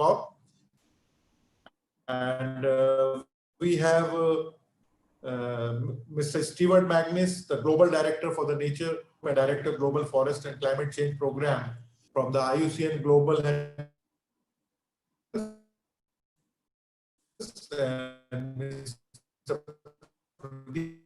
COP. And we have Mr. Stewart Maginnis, the Global Director for the Nature and Director Global Forest and Climate Change Program from the IUCN Global and Mr. Pradeep.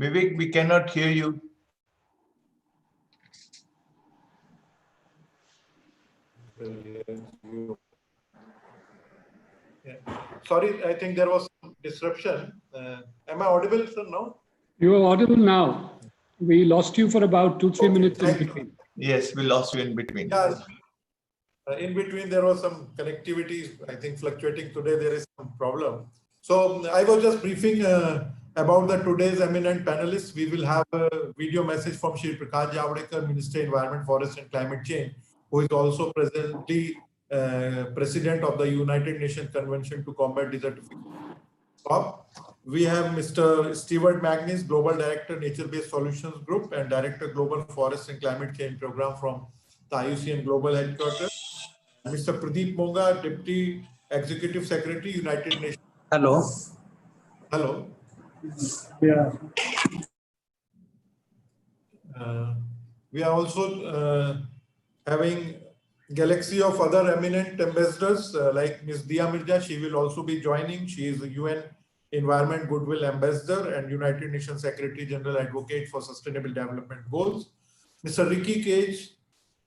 Vivek, we cannot hear you. Yeah. Sorry, I think there was some disruption. Am I audible, sir, now? You are audible now. We lost you for about 2-3 minutes in between. Yes, we lost you in between. Yeah. In between, there was some connectivity, I think, fluctuating. Today, there is some problem. So I was just briefing about the today's eminent panelists. We will have a video message from Shri Prakash Javadekar, Minister Environment, Forest and Climate Change, who is also presently President of the United Nations Convention to Combat Desertification. We have Mr. Stewart Maginnis, Global Director, Nature-Based Solutions Group and Director, Global Forest and Climate Change Program from the IUCN Global Headquarters. Mr. Pradeep Monga, Deputy Executive Secretary, United Nations. Hello. Hello. Yeah. We are also having galaxy of other eminent ambassadors like Ms. Mirza. She will also be joining. She is the UN Environment Goodwill Ambassador and United Nations Secretary General Advocate for Sustainable Development Goals. Mr. Ricky Cage,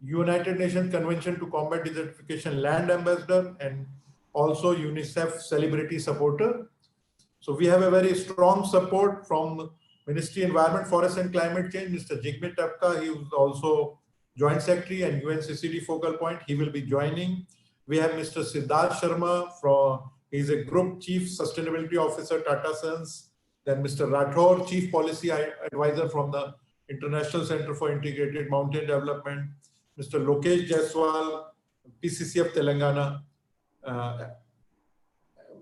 United Nations Convention to Combat Desertification Land Ambassador and also UNICEF Celebrity Supporter. So we have a very strong support from Ministry Environment, Forest and Climate Change. Mr. Jigmet, he is also Joint Secretary and UNCCD focal point. He will be joining. We have Mr. Siddarth Sharma, he is a Group Chief Sustainability Officer, Tata Sons. Then Mr. Rathore, Chief Policy Advisor from the International Center for Integrated Mountain Development. Mr. Lokesh Jaiswal, PCCF Telangana.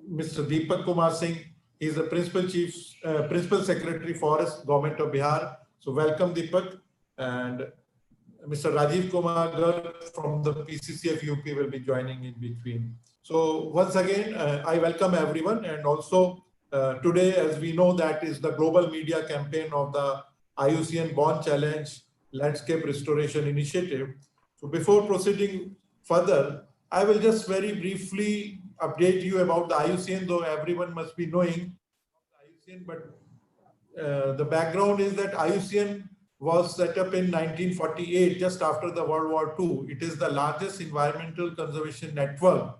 Mr. Deepak Kumar Singh, he is the Principal Secretary Forest, Government of Bihar. So welcome, Deepak. And Mr. Rajiv Kumar Garg from the PCCF UP will be joining in between. So once again, I welcome everyone. And also today, as we know, that is the global media campaign of the IUCN Bonn Challenge Landscape Restoration Initiative. So before proceeding further, I will just very briefly update you about the IUCN, though everyone must be knowing the IUCN, but the background is that IUCN was set up in 1948, just after the World War II. It is the largest environmental conservation network.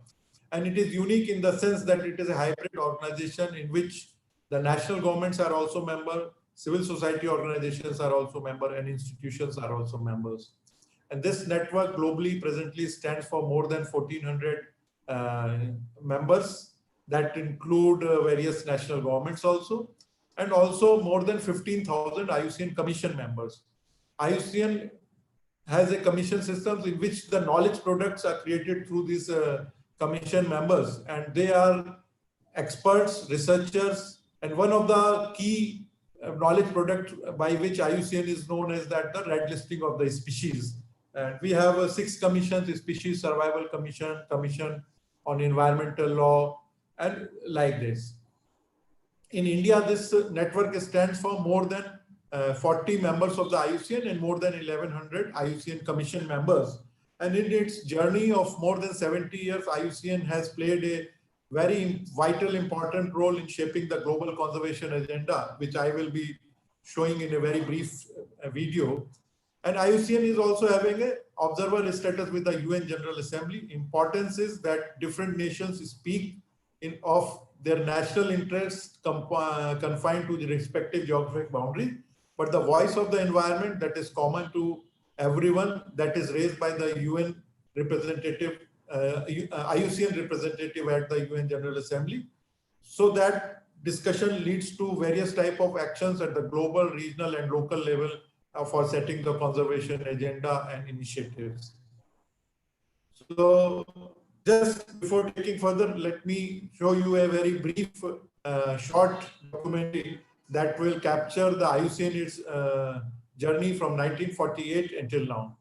And it is unique in the sense that it is a hybrid organization in which the national governments are also members, civil society organizations are also members, and institutions are also members. And this network globally presently stands for more than 1,400 members that include various national governments also, and also more than 15,000 IUCN Commission members. IUCN has a commission system in which the knowledge products are created through these commission members, and they are experts, researchers, and one of the key knowledge products by which IUCN is known is that the red listing of the species. And we have 6 commissions: Species Survival Commission, Commission on Environmental Law, and like this. In India, this network stands for more than 40 members of the IUCN and more than 1,100 IUCN Commission members. And in its journey of more than 70 years, IUCN has played a very vital, important role in shaping the global conservation agenda, which I will be showing in a very brief video. And IUCN is also having an observer status with the UN General Assembly. Importance is that different nations speak of their national interests confined to the respective geographic boundaries, but the voice of the environment that is common to everyone, that is raised by the UN representative, IUCN representative at the UN General Assembly, so that discussion leads to various type of actions at the global, regional, and local level for setting the conservation agenda and initiatives. So just before taking further, let me show you a very brief, short documentary that will capture the IUCN's journey from 1948 until now.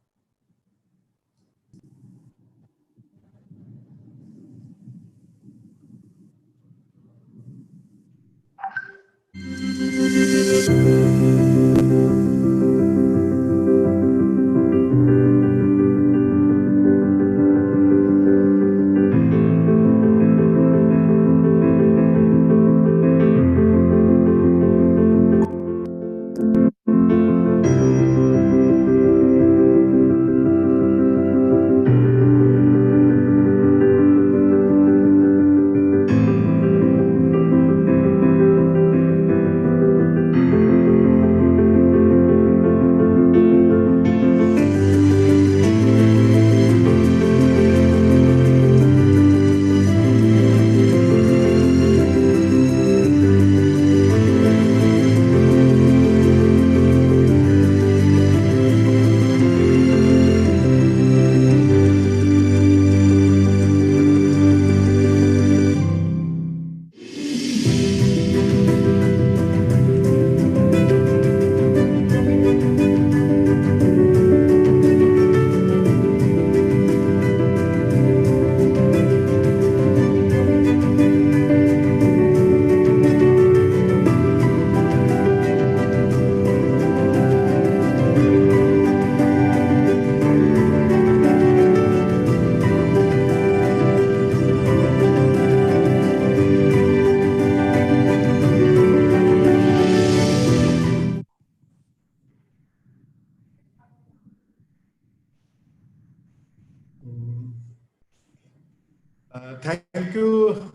Thank you.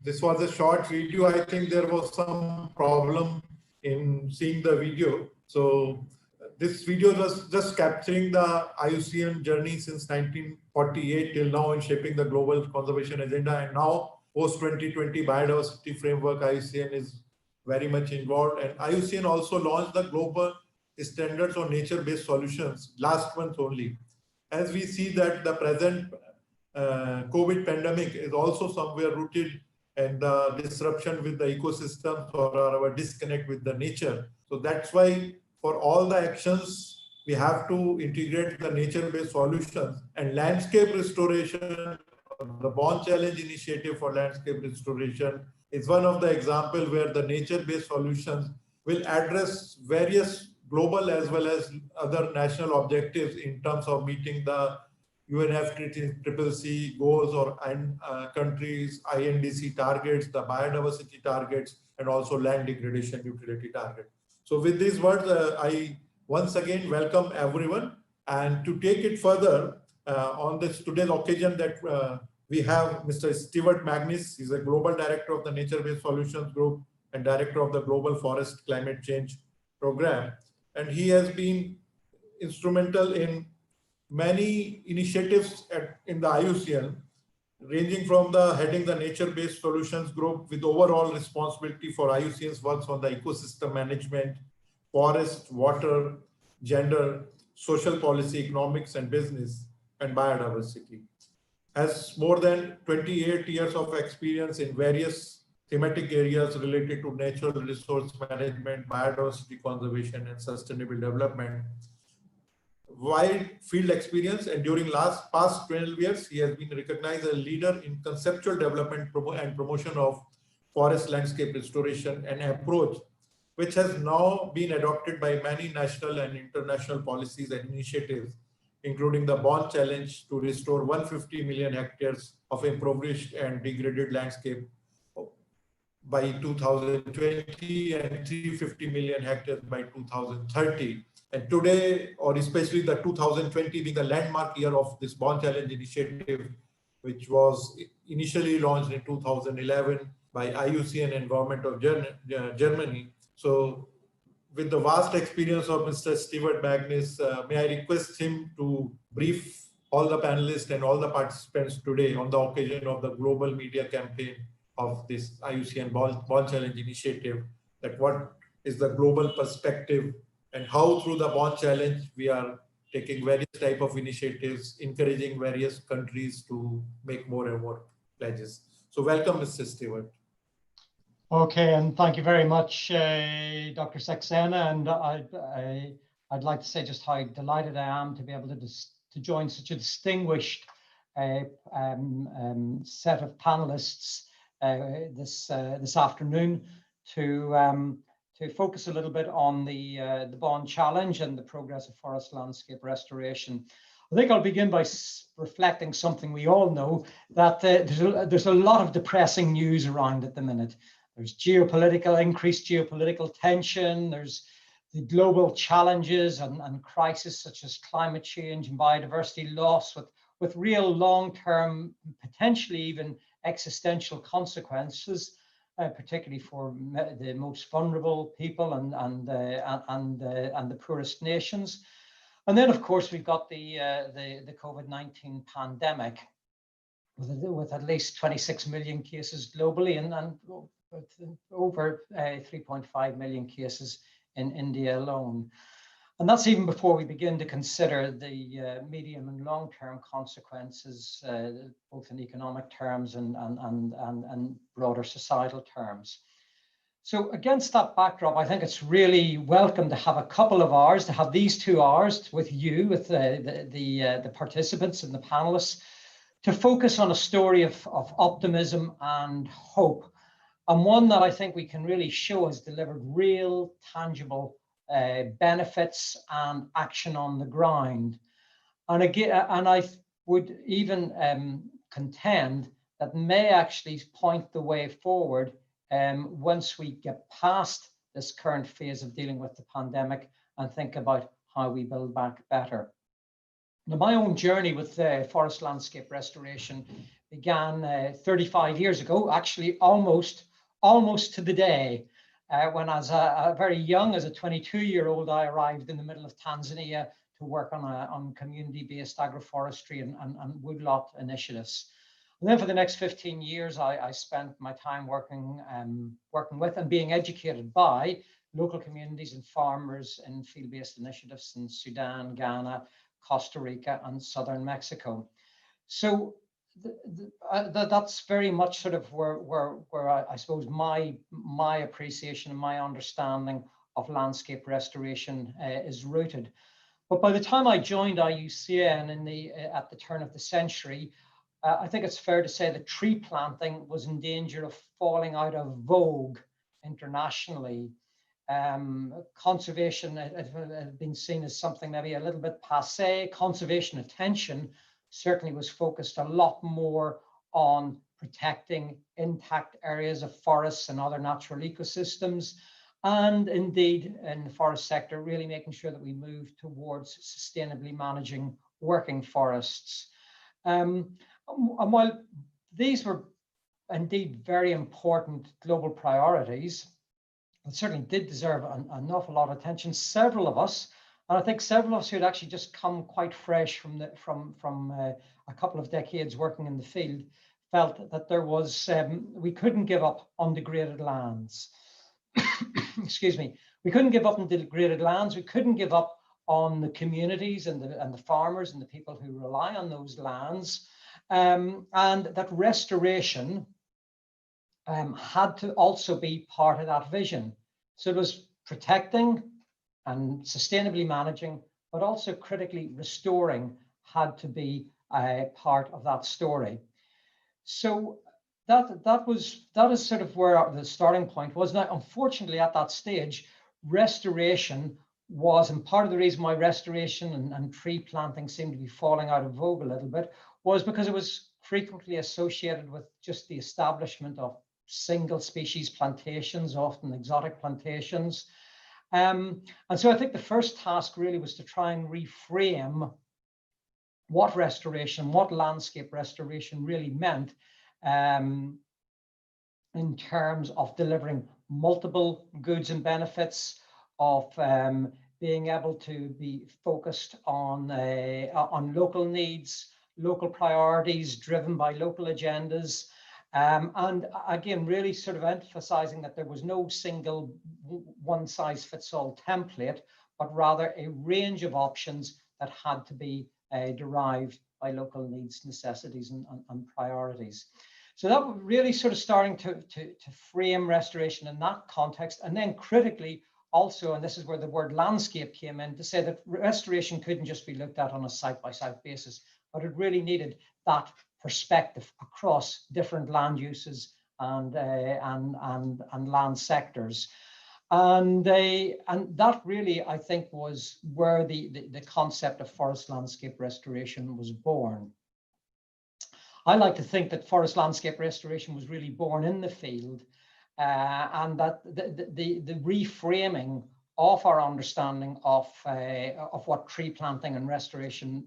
This was a short video. I think there was some problem in seeing the video. So this video was just capturing the IUCN journey since 1948 till now in shaping the global conservation agenda. And now post 2020 biodiversity framework, IUCN is very much involved. And IUCN also launched the global standards on nature-based solutions last month only. As we see that the present COVID pandemic is also somewhere rooted in the disruption with the ecosystems or our disconnect with the nature. So that's why for all the actions, we have to integrate the nature-based solutions, and landscape restoration, the Bonn Challenge initiative for landscape restoration is one of the examples where the nature-based solutions will address various global as well as other national objectives in terms of meeting the UNFCCC goals or countries, INDC targets, the biodiversity targets, and also land degradation utility target. So with these words, I once again welcome everyone. And to take it further on this today's occasion that we have Mr. Stewart Maginnis. He's a Global Director of the Nature-Based Solutions Group and Director of the Global Forest Climate Change Program. And he has been instrumental in many initiatives in the IUCN, ranging from heading the nature-based solutions group with overall responsibility for IUCN's works on the ecosystem management, forest, water, gender, social policy, economics and business, and biodiversity. Has more than 28 years of experience in various thematic areas related to natural resource management, biodiversity conservation, and sustainable development. Wide field experience, and during past 12 years, he has been recognized as a leader in conceptual development and promotion of forest landscape restoration, an approach which has now been adopted by many national and international policies and initiatives, including the Bonn Challenge to restore 150 million hectares of impoverished and degraded landscape by 2020 and 350 million hectares by 2030. And today, or especially the 2020 being the landmark year of this Bonn Challenge initiative, which was initially launched in 2011, by IUCN Environment of Germany. So with the vast experience of Mr. Stewart Maginnis, may I request him to brief all the panelists and all the participants today on the occasion of the global media campaign of this IUCN Bonn Challenge initiative, that what is the global perspective and how through the Bonn Challenge we are taking various type of initiatives, encouraging various countries to make more and more pledges. So welcome, Mr. Stewart. Okay, and thank you very much, Dr. Saxena. And I'd like to say just how delighted I am to be able to join such a distinguished set of panelists this afternoon to focus a little bit on the Bonn Challenge and the progress of forest landscape restoration. I think I'll begin by reflecting something we all know, that there's a lot of depressing news around at the minute. There's increased geopolitical tension, there's the global challenges and crises such as climate change and biodiversity loss with real long-term, potentially even existential consequences, particularly for the most vulnerable people and the poorest nations. And then, of course, we've got the COVID-19 pandemic with at least 26 million cases globally and over 3.5 million cases in India alone. And that's even before we begin to consider the medium and long-term consequences, both in economic terms and broader societal terms. So against that backdrop, I think it's really welcome to have a couple of hours, to have these 2 hours with you, with the participants and the panelists, to focus on a story of optimism and hope, and one that I think we can really show has delivered real, tangible benefits and action on the ground. And again, and I would even contend that may actually point the way forward once we get past this current phase of dealing with the pandemic and think about how we build back better. Now, my own journey with forest landscape restoration began 35 years ago, actually almost to the day, when as a very young, as a 22-year-old, I arrived in the middle of Tanzania to work on community-based agroforestry and woodlot initiatives. And then for the next 15 years, I spent my time working with and being educated by local communities and farmers in field-based initiatives in Sudan, Ghana, Costa Rica, and southern Mexico. So that's very much sort of where I suppose my appreciation and my understanding of landscape restoration is rooted. But by the time I joined IUCN at the turn of the century, I think it's fair to say that tree planting was in danger of falling out of vogue internationally. Conservation had been seen as something maybe a little bit passé. Conservation attention certainly was focused a lot more on protecting intact areas of forests and other natural ecosystems, and indeed in the forest sector, really making sure that we move towards sustainably managing working forests. And while these were indeed very important global priorities, it certainly did deserve an awful lot of attention. Several of us, and I think several of us who had actually just come quite fresh from a couple of decades working in the field, felt that there was we couldn't give up on degraded lands. Excuse me. We couldn't give up on degraded lands. We couldn't give up on the communities and the farmers and the people who rely on those lands, and that restoration had to also be part of that vision. So it was protecting and sustainably managing, but also critically restoring had to be a part of that story. So that is sort of where the starting point was. Now, unfortunately, at that stage, restoration was, and part of the reason why restoration and tree planting seemed to be falling out of vogue a little bit was because it was frequently associated with just the establishment of single species plantations, often exotic plantations. And so I think the first task really was to try and reframe what restoration, what landscape restoration really meant, in terms of delivering multiple goods and benefits, of being able to be focused on local needs, local priorities driven by local agendas, and again, really sort of emphasizing that there was no single one-size-fits-all template, but rather a range of options that had to be derived by local needs, necessities, and priorities. So that was really sort of starting to frame restoration in that context. And then critically also, and this is where the word landscape came in, to say that restoration couldn't just be looked at on a site-by-site basis, but it really needed that perspective across different land uses and land sectors. And that really, I think, was where the concept of forest landscape restoration was born. I like to think that forest landscape restoration was really born in the field, and that the reframing of our understanding of what tree planting and restoration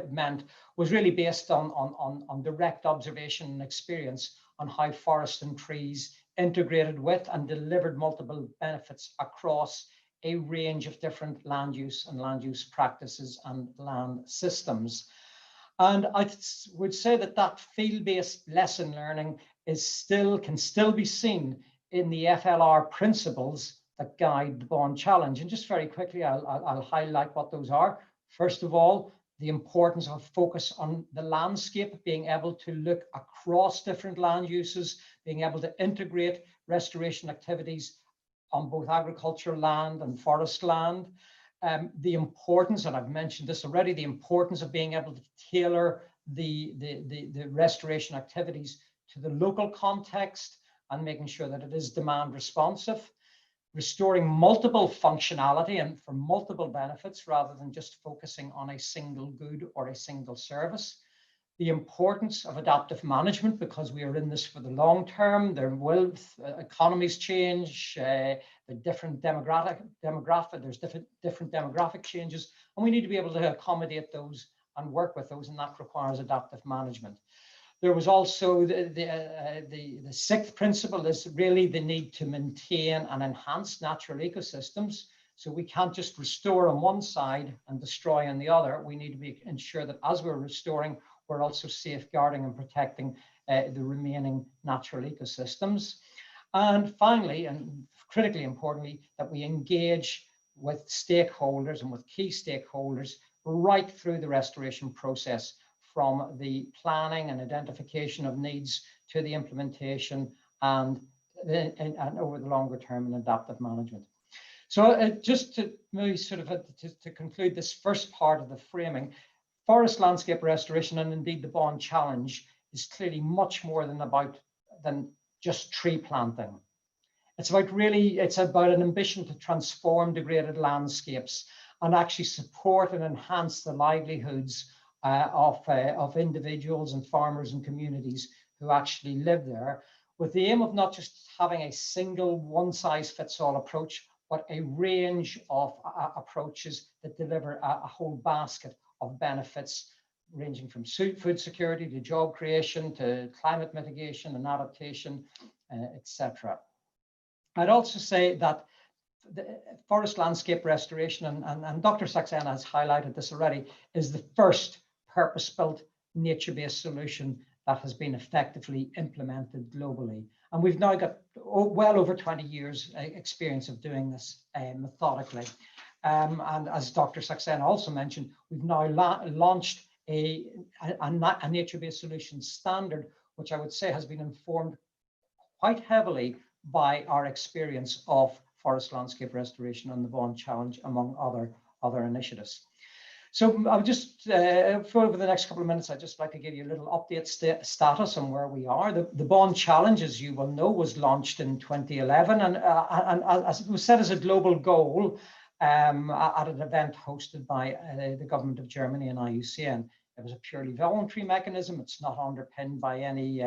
meant was really based on direct observation and experience on how forest and trees integrated with and delivered multiple benefits across a range of different land use and land use practices and land systems. And I would say that that field-based lesson learning can still be seen in the FLR principles that guide the Bonn Challenge. And just very quickly, I'll highlight what those are. First of all, the importance of focus on the landscape, being able to look across different land uses, being able to integrate restoration activities on both agricultural land and forest land. The importance, and I've mentioned this already, the importance of being able to tailor the restoration activities to the local context and making sure that it is demand responsive. Restoring multiple functionality and for multiple benefits rather than just focusing on a single good or a single service. The importance of adaptive management, because we are in this for the long term. There will economies change, the different there's different demographic changes, and we need to be able to accommodate those and work with those, and that requires adaptive management. There was also the sixth principle is really the need to maintain and enhance natural ecosystems. So we can't just restore on one side and destroy on the other. We need to ensure that as we're restoring, we're also safeguarding and protecting the remaining natural ecosystems. And finally, and critically importantly, that we engage with stakeholders and with key stakeholders right through the restoration process, from the planning and identification of needs to the implementation and over the longer term and adaptive management. So just to maybe sort of to conclude this first part of the framing, forest landscape restoration and indeed the Bonn Challenge is clearly much more than just tree planting. It's about an ambition to transform degraded landscapes and actually support and enhance the livelihoods of individuals and farmers and communities who actually live there, with the aim of not just having a single one-size-fits-all approach, but a range of approaches that deliver a whole basket of benefits, ranging from food security to job creation to climate mitigation and adaptation, etc. I'd also say that the forest landscape restoration, and Dr. Saxena has highlighted this already, is the first purpose-built nature-based solution that has been effectively implemented globally. And we've now got well over 20 years experience of doing this methodically. And as Dr. Saxena also mentioned, we've now launched a nature-based solution standard, which I would say has been informed quite heavily by our experience of forest landscape restoration and the Bonn Challenge, among other initiatives. So I'll just, for over the next couple of minutes, I'd just like to give you a little update status on where we are. The Bonn Challenge, as you will know, was launched in 2011, and as it was set as a global goal at an event hosted by the government of Germany and IUCN. It was a purely voluntary mechanism. It's not underpinned by any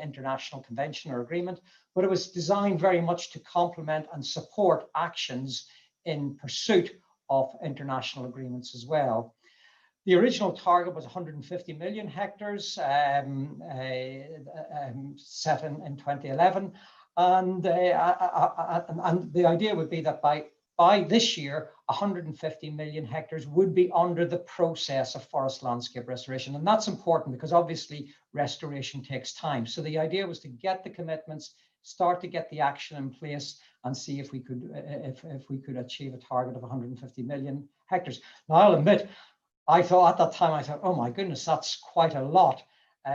international convention or agreement, but it was designed very much to complement and support actions in pursuit of international agreements as well. The original target was 150 million hectares set in 2011. And the idea would be that by this year, 150 million hectares would be under the process of forest landscape restoration. And that's important because obviously restoration takes time. So the idea was to get the commitments, start to get the action in place and see if we could achieve a target of 150 million hectares. Now, I'll admit, I thought at that time, oh my goodness, that's quite a lot.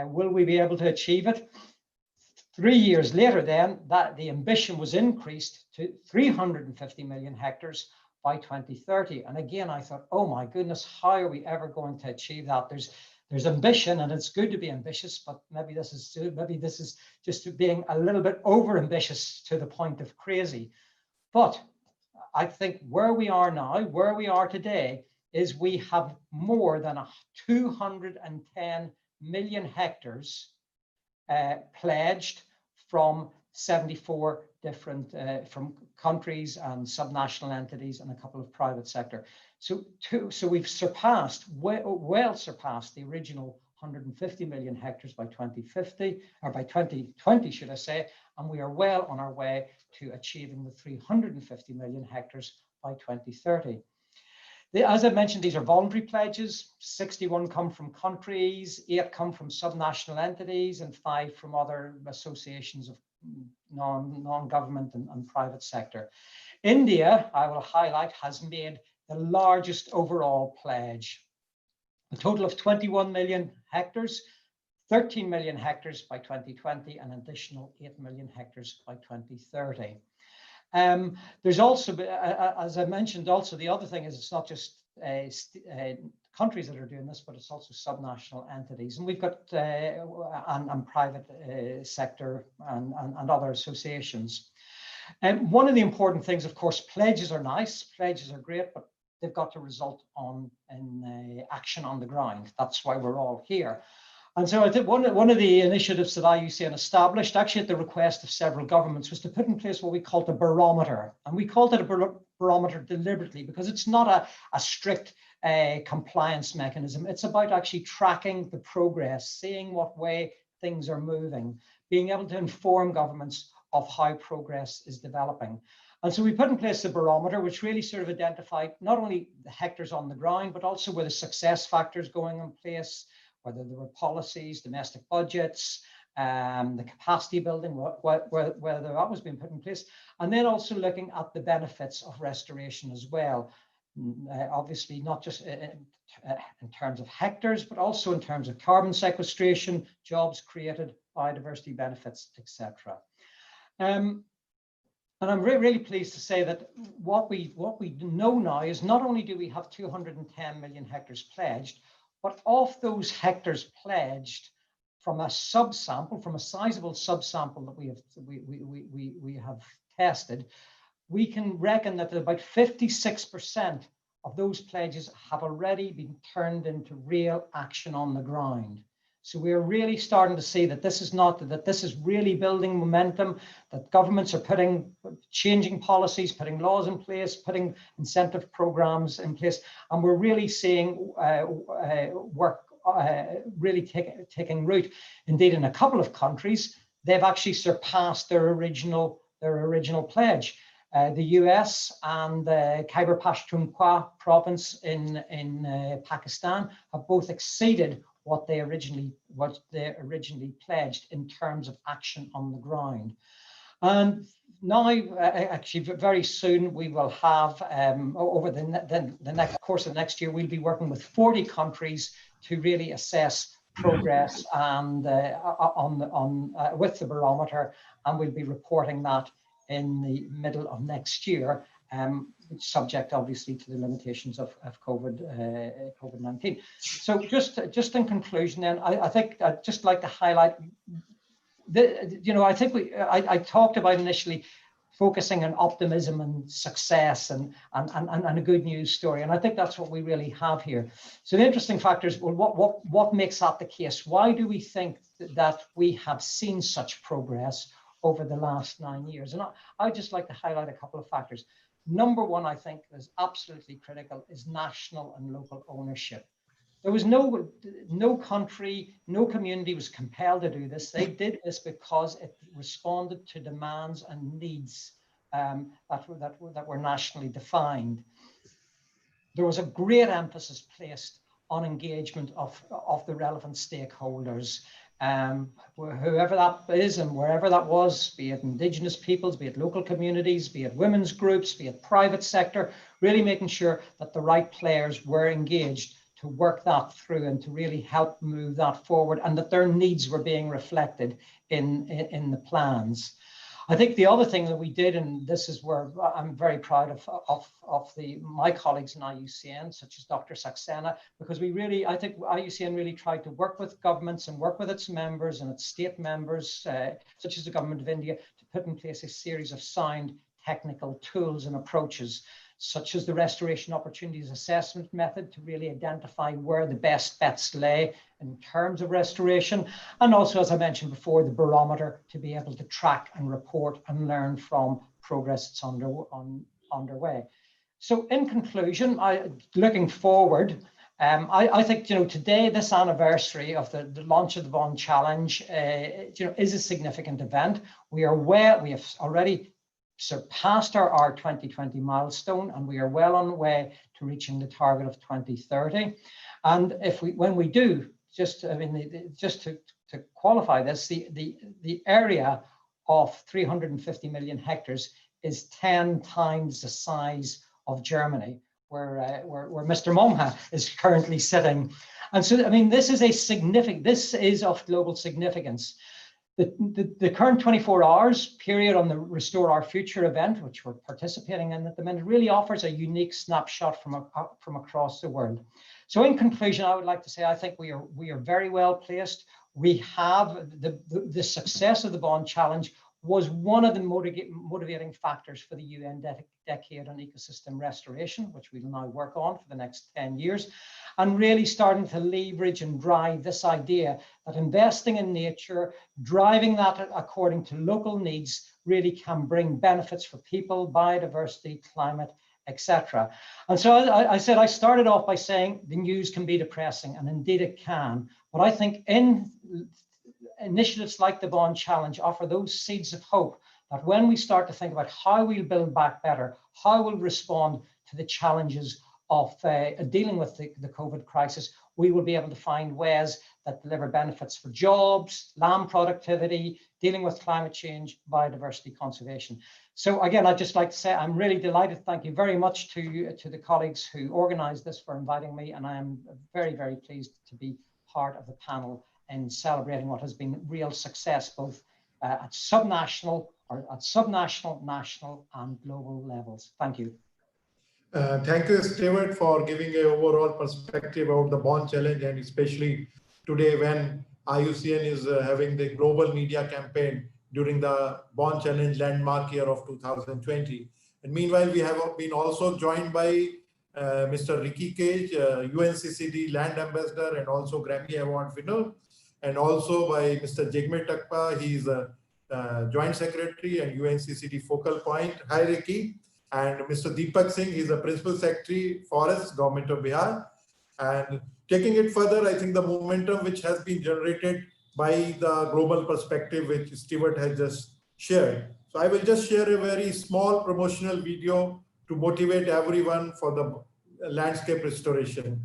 Will we be able to achieve it? 3 years later, then, the ambition was increased to 350 million hectares by 2030. And again, I thought, oh my goodness, how are we ever going to achieve that? There's ambition, and it's good to be ambitious, but maybe this is just being a little bit over ambitious to the point of crazy. But I think where we are now, where we are today, is we have more than 210 million hectares pledged from 74 different from countries and subnational entities and a couple of private sector. So we've surpassed, well surpassed the original 150 million hectares by 2050, or by 2020, should I say, and we are well on our way to achieving the 350 million hectares by 2030. As I mentioned, these are voluntary pledges. 61 come from countries, 8 come from subnational entities, and 5 from other associations of non-government and private sector. India, I will highlight, has made the largest overall pledge. A total of 21 million hectares, 13 million hectares by 2020, and an additional 8 million hectares by 2030. There's also, as I mentioned, also the other thing is it's not just countries that are doing this, but it's also subnational entities, and we've got and private sector and other associations. And one of the important things, of course, pledges are nice, pledges are great, but they've got to result in action on the ground. That's why we're all here. And so I think one of the initiatives that IUCN established, actually at the request of several governments, was to put in place what we called a barometer. And we called it a barometer deliberately because it's not a strict compliance mechanism. It's about actually tracking the progress, seeing what way things are moving, being able to inform governments of how progress is developing. And so we put in place a barometer, which really sort of identified not only the hectares on the ground, but also where the success factors going in place, whether there were policies, domestic budgets, the capacity building, whether that was being put in place, and then also looking at the benefits of restoration as well. Obviously, not just in terms of hectares, but also in terms of carbon sequestration, jobs created, biodiversity benefits, etc. And I'm really pleased to say that what we know now is not only do we have 210 million hectares pledged, but of those hectares pledged from a subsample, from a sizable subsample that we have tested, we can reckon that about 56% of those pledges have already been turned into real action on the ground. So we're really starting to see that this is really building momentum, that governments are changing policies, putting laws in place, putting incentive programs in place, and we're really seeing work really taking root. Indeed, in a couple of countries, they've actually surpassed their original pledge. The US and the Khyber Pakhtunkhwa province in Pakistan have both exceeded what they originally pledged in terms of action on the ground. And now, actually, very soon we will have over the next course of next year, we'll be working with 40 countries to really assess progress and with the barometer, and we'll be reporting that in the middle of next year, subject obviously to the limitations of COVID-19. So just in conclusion, then I think I'd just like to highlight I talked about initially focusing on optimism and success and a good news story, and I think that's what we really have here. So the interesting factor is, well, what makes that the case? Why do we think that we have seen such progress over the last 9 years? And I'd just like to highlight a couple of factors. Number one, I think is absolutely critical, is national and local ownership. There was no country, no community was compelled to do this. They did this because it responded to demands and needs that were nationally defined. There was a great emphasis placed on engagement of the relevant stakeholders, whoever that is and wherever that was, be it Indigenous peoples, be it local communities, be it women's groups, be it private sector, really making sure that the right players were engaged to work that through and to really help move that forward, and that their needs were being reflected in the plans. I think the other thing that we did, and this is where I'm very proud of my colleagues in IUCN, such as Dr. Saxena, because I think IUCN really tried to work with governments and work with its members and its state members, such as the Government of India, to put in place a series of sound technical tools and approaches, such as the Restoration Opportunities Assessment method, to really identify where the best bets lay in terms of restoration. And also, as I mentioned before, the barometer to be able to track and report and learn from progress that's underway. So in conclusion, looking forward, I think, today, this anniversary of the launch of the Bonn Challenge, is a significant event. We have already surpassed our 2020 milestone, and we are well on the way to reaching the target of 2030. And when we do, just to qualify this, the area of 350 million hectares is 10 times the size of Germany, where Mr. Monga is currently sitting. And so, this is of global significance. The current 24 hours period on the Restore Our Future event, which we're participating in at the minute, really offers a unique snapshot from across the world. So in conclusion, I would like to say, I think we are very well placed. We have the success of the Bonn Challenge was one of the motivating factors for the UN Decade on Ecosystem Restoration, which we will now work on for the next 10 years, and really starting to leverage and drive this idea that investing in nature, driving that according to local needs, really can bring benefits for people, biodiversity, climate, etc. And so I said, I started off by saying the news can be depressing, and indeed it can, but I think initiatives like the Bonn Challenge offer those seeds of hope that when we start to think about how we'll build back better, how we'll respond to the challenges of dealing with the COVID crisis, we will be able to find ways that deliver benefits for jobs, land productivity, dealing with climate change, biodiversity conservation. So again, I'd just like to say I'm really delighted. Thank you very much to the colleagues who organized this for inviting me, and I am very, very pleased to be part of the panel in celebrating what has been real success, both at subnational, national, and global levels. Thank you. Thank you, Stewart, for giving an overall perspective of the Bonn Challenge, and especially today when IUCN is having the global media campaign during the Bonn Challenge landmark year of 2020. And meanwhile, we have been also joined by Mr. Ricky Cage, UNCCD Land Ambassador and also Grammy Award winner, and also by Mr. Jigmet Takpa. He is a Joint Secretary and UNCCD Focal Point. Hi, Ricky. And Mr. Deepak Singh, he's a Principal Secretary, Forests, Government of Bihar. And taking it further, I think the momentum which has been generated by the global perspective, which Stewart has just shared. So I will just share a very small promotional video to motivate everyone for the landscape restoration.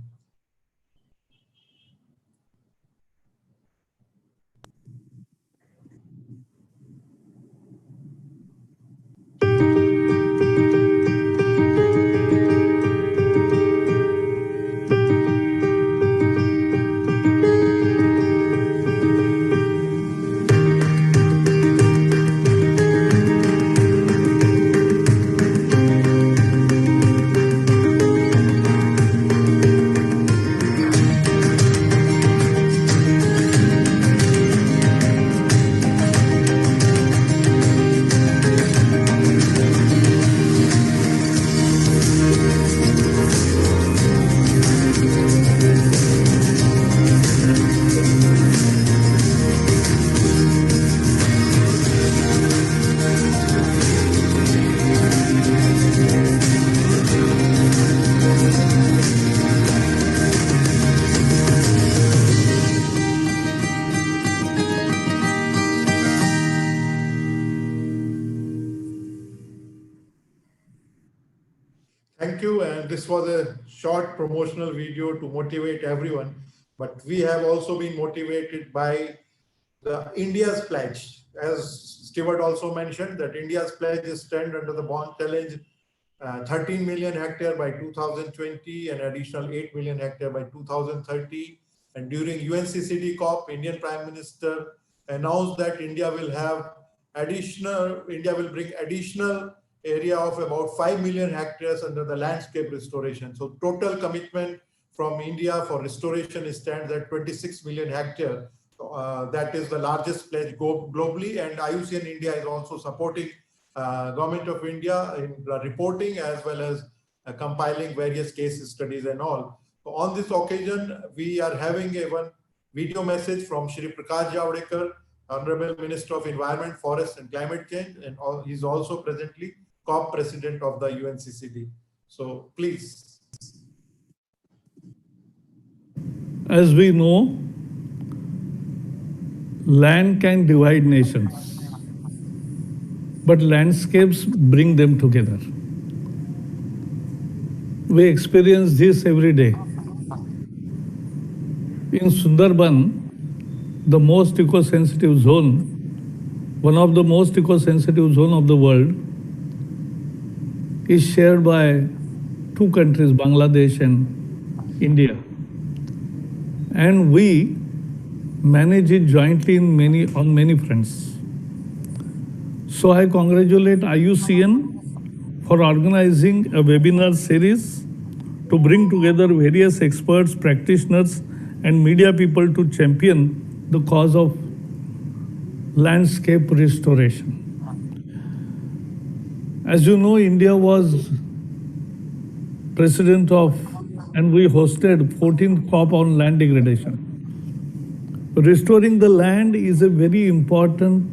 you. And this was a short promotional video to motivate everyone. But we have also been motivated by the India's pledge. As Stewart also mentioned, that India's pledge is stand under the Bonn challenge, 13 million hectare by 2020 and additional 8 million hectare by 2030. And during UNCCD COP, Indian Prime Minister announced that India will bring additional area of about 5 million hectares under the landscape restoration. So total commitment from India for restoration stands at 26 million hectare. That is the largest pledge globally, and IUCN India is also supporting Government of India in reporting as well as compiling various case studies and all. So on this occasion, we are having one video message from Shri Prakash Javadekar, Honorable Minister of Environment, Forest and Climate Change, and he's also presently COP President of the UNCCD. So please. As we know, land can divide nations, but landscapes bring them together. We experience this every day. In Sundarban, the most eco-sensitive zone, one of the most eco-sensitive zones of the world, is shared by two countries, Bangladesh and India. And we manage it jointly on many fronts. So I congratulate IUCN for organizing a webinar series to bring together various experts, practitioners, and media people to champion the cause of landscape restoration. As you know, India was president of, and we hosted 14th COP on land degradation. Restoring the land is a very important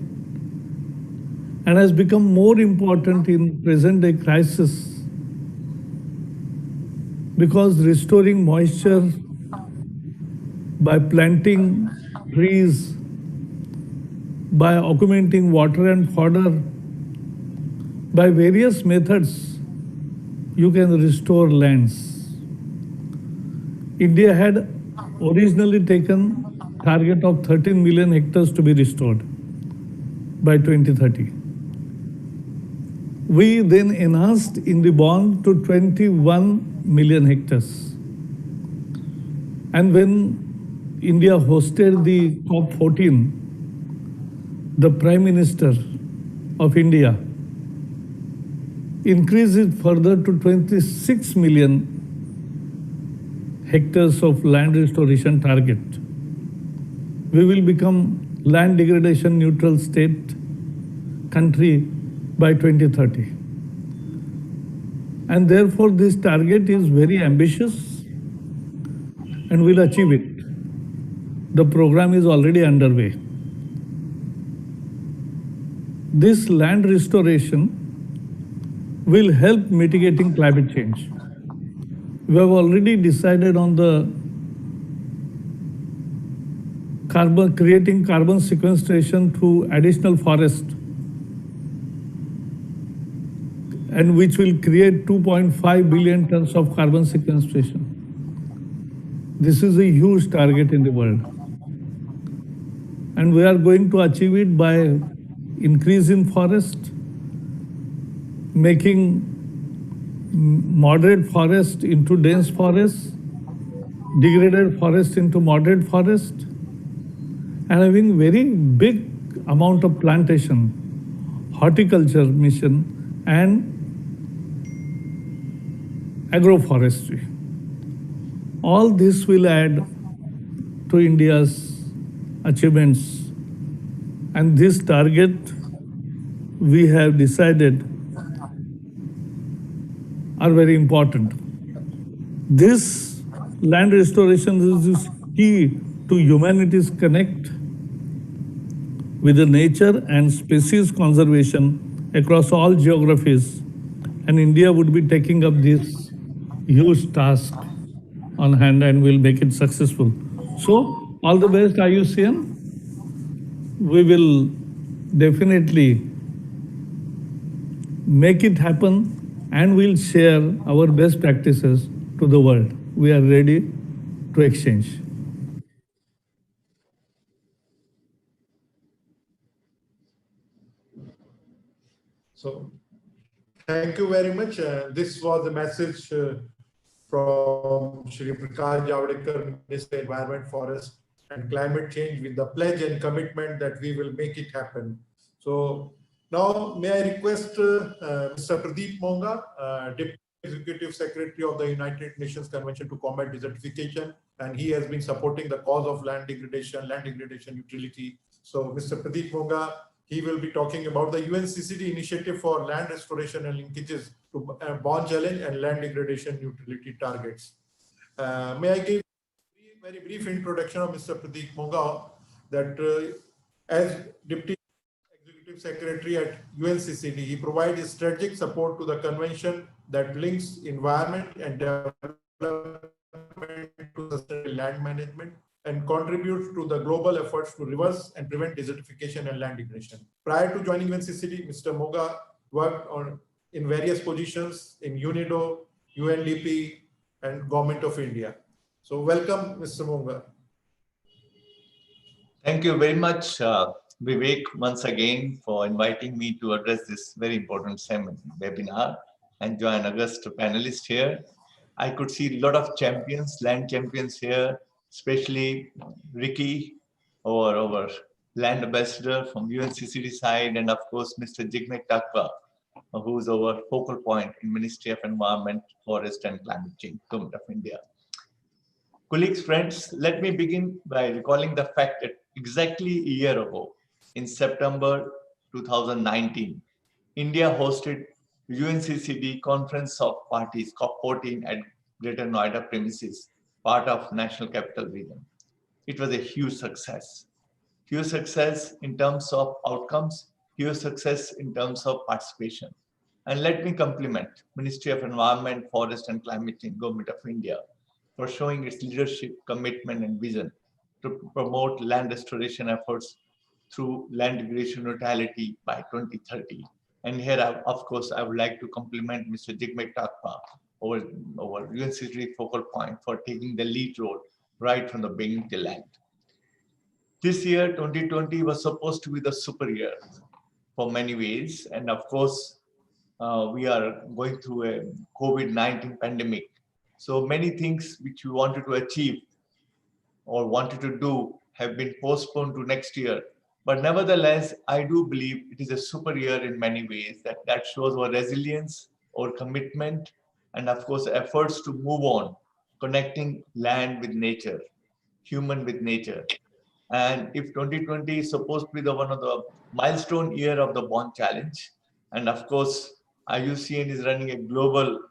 and has become more important in present day crisis, because restoring moisture by planting trees, by augmenting water and fodder, by various methods, you can restore lands. India had originally taken target of 13 million hectares to be restored by 2030. We then enhanced in the Bonn to 21 million hectares. And when India hosted the COP14, the Prime Minister of India increased it further to 26 million hectares of land restoration target. We will become land degradation neutral state country by 2030. And therefore this target is very ambitious and we'll achieve it. The program is already underway. This land restoration will help mitigating climate change. We have already decided on the creating carbon sequestration through additional forest, and which will create 2.5 billion tons of carbon sequestration. This is a huge target in the world. And we are going to achieve it by increasing forest, making moderate forest into dense forest, degraded forest into moderate forest, and having very big amount of plantation, horticulture mission, and agroforestry. All this will add to India's achievements, and this target we have decided are very important. This land restoration is key to humanity's connect with the nature and species conservation across all geographies, and India would be taking up this huge task on hand and will make it successful. So all the best, IUCN. We will definitely make it happen and we'll share our best practices to the world. We are ready to exchange. So, thank you very much. This was the message from Shri Prakash Javadekar, Minister Environment, Forest and Climate Change, with the pledge and commitment that we will make it happen. So now may I request Mr. Pradeep Monga, Deputy Executive Secretary of the United Nations Convention to Combat Desertification, and he has been supporting the cause of land degradation utility. So Mr. Pradeep Monga, he will be talking about the UNCCD initiative for land restoration and linkages to Bonn challenge and land degradation utility targets. May I give a very brief introduction of Mr. Pradeep Monga, that as Deputy Executive Secretary at UNCCD, he provides strategic support to the convention that links environment and development to sustainable land management and contributes to the global efforts to reverse and prevent desertification and land degradation. Prior to joining UNCCD, Mr. Monga worked in various positions in UNIDO, UNDP, and Government of India. So welcome, Mr. Monga. Thank you very much, Vivek, once again for inviting me to address this very important webinar and join August panelists here. I could see a lot of champions, land champions here, especially Ricky, our land ambassador from UNCCD side, and of course, Mr. Jigmet Takpa, who's our focal point in Ministry of Environment, Forest and Climate Change, Government of India. Colleagues, friends, let me begin by recalling the fact that exactly a year ago, in September 2019, India hosted UNCCD Conference of Parties, COP14, at Greater Noida premises, part of National Capital Region. It was a huge success. Huge success in terms of outcomes, huge success in terms of participation. And let me compliment Ministry of Environment, Forest and Climate Change, Government of India, for showing its leadership, commitment and vision to promote land restoration efforts through land degradation neutrality by 2030. And here, of course, I would like to compliment Mr. Jigmet Takpa, our UNCCD focal point, for taking the lead role right from the beginning till end. This year, 2020, was supposed to be the super year for many ways. And of course, we are going through a COVID-19 pandemic. So many things which we wanted to achieve or wanted to do have been postponed to next year. But nevertheless, I do believe it is a super year in many ways that shows our resilience, our commitment, and of course, efforts to move on, connecting land with nature, human with nature. And if 2020 is supposed to be one of the milestone year of the Bonn Challenge, and of course, IUCN is running a global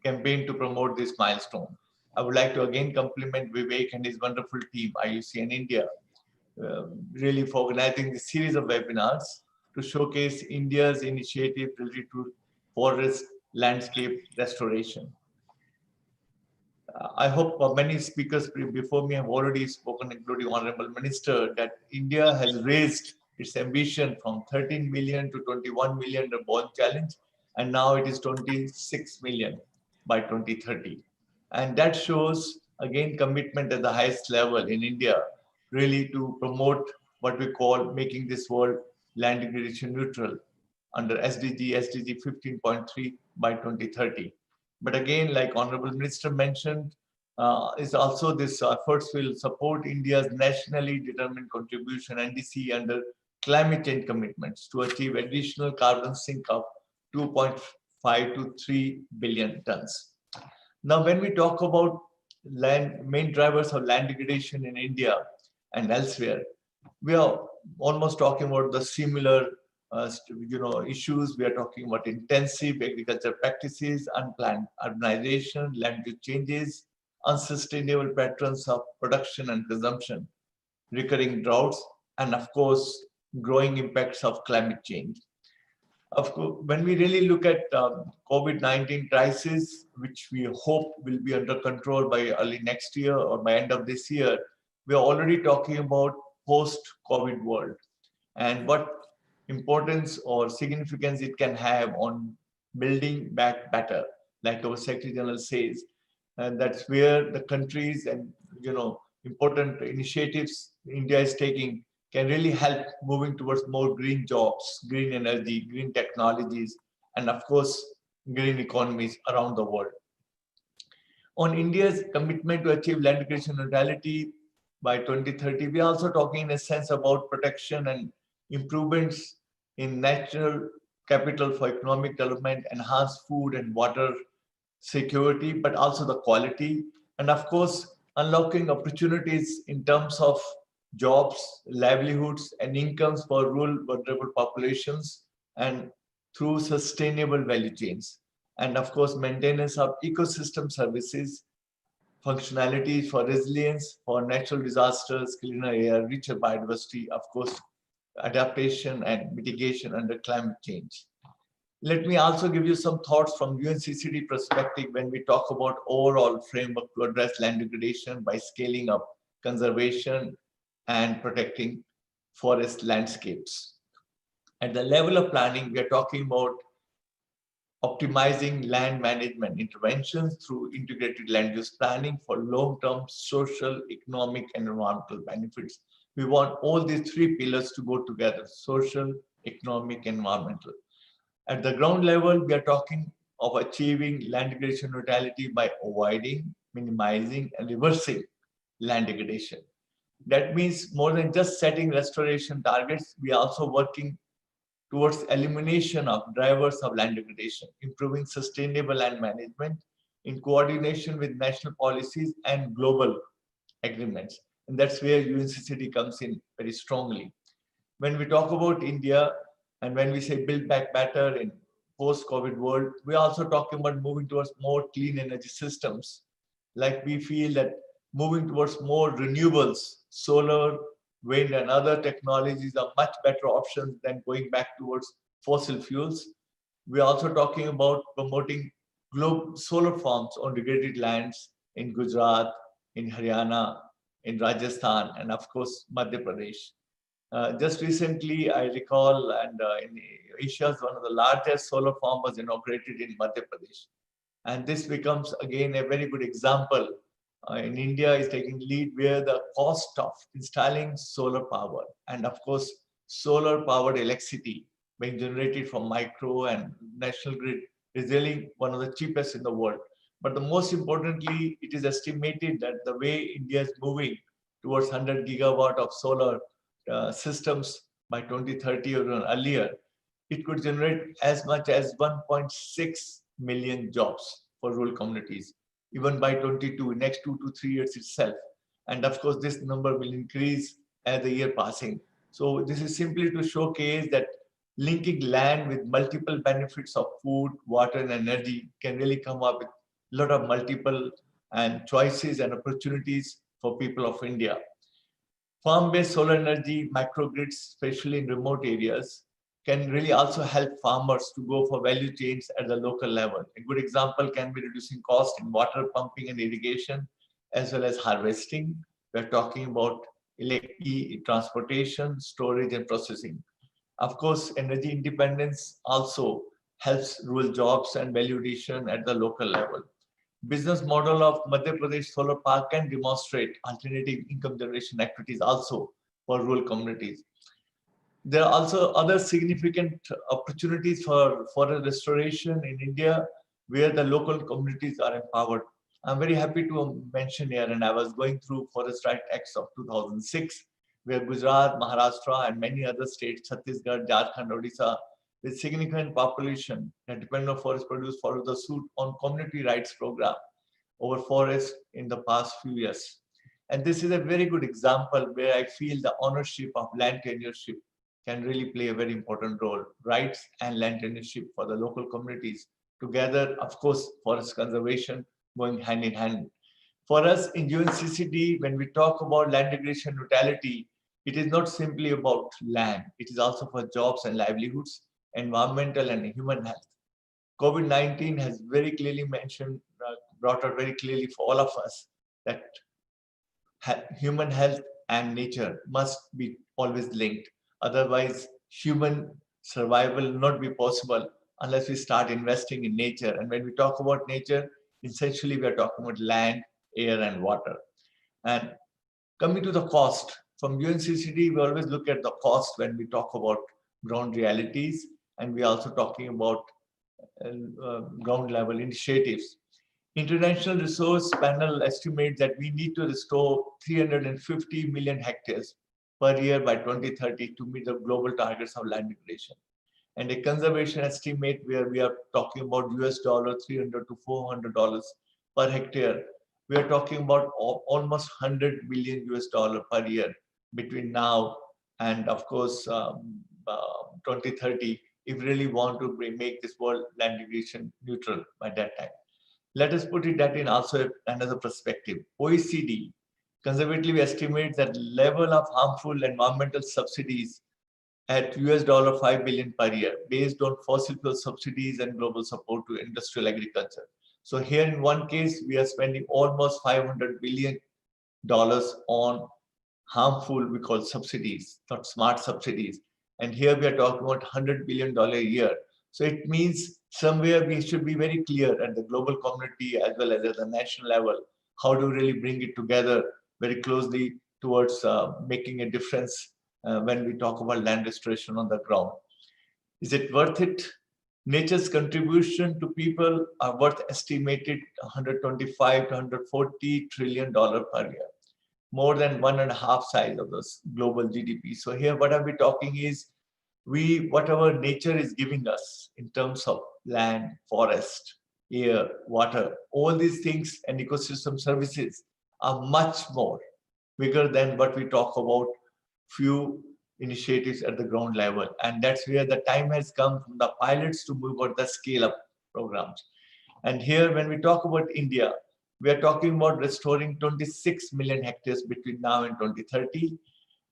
campaign to promote this milestone. I would like to again compliment Vivek and his wonderful team, IUCN India, really for organizing this series of webinars to showcase India's initiative related to forest landscape restoration. I hope many speakers before me have already spoken, including Honorable Minister, that India has raised its ambition from 13 million to 21 million the Bonn Challenge, and now it is 26 million by 2030. And that shows, again, commitment at the highest level in India, really to promote what we call making this world land degradation neutral under SDG 15.3 by 2030. But again, like Honorable Minister mentioned, is also this efforts will support India's nationally determined contribution, NDC, under climate change commitments to achieve additional carbon sink of 2.5 to 3 billion tons. Now, when we talk about main drivers of land degradation in India and elsewhere, we are almost talking about the similar issues. We are talking about intensive agriculture practices, unplanned urbanization, land use changes, unsustainable patterns of production and consumption, recurring droughts, and of course, growing impacts of climate change. Of course, when we really look at COVID-19 crisis, which we hope will be under control by early next year or by end of this year, we are already talking about post-COVID world and what importance or significance it can have on building back better, like our Secretary General says. And that's where the countries and important initiatives India is taking can really help moving towards more green jobs, green energy, green technologies, and of course, green economies around the world. On India's commitment to achieve land degradation neutrality by 2030, we are also talking in a sense about protection and improvements in natural capital for economic development, enhanced food and water security, but also the quality, and of course, unlocking opportunities in terms of jobs, livelihoods, and incomes for rural vulnerable populations, and through sustainable value chains. And of course, maintenance of ecosystem services, functionalities for resilience, for natural disasters, cleaner air, richer biodiversity, of course, adaptation and mitigation under climate change. Let me also give you some thoughts from UNCCD perspective when we talk about overall framework to address land degradation by scaling up conservation and protecting forest landscapes. At the level of planning, we are talking about optimizing land management interventions through integrated land use planning for long-term social, economic, and environmental benefits. We want all these three pillars to go together: social, economic, and environmental. At the ground level, we are talking of achieving land degradation neutrality by avoiding, minimizing, and reversing land degradation. That means more than just setting restoration targets, we are also working towards elimination of drivers of land degradation, improving sustainable land management in coordination with national policies and global agreements. And that's where UNCCD comes in very strongly. When we talk about India, and when we say build back better in post-COVID world, we're also talking about moving towards more clean energy systems. Like we feel that moving towards more renewables, solar, wind, and other technologies are much better options than going back towards fossil fuels. We're also talking about promoting global solar farms on degraded lands in Gujarat, in Haryana, in Rajasthan, and of course, Madhya Pradesh. Just recently, I recall, and in Asia's one of the largest solar farm was inaugurated in Madhya Pradesh. And this becomes again a very good example. In India is taking lead where the cost of installing solar power and of course solar powered electricity being generated from micro and national grid is really one of the cheapest in the world. But the most importantly, it is estimated that the way India is moving towards 100 gigawatt of solar systems by 2030 or earlier, it could generate as much as 1.6 million jobs for rural communities, even by 22, next 2 to 3 years itself. And of course, this number will increase as the year passing. So this is simply to showcase that linking land with multiple benefits of food, water, and energy can really come up with a lot of multiple and choices and opportunities for people of India. Farm-based solar energy microgrids, especially in remote areas, can really also help farmers to go for value chains at the local level. A good example can be reducing cost in water pumping and irrigation, as well as harvesting. We're talking about transportation, storage, and processing. Of course, energy independence also helps rural jobs and value addition at the local level. Business model of Madhya Pradesh Solar Park can demonstrate alternative income generation activities also for rural communities. There are also other significant opportunities for forest restoration in India where the local communities are empowered. I'm very happy to mention here, and I was going through Forest Rights Acts of 2006, where Gujarat, Maharashtra, and many other states, Chhattisgarh, Jharkhand, Odisha, with significant population that depend on forest produce follow the suit on community rights program over forest in the past few years. And this is a very good example where I feel the ownership of land tenureship can really play a very important role. Rights and land tenureship for the local communities together, of course, forest conservation going hand in hand. For us in UNCCD, when we talk about land degradation neutrality, it is not simply about land. It is also for jobs and livelihoods, environmental and human health. COVID-19 has very clearly mentioned, brought out very clearly for all of us that human health and nature must be always linked. Otherwise, human survival will not be possible unless we start investing in nature. And when we talk about nature, essentially we are talking about land, air, and water. And coming to the cost, from UNCCD, we always look at the cost when we talk about ground realities, and we're also talking about ground level initiatives. International Resource Panel estimates that we need to restore 350 million hectares per year by 2030 to meet the global targets of land degradation. And a conservation estimate where we are talking about $300 to $400 per hectare, we are talking about almost $100 billion per year between now and, of course, 2030, if we really want to make this world land degradation neutral by that time. Let us put it that in also another perspective. OECD conservatively estimates that level of harmful environmental subsidies at $5 billion per year based on fossil fuel subsidies and global support to industrial agriculture. So here in one case, we are spending almost $500 billion on harmful, we call subsidies, not smart subsidies. And here we are talking about $100 billion a year. So it means somewhere we should be very clear at the global community as well as at the national level, how to really bring it together very closely towards making a difference when we talk about land restoration on the ground. Is it worth it? Nature's contribution to people are worth estimated $125 to $140 trillion per year, more than 1.5 size of the global GDP. So here, what are we talking is, whatever nature is giving us in terms of land, forest, air, water, all these things and ecosystem services are much more bigger than what we talk about few initiatives at the ground level. And that's where the time has come from the pilots to move on the scale-up programs. And here, when we talk about India, we are talking about restoring 26 million hectares between now and 2030.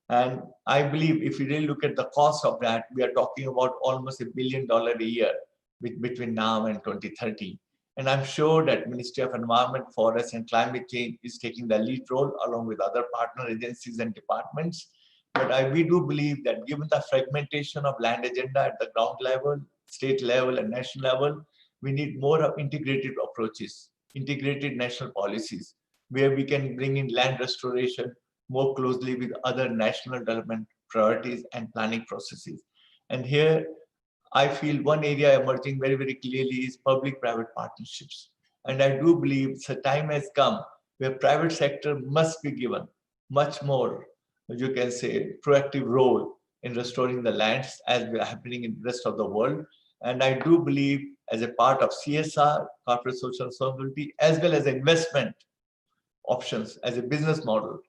And I believe if you really look at the cost of that, we are talking about almost $1 billion a year between now and 2030. And I'm sure that Ministry of Environment, Forest and Climate Change is taking the lead role along with other partner agencies and departments. But we do believe that given the fragmentation of land agenda at the ground level, state level and national level, we need more of integrated approaches, integrated national policies, where we can bring in land restoration more closely with other national development priorities and planning processes. And here, I feel one area emerging very, very clearly is public-private partnerships. And I do believe the time has come where private sector must be given much more, you can say, proactive role in restoring the lands as we are happening in the rest of the world. And I do believe as a part of CSR, corporate social responsibility, as well as investment options as a business model,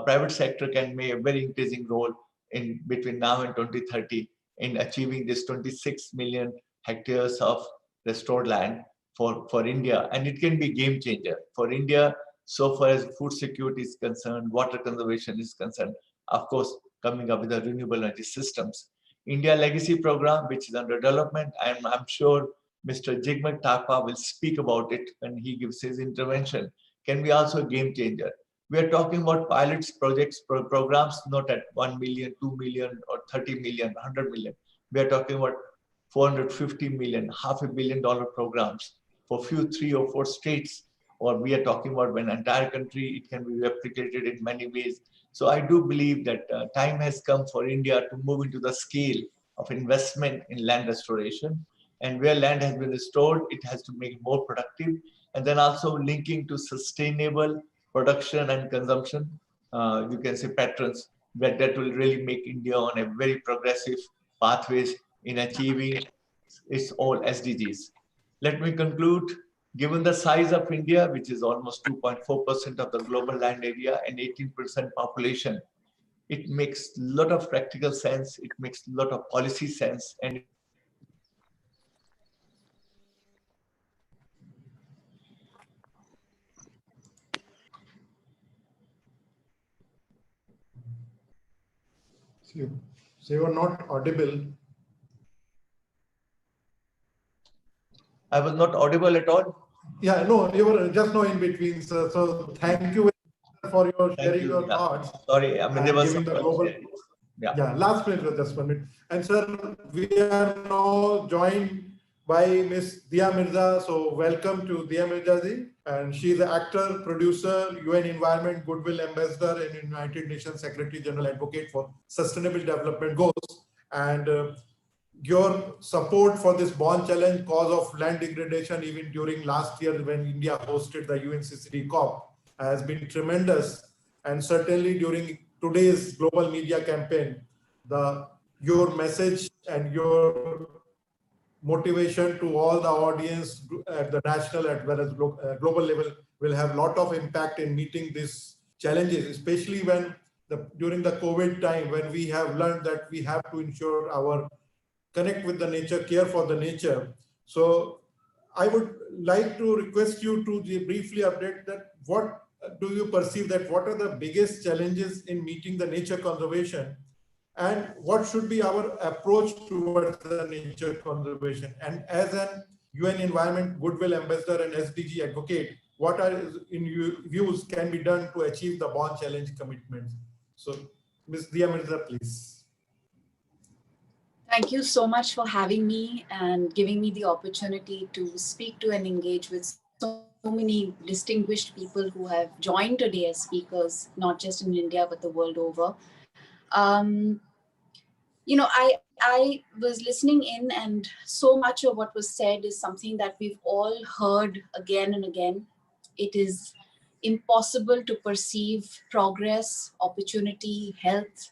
private sector can play a very increasing role in between now and 2030 in achieving this 26 million hectares of restored land for India. And it can be a game changer for India so far as food security is concerned, water conservation is concerned, of course, coming up with the renewable energy systems. India Legacy Program, which is under development, and I'm sure Mr. Jigmet Takpa will speak about it when he gives his intervention, can be also a game changer. We are talking about pilots, projects, programs, not at 1 million, 2 million, or 30 million, 100 million. We are talking about 450 million, $500 million programs for few 3 or 4 states, or we are talking about when entire country, it can be replicated in many ways. So I do believe that time has come for India to move into the scale of investment in land restoration. And where land has been restored, it has to make it more productive. And then also linking to sustainable production and consumption, you can say patterns, that will really make India on a very progressive pathways in achieving its all SDGs. Let me conclude. Given the size of India, which is almost 2.4% of the global land area and 18% population, it makes a lot of practical sense. It makes a lot of policy sense. And so you are not audible. I was not audible at all. Yeah, no, you were just no in between, sir. So thank you for your sharing your thoughts. Sorry, I mean, there was some the global. Yeah, last minute, just 1 minute. And sir, we are now joined by Miss Dia Mirza. So welcome to Dia Mirza ji. And she is an actor, producer, UN Environment Goodwill Ambassador and United Nations Secretary General Advocate for Sustainable Development Goals. And your support for this Bonn challenge, cause of land degradation, even during last year when India hosted the UNCCD COP, has been tremendous. And certainly during today's global media campaign, your message and your motivation to all the audience at the national as well as global level will have a lot of impact in meeting these challenges, especially when during the COVID time, when we have learned that we have to ensure our connect with the nature, care for the nature. So I would like to request you to briefly update that what do you perceive that what are the biggest challenges in meeting the nature conservation, and what should be our approach towards the nature conservation? And as an UN Environment Goodwill Ambassador and SDG advocate, what are in your views can be done to achieve the Bonn Challenge commitments? So Ms. Dia Mirza, please. Thank you so much for having me and giving me the opportunity to speak to and engage with so many distinguished people who have joined today as speakers, not just in India, but the world over. I was listening in, and so much of what was said is something that we've all heard again and again. It is impossible to perceive progress, opportunity, health,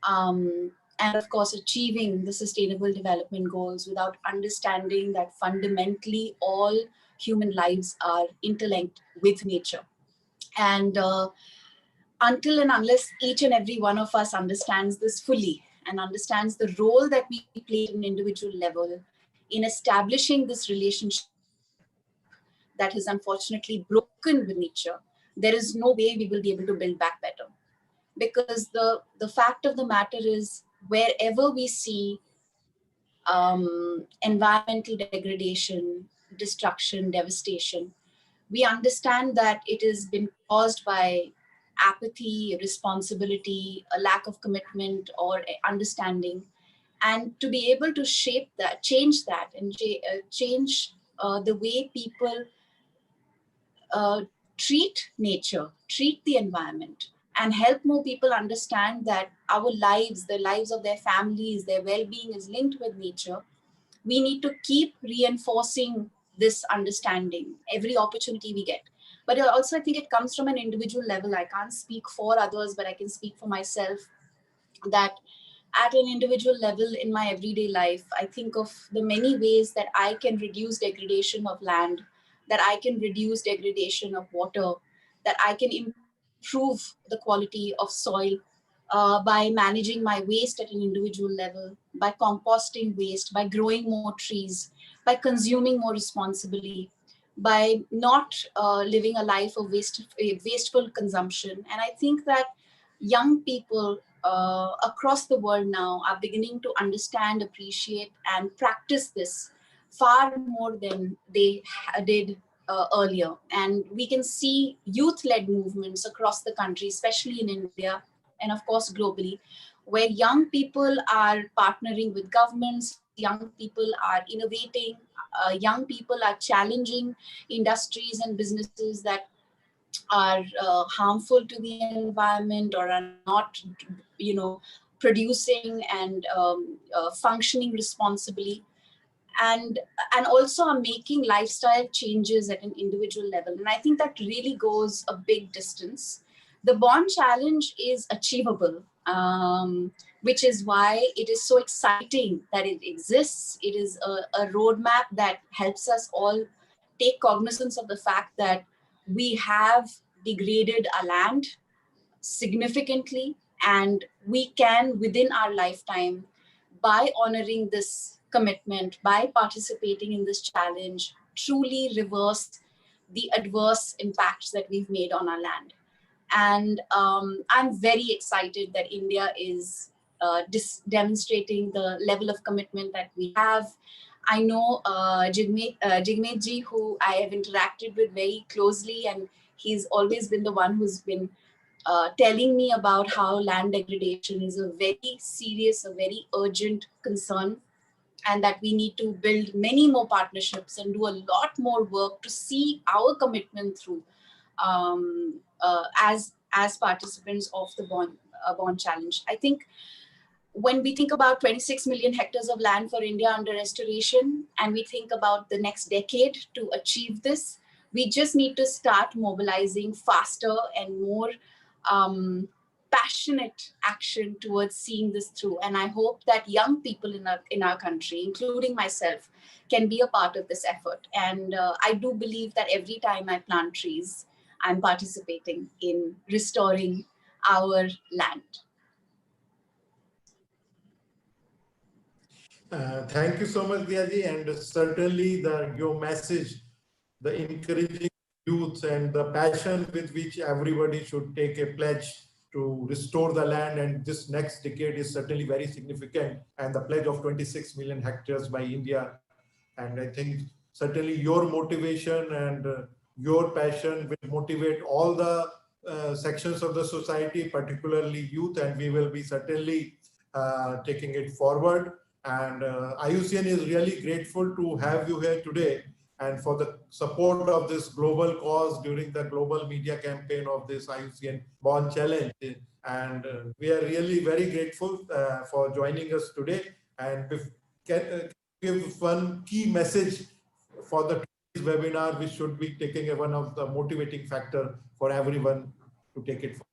and of course, achieving the Sustainable Development Goals without understanding that fundamentally all human lives are interlinked with nature. And until and unless each and every one of us understands this fully and understands the role that we play at an individual level in establishing this relationship that is unfortunately broken with nature, there is no way we will be able to build back better. Because the fact of the matter is, wherever we see environmental degradation, destruction, devastation, we understand that it has been caused by apathy, irresponsibility, a lack of commitment or understanding. And to be able to shape that, change that, and change the way people treat nature, treat the environment, and help more people understand that our lives, the lives of their families, their well-being is linked with nature, we need to keep reinforcing this understanding every opportunity we get. But also, I think it comes from an individual level. I can't speak for others, but I can speak for myself that at an individual level in my everyday life, I think of the many ways that I can reduce degradation of land, that I can reduce degradation of water, that I can improve the quality of soil by managing my waste at an individual level, by composting waste, by growing more trees, by consuming more responsibly, by not living a life of wasteful consumption. And I think that young people across the world now are beginning to understand, appreciate, and practice this far more than they did earlier. And we can see youth-led movements across the country, especially in India, and of course globally, where young people are partnering with governments, young people are innovating, young people are challenging industries and businesses that are harmful to the environment or are not, producing and functioning responsibly, and also are making lifestyle changes at an individual level. And I think that really goes a big distance. The Bonn Challenge is achievable, which is why it is so exciting that it exists. It is a roadmap that helps us all take cognizance of the fact that we have degraded our land significantly, and we can, within our lifetime, by honoring this commitment, by participating in this challenge, truly reverse the adverse impacts that we've made on our land. And I'm very excited that India is demonstrating the level of commitment that we have. I know Jigmet ji, who I have interacted with very closely, and he's always been the one who's been telling me about how land degradation is a very serious, a very urgent concern. and that we need to build many more partnerships and do a lot more work to see our commitment through as participants of the Bonn Challenge. I think when we think about 26 million hectares of land for India under restoration, and we think about the next decade to achieve this, we just need to start mobilizing faster and more passionate action towards seeing this through. And I hope that young people in our country, including myself, can be a part of this effort. And I do believe that every time I plant trees, I'm participating in restoring our land. Thank you so much, Diyaji, and certainly your message, the encouraging youth and the passion with which everybody should take a pledge to restore the land, and this next decade is certainly very significant, and the pledge of 26 million hectares by India. And I think certainly your motivation and your passion will motivate all the sections of the society, particularly youth, and we will be certainly taking it forward. And IUCN is really grateful to have you here today and for the support of this global cause during the global media campaign of this IUCN Bonn Challenge. And we are really very grateful for joining us today. And give one key message for the webinar, which should be taking one of the motivating factor for everyone to take it forward.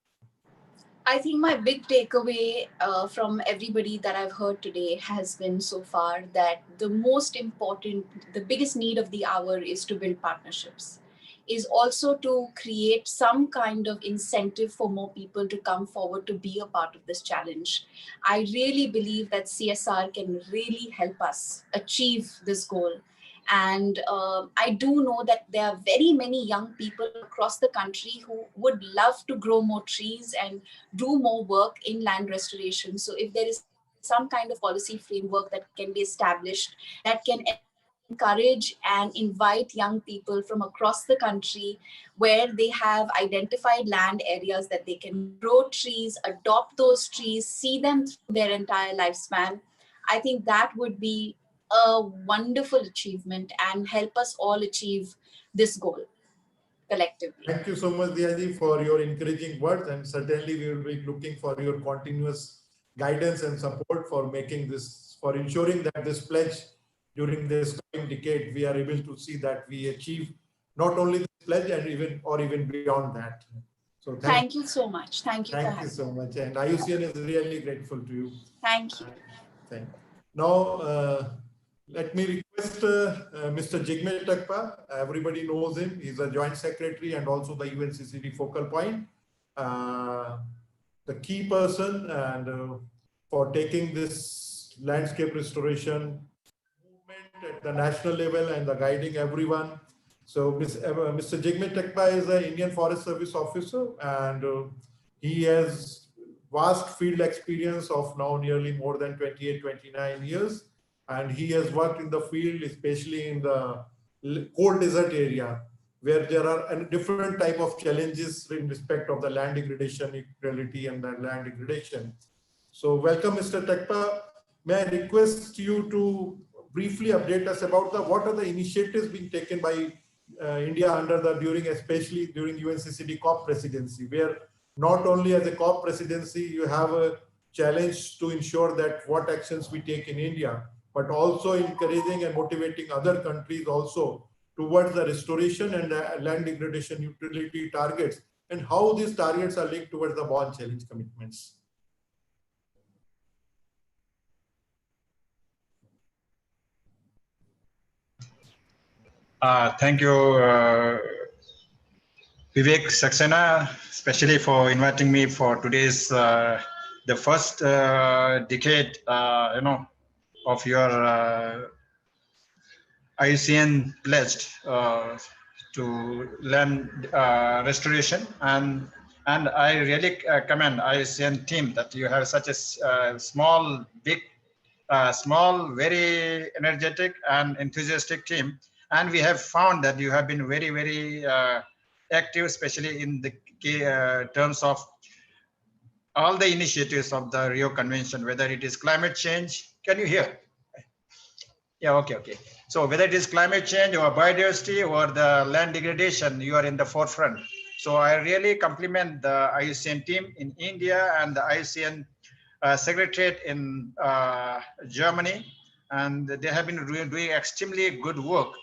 I think my big takeaway from everybody that I've heard today has been so far that the most important, the biggest need of the hour is to build partnerships, is also to create some kind of incentive for more people to come forward to be a part of this challenge. I really believe that CSR can really help us achieve this goal. And I do know that there are very many young people across the country who would love to grow more trees and do more work in land restoration. So if there is some kind of policy framework that can be established that can encourage and invite young people from across the country where they have identified land areas that they can grow trees, adopt those trees, see them through their entire lifespan, I think that would be a wonderful achievement and help us all achieve this goal collectively. Thank you so much, Diyaji, for your encouraging words, and certainly we will be looking for your continuous guidance and support for making this, for ensuring that this pledge during this coming decade, we are able to see that we achieve not only this pledge and even beyond that. So thank you so much. Thank you. Thank you so much. And IUCN is really grateful to you. Thank you. Thank you. Now, let me request Mr. Jigmet Takpa. Everybody knows him. He's a joint secretary and also the UNCCD focal point. The key person and for taking this landscape restoration movement at the national level and the guiding everyone. So Mr. Jigmet Takpa is an Indian Forest Service officer, and he has vast field experience of now nearly more than 28, 29 years. And he has worked in the field, especially in the cold desert area, where there are a different type of challenges in respect of the land degradation, equality, and the land degradation. So welcome, Mr. Takpa. May I request you to briefly update us about what are the initiatives being taken by India especially during UNCCD COP presidency, where not only as a COP presidency, you have a challenge to ensure that what actions we take in India, but also encouraging and motivating other countries also towards the restoration and land degradation utility targets, and how these targets are linked towards the Bonn Challenge commitments. Thank you, Vivek, Saxena, especially for inviting me for today's the first decade, of your IUCN pledged to land restoration, and I really commend IUCN team that you have such a small, very energetic and enthusiastic team. And we have found that you have been very, very active, especially in the terms of all the initiatives of the Rio Convention, whether it is climate change. Can you hear? Yeah, okay. So whether it is climate change or biodiversity or the land degradation, you are in the forefront. So I really compliment the IUCN team in India and the IUCN Secretariat in Germany, and they have been doing extremely good work.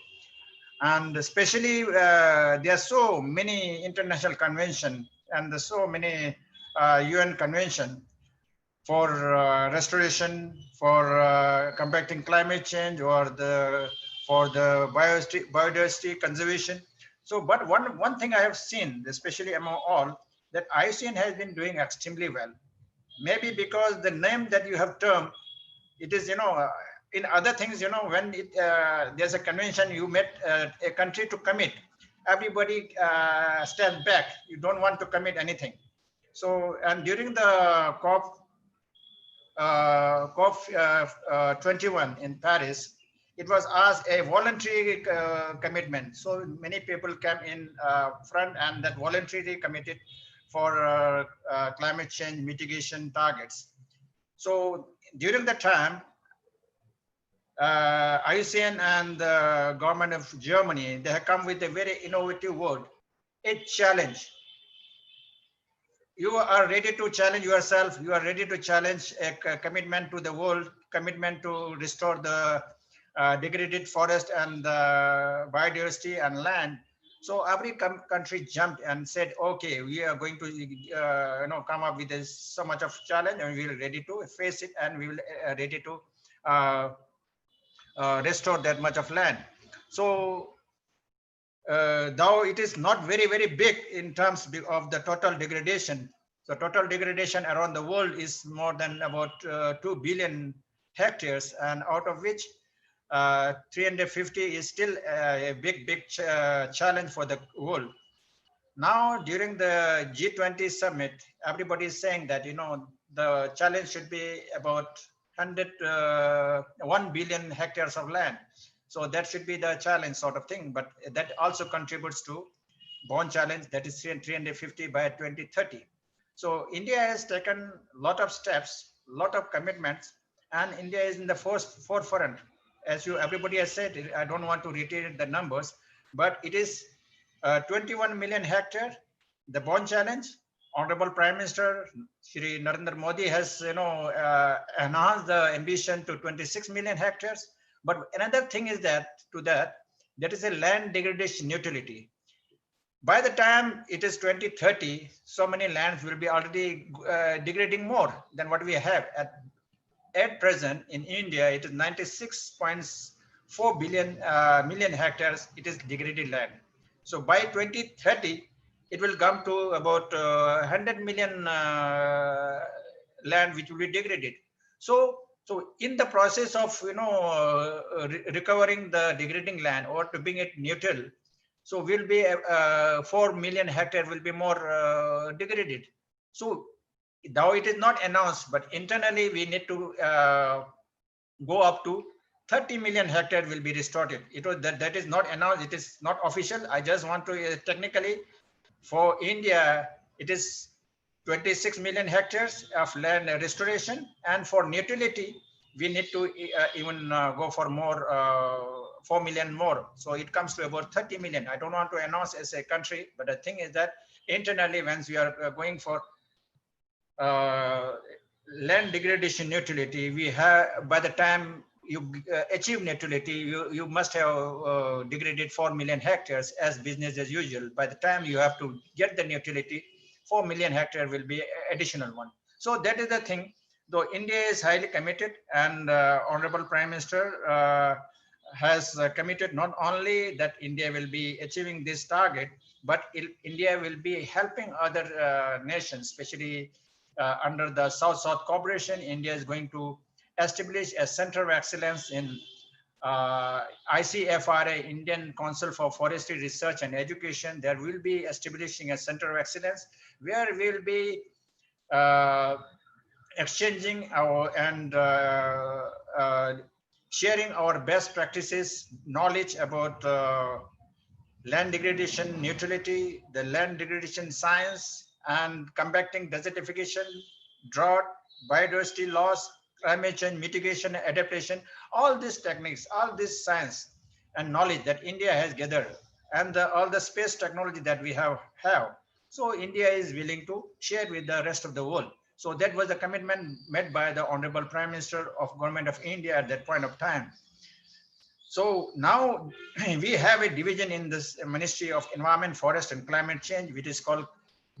And especially there are so many international conventions and so many UN convention for restoration, for combating climate change, or for the biodiversity conservation. So, but one thing I have seen, especially among all, that IUCN has been doing extremely well. Maybe because the name that you have termed, it is, in other things, when there's a convention, you met a country to commit, everybody steps back. You don't want to commit anything. So, and during the COP 21 in Paris, it was asked a voluntary commitment. So many people came in front and that voluntarily committed for climate change mitigation targets. So during the time, IUCN and the government of Germany, they have come with a very innovative word, a challenge. You are ready to challenge yourself. You are ready to challenge a commitment to the world, commitment to restore the degraded forest and biodiversity and land. So every country jumped and said, okay, we are going to come up with so much of challenge, and we will ready to face it, and we will ready to restore that much of land. So though it is not very, very big in terms of the total degradation. So total degradation around the world is more than about 2 billion hectares, and out of which 350 is still a big challenge for the world. Now, during the G20 summit, everybody is saying that, the challenge should be about 1 billion hectares of land. So that should be the challenge sort of thing, but that also contributes to Bonn challenge, that is 350 by 2030. So India has taken a lot of steps, lot of commitments, and India is in the forefront. As everybody has said, I don't want to reiterate the numbers, but it is 21 million hectare, the Bonn challenge. Honorable Prime Minister Shri Narendra Modi has enhanced the ambition to 26 million hectares. But another thing is that that is a land degradation neutrality. By the time it is 2030, so many lands will be already degrading more than what we have. At present in India, it is 96.4 million hectares. It is degraded land. So by 2030, it will come to about 100 million land which will be degraded. So in the process of recovering the degrading land or to bring it neutral, so will be 4 million hectare will be more degraded. So though it is not announced, but internally we need to go up to 30 million hectare will be restored. That is not announced. It is not official. I just want to technically, for India, it is 26 million hectares of land restoration, and for neutrality, we need to even go for more, 4 million more. So it comes to about 30 million. I don't want to announce as a country, but the thing is that internally, once we are going for land degradation neutrality, we have, by the time you achieve neutrality, you must have degraded 4 million hectares as business as usual. By the time you have to get the neutrality, 4 million hectare will be additional one. So that is the thing. Though India is highly committed, and Honorable Prime Minister has committed not only that India will be achieving this target, but India will be helping other nations, especially under the South-South cooperation. India is going to establish a center of excellence in ICFRA, Indian Council for Forestry Research and Education. There will be establishing a center of excellence where we will be exchanging and sharing our best practices, knowledge about land degradation neutrality, the land degradation science, and combating desertification, drought, biodiversity loss, climate change mitigation, adaptation, all these techniques, all this science and knowledge that India has gathered, and all the space technology that we have. So India is willing to share with the rest of the world. So that was the commitment made by the Honorable Prime Minister of Government of India at that point of time. So now we have a division in this Ministry of Environment, Forest and Climate Change, which is called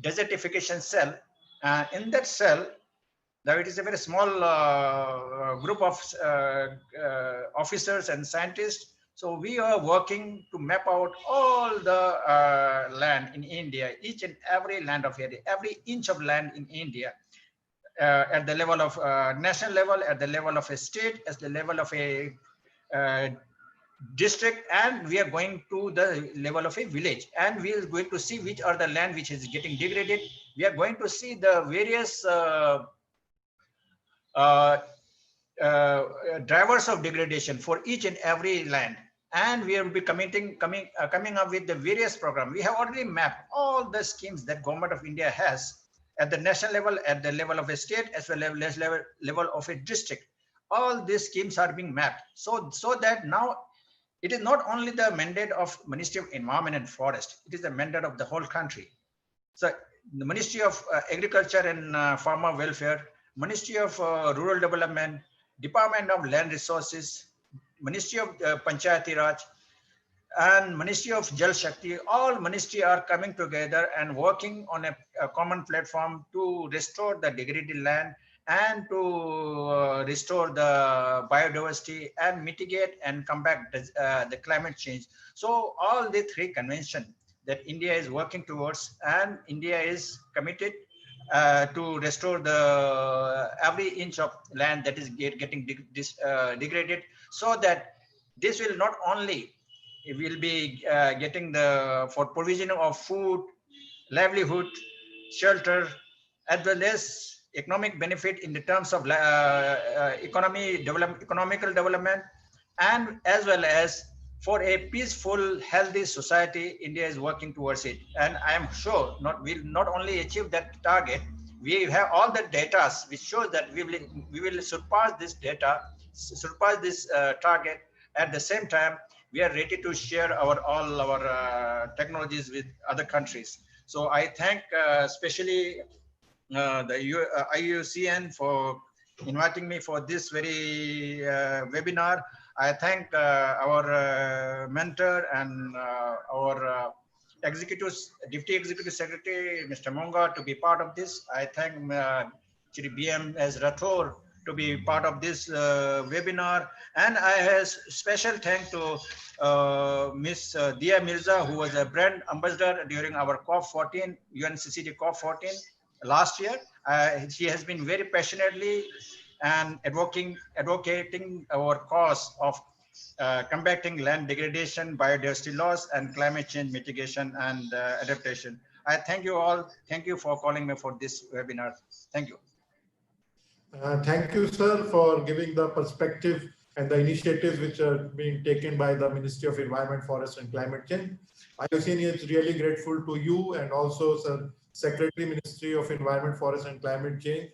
Desertification Cell. In that cell, now it is a very small group of officers and scientists. So we are working to map out all the land in India, each and every land of India, every inch of land in India, at the level of national level, at the level of a state, at the level of a district, and we are going to the level of a village, and we are going to see which are the land which is getting degraded. We are going to see the various drivers of degradation for each and every land, and we will be coming up with the various programs. We have already mapped all the schemes that Government of India has at the national level, at the level of a state, as well as level of a district. All these schemes are being mapped, so that now it is not only the mandate of Ministry of Environment and Forest, it is the mandate of the whole country. So the Ministry of Agriculture and Farmer Welfare, Ministry of Rural Development, Department of Land Resources, Ministry of Panchayati Raj, and Ministry of Jal Shakti, all ministries are coming together and working on a common platform to restore the degraded land and to restore the biodiversity and mitigate and combat the climate change. So all the three conventions that India is working towards, and India is committed to restore the every inch of land that is getting degraded, so that this will not only will be getting for provision of food, livelihood, shelter, as well as economic benefit in the terms of economical development, and as well as for a peaceful, healthy society. India is working towards it, and I am sure we'll not only achieve that target, we have all the data which shows that we will surpass this target. At the same time, we are ready to share all our technologies with other countries. So I thank especially the IUCN for inviting me for this very webinar. I thank our mentor and our Deputy Executive Secretary, Mr. Monga, to be part of this. I thank Shri BM as Rathore to be part of this webinar. And I have special thanks to Miss Dia Mirza, who was a brand ambassador during our COP14, UNCCD COP14 last year. She has been very passionately and advocating our cause of combating land degradation, biodiversity loss, and climate change mitigation and adaptation. I thank you all. Thank you for calling me for this webinar. Thank you. Thank you, sir, for giving the perspective and the initiatives which are being taken by the Ministry of Environment, Forest and Climate Change. IUCN is really grateful to you and also Sir Secretary, Ministry of Environment, Forest and Climate Change,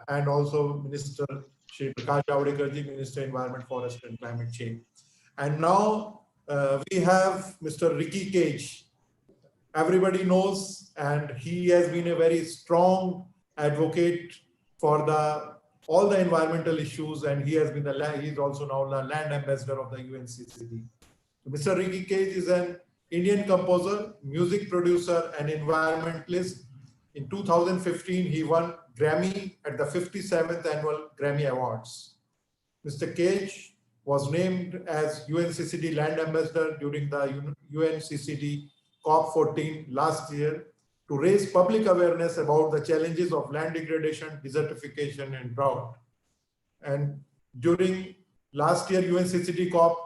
and also Minister Shri Prakash Javadekar, Minister Environment, Forest and Climate Change. And now we have Mr. Ricky Cage. Everybody knows, and he has been a very strong advocate for all the environmental issues, and he has been he's also now the land ambassador of the UNCCD. So Mr. Ricky Cage is an Indian composer, music producer, and environmentalist. In 2015, he won Grammy at the 57th Annual Grammy Awards. Mr. Cage was named as UNCCD Land Ambassador during the UNCCD COP14 last year to raise public awareness about the challenges of land degradation, desertification, and drought. And during last year UNCCD COP,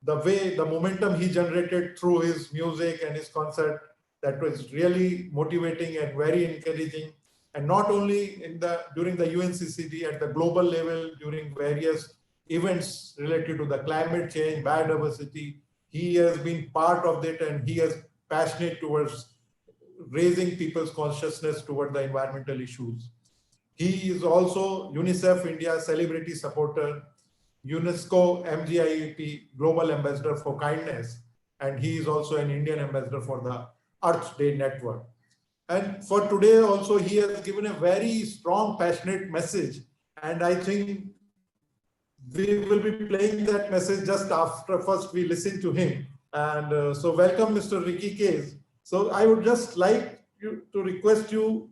the momentum he generated through his music and his concert, that was really motivating and very encouraging. And not only during the UNCCD, at the global level, during various events related to the climate change, biodiversity, he has been part of it, and he is passionate towards raising people's consciousness toward the environmental issues. He is also UNICEF India Celebrity Supporter, UNESCO MGIEP Global Ambassador for Kindness, and he is also an Indian ambassador for the Earth Day Network. And for today also, he has given a very strong, passionate message. And I think we will be playing that message just after first we listen to him. And so welcome, Mr. Ricky Case. So I would just like to request you,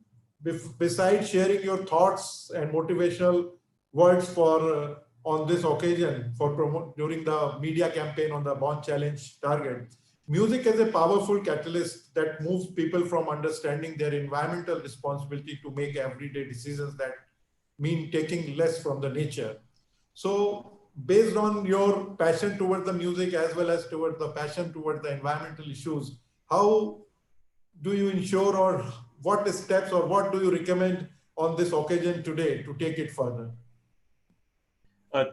besides sharing your thoughts and motivational words for on this occasion for during the media campaign on the Bonn Challenge target, music is a powerful catalyst that moves people from understanding their environmental responsibility to make everyday decisions that mean taking less from the nature. So based on your passion towards the music as well as towards the passion towards the environmental issues, how do you ensure, or what steps or what do you recommend on this occasion today to take it further?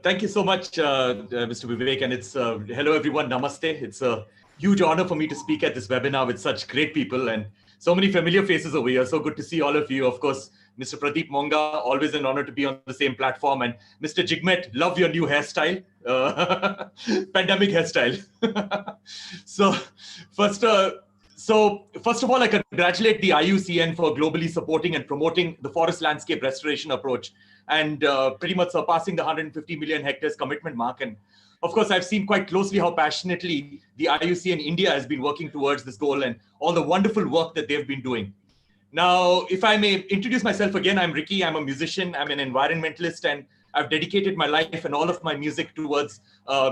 Thank you so much, Mr. Vivek, and it's hello everyone, namaste. It's a huge honor for me to speak at this webinar with such great people and so many familiar faces over here. So good to see all of you. Of course, Mr. Pradeep, Monga, always an honor to be on the same platform. And Mr. Jigmet, love your new hairstyle, pandemic hairstyle. So first of all, I congratulate the IUCN for globally supporting and promoting the forest landscape restoration approach and pretty much surpassing the 150 million hectares commitment mark. And of course, I've seen quite closely how passionately the IUCN India has been working towards this goal and all the wonderful work that they've been doing. Now, if I may introduce myself again, I'm Ricky, I'm a musician, I'm an environmentalist, and I've dedicated my life and all of my music towards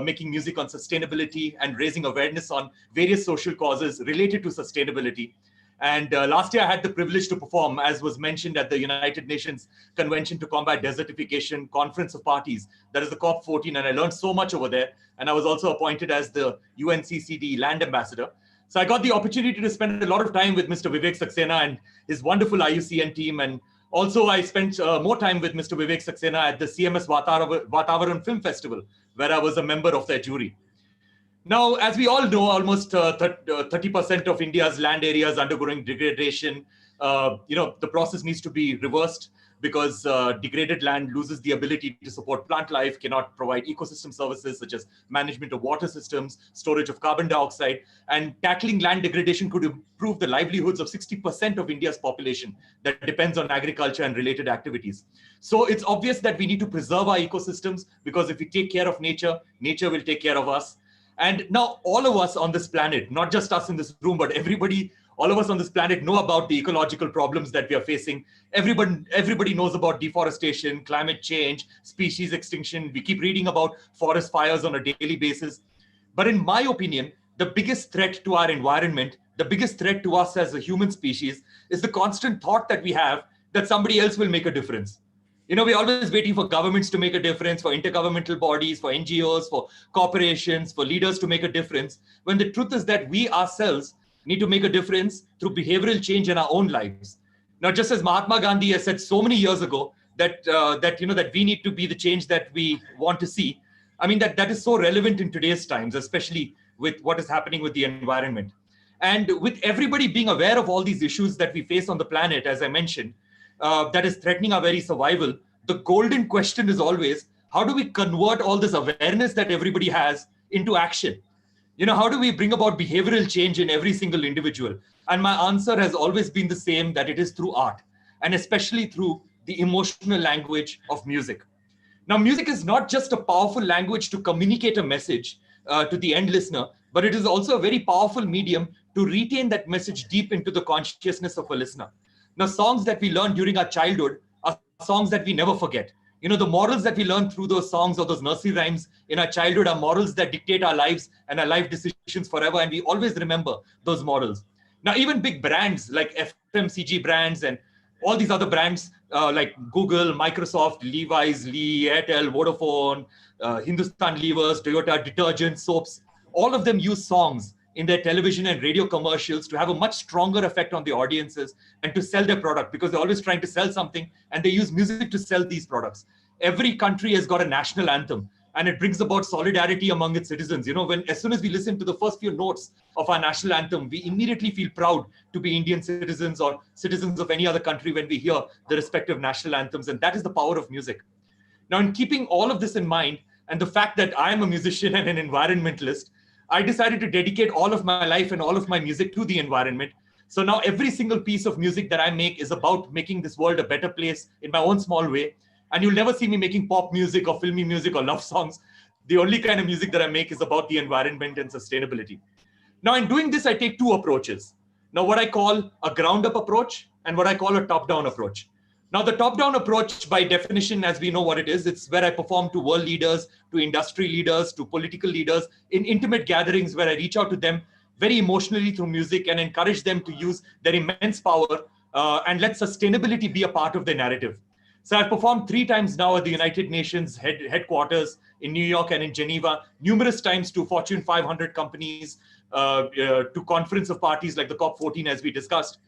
making music on sustainability and raising awareness on various social causes related to sustainability. And last year I had the privilege to perform, as was mentioned, at the United Nations Convention to Combat Desertification Conference of Parties, that is the COP14, and I learned so much over there. And I was also appointed as the UNCCD Land Ambassador. So I got the opportunity to spend a lot of time with Mr. Vivek Saxena and his wonderful IUCN team. And also I spent more time with Mr. Vivek Saxena at the CMS Vatavaran Film Festival, where I was a member of their jury. Now, as we all know, almost 30% of India's land area is undergoing degradation. The process needs to be reversed because degraded land loses the ability to support plant life, cannot provide ecosystem services such as management of water systems, storage of carbon dioxide, and tackling land degradation could improve the livelihoods of 60% of India's population that depends on agriculture and related activities. So it's obvious that we need to preserve our ecosystems, because if we take care of nature, nature will take care of us. And now all of us on this planet, not just us in this room, but everybody, all of us on this planet know about the ecological problems that we are facing. Everybody knows about deforestation, climate change, species extinction. We keep reading about forest fires on a daily basis. But in my opinion, the biggest threat to our environment, the biggest threat to us as a human species, is the constant thought that we have that somebody else will make a difference. We're always waiting for governments to make a difference, for intergovernmental bodies, for NGOs, for corporations, for leaders to make a difference, when the truth is that we ourselves need to make a difference through behavioral change in our own lives. Now, just as Mahatma Gandhi has said so many years ago that we need to be the change that we want to see. I mean, that is so relevant in today's times, especially with what is happening with the environment. And with everybody being aware of all these issues that we face on the planet, as I mentioned, that is threatening our very survival, the golden question is always, how do we convert all this awareness that everybody has into action? How do we bring about behavioral change in every single individual? And my answer has always been the same, that it is through art, and especially through the emotional language of music. Now, music is not just a powerful language to communicate a message to the end listener, but it is also a very powerful medium to retain that message deep into the consciousness of a listener. Now, songs that we learn during our childhood are songs that we never forget. The morals that we learn through those songs or those nursery rhymes in our childhood are morals that dictate our lives and our life decisions forever. And we always remember those morals. Now, even big brands like FMCG brands and all these other brands like Google, Microsoft, Levi's, Lee, Airtel, Vodafone, Hindustan Levers, Toyota, detergents, soaps, all of them use songs in their television and radio commercials to have a much stronger effect on the audiences and to sell their product, because they're always trying to sell something and they use music to sell these products. Every country has got a national anthem. and it brings about solidarity among its citizens. You know, as soon as we listen to the first few notes of our national anthem, we immediately feel proud to be Indian citizens or citizens of any other country when we hear the respective national anthems. And that is the power of music. Now, in keeping all of this in mind, and the fact that I am a musician and an environmentalist, I decided to dedicate all of my life and all of my music to the environment. So now every single piece of music that I make is about making this world a better place in my own small way. And you'll never see me making pop music or filmy music or love songs. The only kind of music that I make is about the environment and sustainability. Now, in doing this, I take two approaches. Now, what I call a ground-up approach and what I call a top-down approach. Now, the top-down approach, by definition, as we know what it is, it's where I perform to world leaders, to industry leaders, to political leaders in intimate gatherings where I reach out to them very emotionally through music and encourage them to use their immense power and let sustainability be a part of their narrative. So I've performed 3 times now at the United Nations headquarters in New York and in Geneva, numerous times to Fortune 500 companies, to conference of parties like the COP14, as we discussed.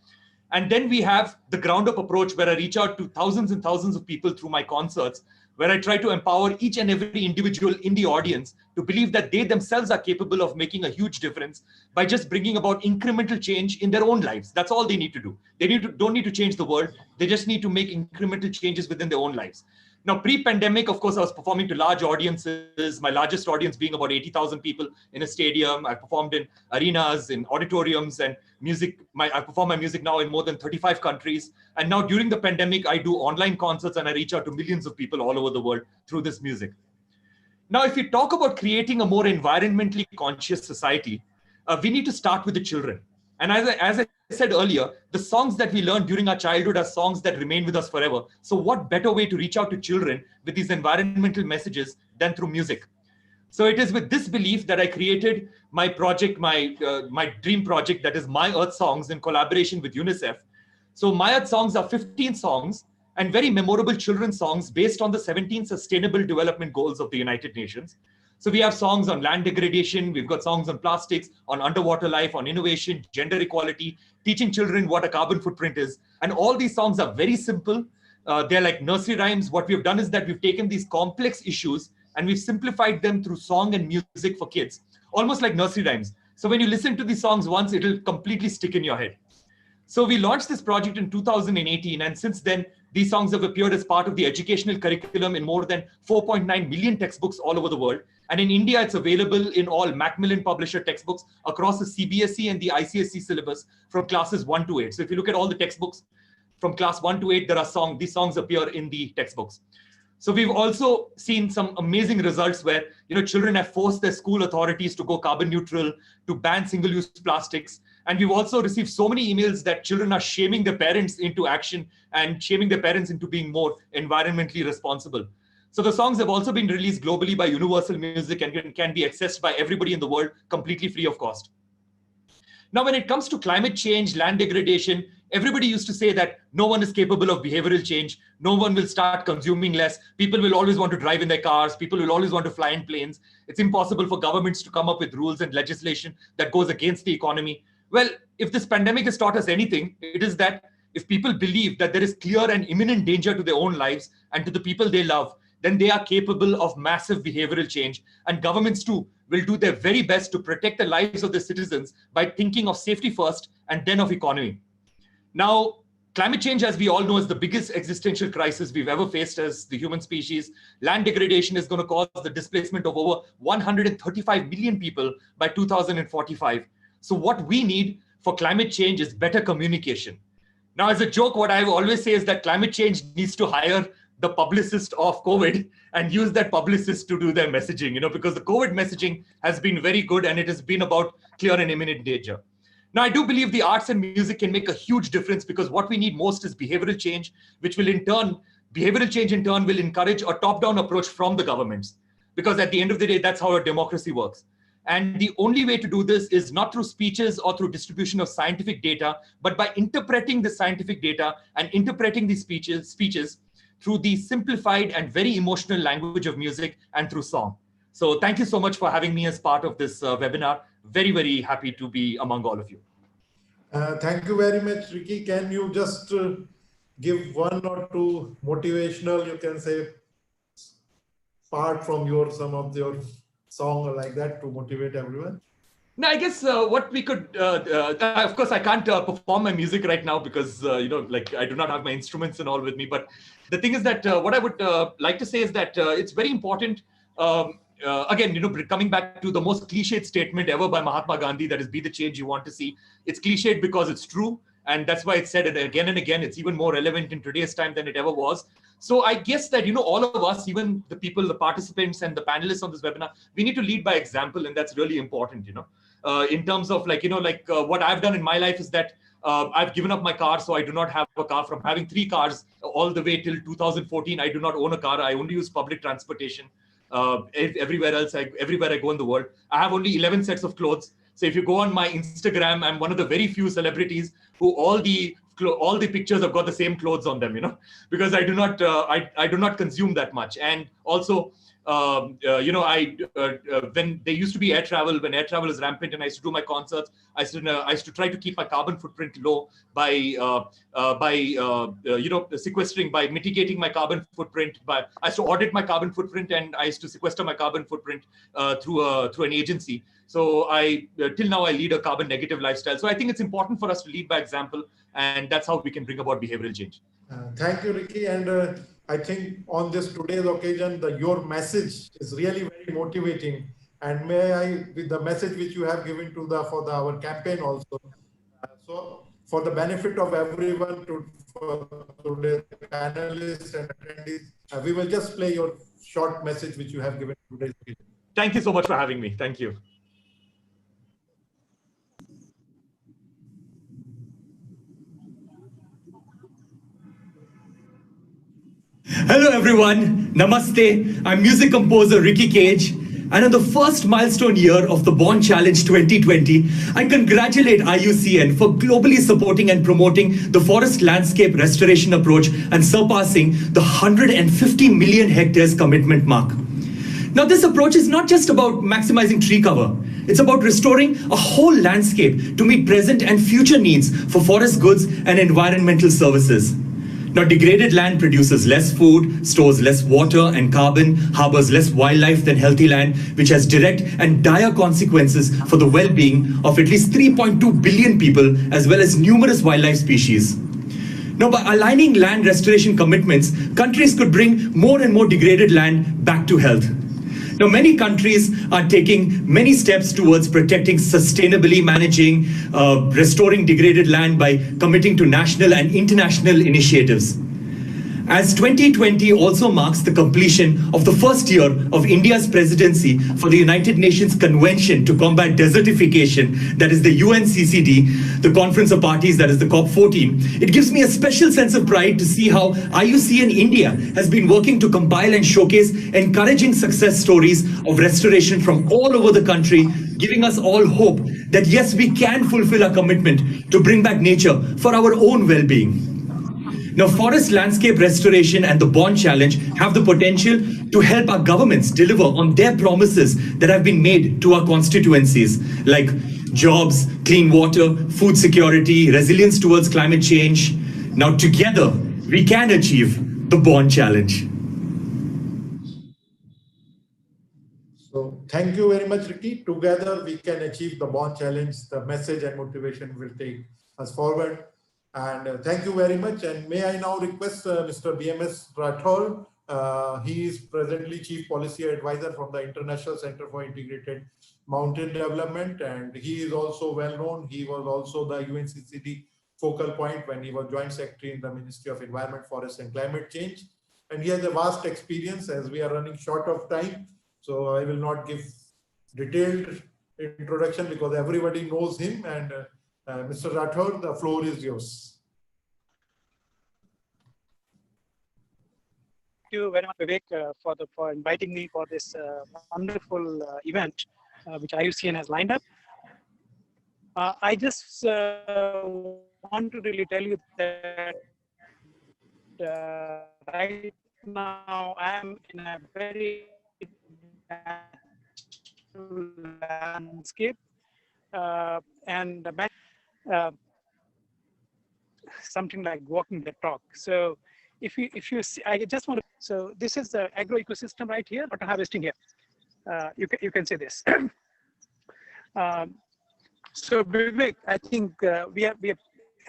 And then we have the ground-up approach where I reach out to thousands and thousands of people through my concerts, where I try to empower each and every individual in the audience to believe that they themselves are capable of making a huge difference by just bringing about incremental change in their own lives. That's all they need to do. They don't need to change the world. They just need to make incremental changes within their own lives. Now, pre-pandemic, of course, I was performing to large audiences, my largest audience being about 80,000 people in a stadium. I performed in arenas, in auditoriums, and music. I perform my music now in more than 35 countries. And now during the pandemic, I do online concerts and I reach out to millions of people all over the world through this music. Now, if you talk about creating a more environmentally conscious society, we need to start with the children. And as I said earlier, the songs that we learned during our childhood are songs that remain with us forever. So what better way to reach out to children with these environmental messages than through music? So it is with this belief that I created my project, my dream project, that is My Earth Songs, in collaboration with UNICEF. So My Earth Songs are 15 songs and very memorable children's songs based on the 17 Sustainable Development Goals of the United Nations. So we have songs on land degradation, we've got songs on plastics, on underwater life, on innovation, gender equality, teaching children what a carbon footprint is. And all these songs are very simple. They're like nursery rhymes. What we've done is that we've taken these complex issues and we've simplified them through song and music for kids, almost like nursery rhymes. So when you listen to these songs once, it'll completely stick in your head. So we launched this project in 2018, and since then, these songs have appeared as part of the educational curriculum in more than 4.9 million textbooks all over the world. And in India, it's available in all Macmillan publisher textbooks across the CBSE and the ICSE syllabus from classes 1 to 8. So if you look at all the textbooks from class 1 to 8, these songs appear in the textbooks. So we've also seen some amazing results where, children have forced their school authorities to go carbon neutral, to ban single-use plastics. And we've also received so many emails that children are shaming their parents into action and shaming their parents into being more environmentally responsible. So the songs have also been released globally by Universal Music and can be accessed by everybody in the world completely free of cost. Now, when it comes to climate change, land degradation, everybody used to say that no one is capable of behavioral change. No one will start consuming less. People will always want to drive in their cars. People will always want to fly in planes. It's impossible for governments to come up with rules and legislation that goes against the economy. Well, if this pandemic has taught us anything, it is that if people believe that there is clear and imminent danger to their own lives and to the people they love, then they are capable of massive behavioral change. And governments too will do their very best to protect the lives of their citizens by thinking of safety first and then of economy. Now, climate change, as we all know, is the biggest existential crisis we've ever faced as the human species. Land degradation is going to cause the displacement of over 135 million people by 2045. So what we need for climate change is better communication. Now, as a joke, what I always say is that climate change needs to hire the publicist of COVID and use that publicist to do their messaging, because the COVID messaging has been very good and it has been about clear and imminent danger. Now, I do believe the arts and music can make a huge difference because what we need most is behavioral change, which will behavioral change in turn will encourage a top-down approach from the governments. Because at the end of the day, that's how a democracy works. And the only way to do this is not through speeches or through distribution of scientific data, but by interpreting the scientific data and interpreting these speeches through the simplified and very emotional language of music and through song. So thank you so much for having me as part of this webinar. Very, very happy to be among all of you. Thank you very much, Ricky. Can you just give one or two motivational, you can say, part from some of your song like that to motivate everyone? No, I guess what we could, of course, I can't perform my music right now because, like I do not have my instruments and all with me. But the thing is that what I would like to say is that it's very important. Again, coming back to the most cliched statement ever by Mahatma Gandhi, that is, be the change you want to see. It's cliched because it's true. And that's why it's said it again and again. It's even more relevant in today's time than it ever was. So I guess that, all of us, even the people, the participants and the panelists on this webinar, we need to lead by example. And that's really important, in terms of what I've done in my life is that I've given up my car. So I do not have a car. From having 3 cars all the way till 2014, I do not own a car. I only use public transportation. Everywhere else, everywhere I go in the world, I have only 11 sets of clothes. So if you go on my Instagram, I'm one of the very few celebrities who all the pictures have got the same clothes on them, because I do not I do not consume that much. And also, when there used to be air travel, when air travel is rampant and I used to do my concerts, I used to try to keep my carbon footprint low by sequestering, by mitigating my carbon footprint. I used to audit my carbon footprint and I used to sequester my carbon footprint through an agency. So till now I lead a carbon negative lifestyle. So I think it's important for us to lead by example, and that's how we can bring about behavioral change. Thank you, Ricky. And I think on this today's occasion, your message is really very motivating. And may I, with the message which you have given to for our campaign also, so for the benefit of everyone, for today's panelists and attendees, we will just play your short message which you have given today's occasion. Thank you so much for having me. Thank you. Hello everyone, Namaste. I'm music composer Ricky Cage, and on the first milestone year of the Bonn Challenge 2020, I congratulate IUCN for globally supporting and promoting the forest landscape restoration approach and surpassing the 150 million hectares commitment mark. Now, this approach is not just about maximizing tree cover. It's about restoring a whole landscape to meet present and future needs for forest goods and environmental services. Now, degraded land produces less food, stores less water and carbon, harbors less wildlife than healthy land, which has direct and dire consequences for the well-being of at least 3.2 billion people, as well as numerous wildlife species. Now, by aligning land restoration commitments, countries could bring more and more degraded land back to health. Now, many countries are taking many steps towards protecting, sustainably managing, restoring degraded land by committing to national and international initiatives. As 2020 also marks the completion of the first year of India's presidency for the United Nations Convention to Combat Desertification, that is the UNCCD, the Conference of Parties, that is the COP14, it gives me a special sense of pride to see how IUCN India has been working to compile and showcase encouraging success stories of restoration from all over the country, giving us all hope that yes, we can fulfill our commitment to bring back nature for our own well-being. Now, forest landscape restoration and the Bonn Challenge have the potential to help our governments deliver on their promises that have been made to our constituencies, like jobs, clean water, food security, resilience towards climate change. Now, together, we can achieve the Bonn Challenge. So thank you very much, Ricky. Together, we can achieve the Bonn Challenge. The message and motivation will take us forward. And thank you very much. And may I now request Mr. BMS Rathore. He is presently Chief Policy Advisor from the International Center for Integrated Mountain Development. And he is also well known. He was also the UNCCD focal point when he was Joint Secretary in the Ministry of Environment, Forest and Climate Change. And he has a vast experience as we are running short of time. So I will not give detailed introduction because everybody knows him. And Mr. Rathore, the floor is yours. Thank you very much, Vivek, for inviting me for this wonderful event which IUCN has lined up. I just want to really tell you that right now I am in a very natural landscape and something like walking the talk. So if you see, I just want to So this is the agro ecosystem right here, water harvesting here. You can see this. So Vivek, I think we have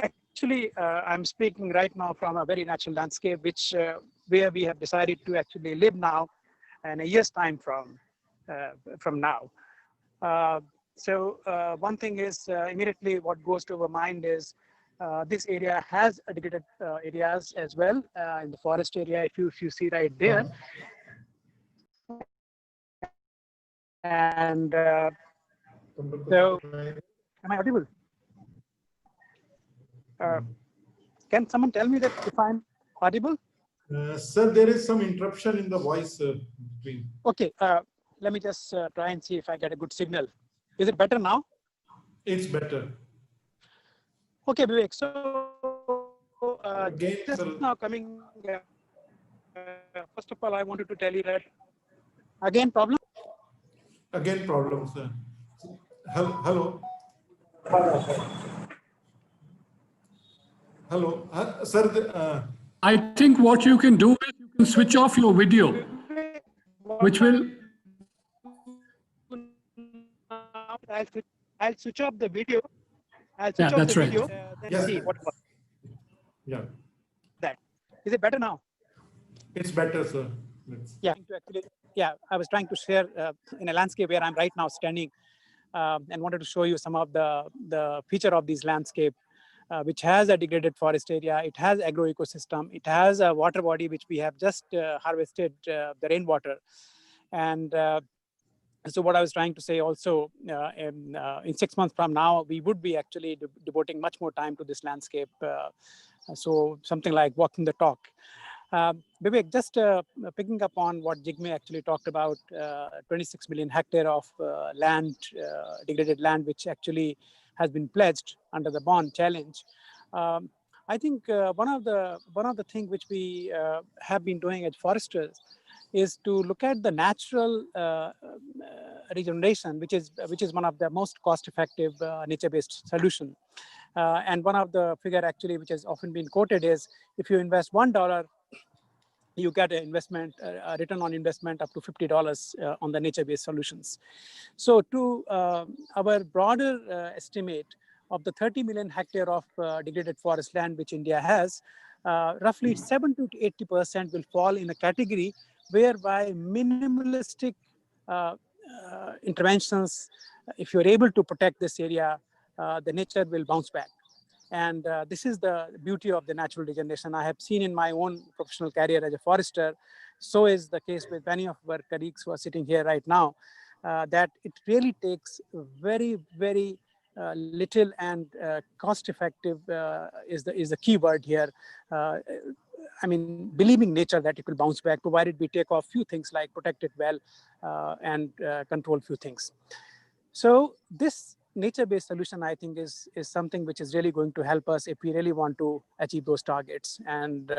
actually, I'm speaking right now from a very natural landscape, which where we have decided to actually live now and a year's time from now. So one thing is immediately what goes to our mind is this area has degraded areas as well in the forest area. If you see right there, and so am I audible? Can someone tell me that if I'm audible? Sir, there is some interruption in the voice between. Okay, let me just try and see if I get a good signal. Is it better now? It's better. Okay, Vivek. So Again, just sir. now coming. First of all, I wanted to tell you that again problem. Again problem, sir. Hello. Hello, sir. I think what you can do is you can switch off your video, which will. I'll switch off the video. I'll switch Yeah, off that's the right. video. Then Yes. see what. Yeah, That is it better now? it's better, sir. Yeah. Yeah, I was trying to share in a landscape where I'm right now standing, and wanted to show you some of the feature of this landscape, which has a degraded forest area. It has agro ecosystem. It has a water body which we have just harvested the rainwater, and so what I was trying to say also, in 6 months from now, we would be actually devoting much more time to this landscape. So something like walking the talk. Vivek, just picking up on what Jigmet actually talked about, 26 million hectare of land, degraded land, which actually has been pledged under the Bonn challenge. I think one of the things which we have been doing as foresters is to look at the natural regeneration, which is one of the most cost-effective nature-based solution. And one of the figure actually which has often been quoted is if you invest $1, you get an investment, a return on investment up to $50 on the nature-based solutions. So to our broader estimate of the 30 million hectare of degraded forest land which India has, roughly 70 to 80% will fall in a category whereby minimalistic interventions, if you're able to protect this area, the nature will bounce back. And this is the beauty of the natural regeneration. I have seen in my own professional career as a forester, so is the case with many of our colleagues who are sitting here right now, that it really takes very, very little and cost-effective is the key word here. I mean, believing nature that it will bounce back, provided we take off few things like protect it well and control few things. So this nature-based solution, I think, is something which is really going to help us if we really want to achieve those targets. And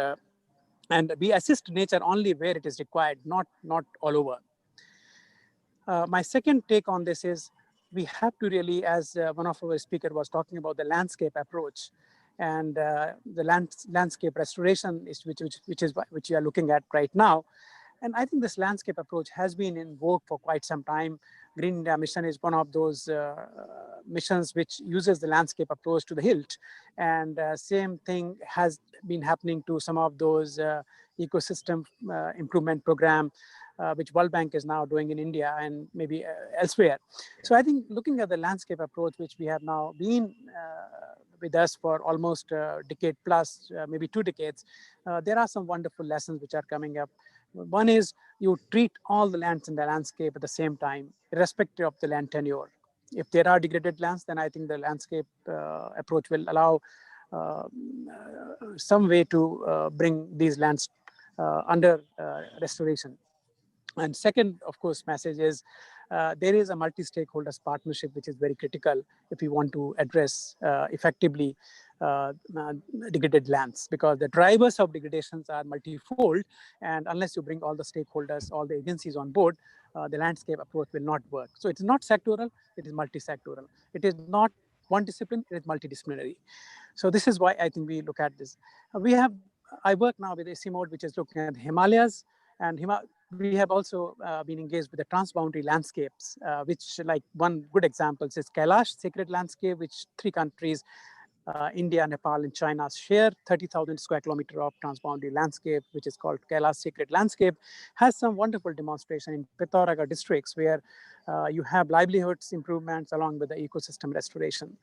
we assist nature only where it is required, not all over. My second take on this is we have to really, as one of our speakers was talking about, the landscape approach. And the landscape restoration is which we are looking at right now. And I think this landscape approach has been in vogue for quite some time. Green India Mission is one of those missions which uses the landscape approach to the hilt. And same thing has been happening to some of those ecosystem improvement program, which World Bank is now doing in India and maybe elsewhere. So I think looking at the landscape approach, which we have now been with us for almost a decade plus, maybe 2 decades, there are some wonderful lessons which are coming up. One is you treat all the lands in the landscape at the same time, irrespective of the land tenure. If there are degraded lands, then I think the landscape approach will allow some way to bring these lands under restoration. And second, of course, message is there is a multi-stakeholders partnership, which is very critical if we want to address effectively degraded lands, because the drivers of degradations are multifold, and unless you bring all the stakeholders, all the agencies on board, the landscape approach will not work. So it's not sectoral, it is multi-sectoral. It is not one discipline, it is multidisciplinary. So this is why I think we look at this. We have I work now with ICIMOD, which is looking at the Himalayas, and we have also been engaged with the transboundary landscapes, which, like, one good example is Kailash sacred landscape, which 3 countries, India, Nepal, and China, share 30,000 square kilometer of transboundary landscape, which is called Kailash Sacred Landscape, has some wonderful demonstration in Pithoragarh districts, where you have livelihoods improvements along with the ecosystem restoration.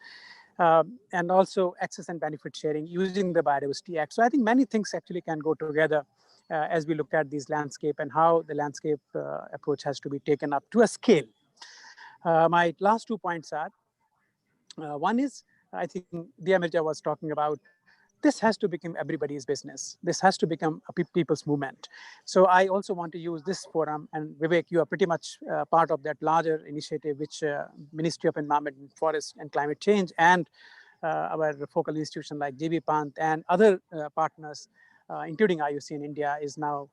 And also access and benefit sharing using the Biodiversity Act. So I think many things actually can go together as we look at these landscape and how the landscape approach has to be taken up to a scale. My last 2 points are, one is, I think Mirza was talking about, this has to become everybody's business. This has to become a people's movement. So I also want to use this forum, and Vivek, you are pretty much part of that larger initiative, which Ministry of Environment, Forest and Climate Change, and our focal institution like GB Pant and other partners, including IUCN India, is now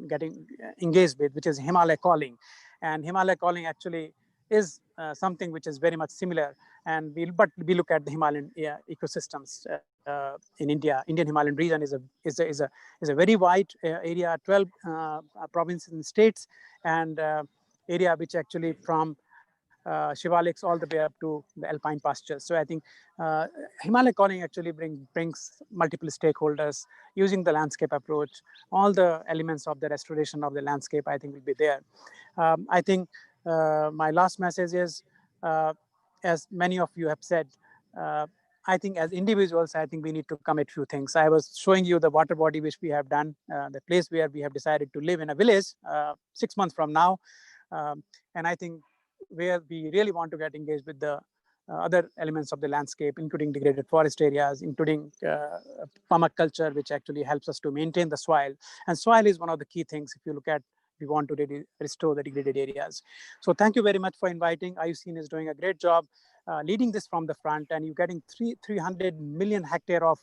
getting engaged with, which is Himalaya Calling. And Himalaya Calling actually is something which is very much similar. And but we look at the Himalayan ecosystems in India. Indian Himalayan region is a very wide area, 12 provinces and states, and area which actually from Shivaliks all the way up to the alpine pastures. So I think Himalaya Calling actually brings multiple stakeholders using the landscape approach. All the elements of the restoration of the landscape, I think, will be there. I think my last message is, as many of you have said, I think as individuals, I think we need to commit few things. I was showing you the water body which we have done, the place where we have decided to live in a village 6 months from now. And I think where we really want to get engaged with the other elements of the landscape, including degraded forest areas, including permaculture, which actually helps us to maintain the soil. And soil is one of the key things if you look at, we want to really restore the degraded areas. So thank you very much for inviting. IUCN is doing a great job leading this from the front, and you're getting 300 million hectare of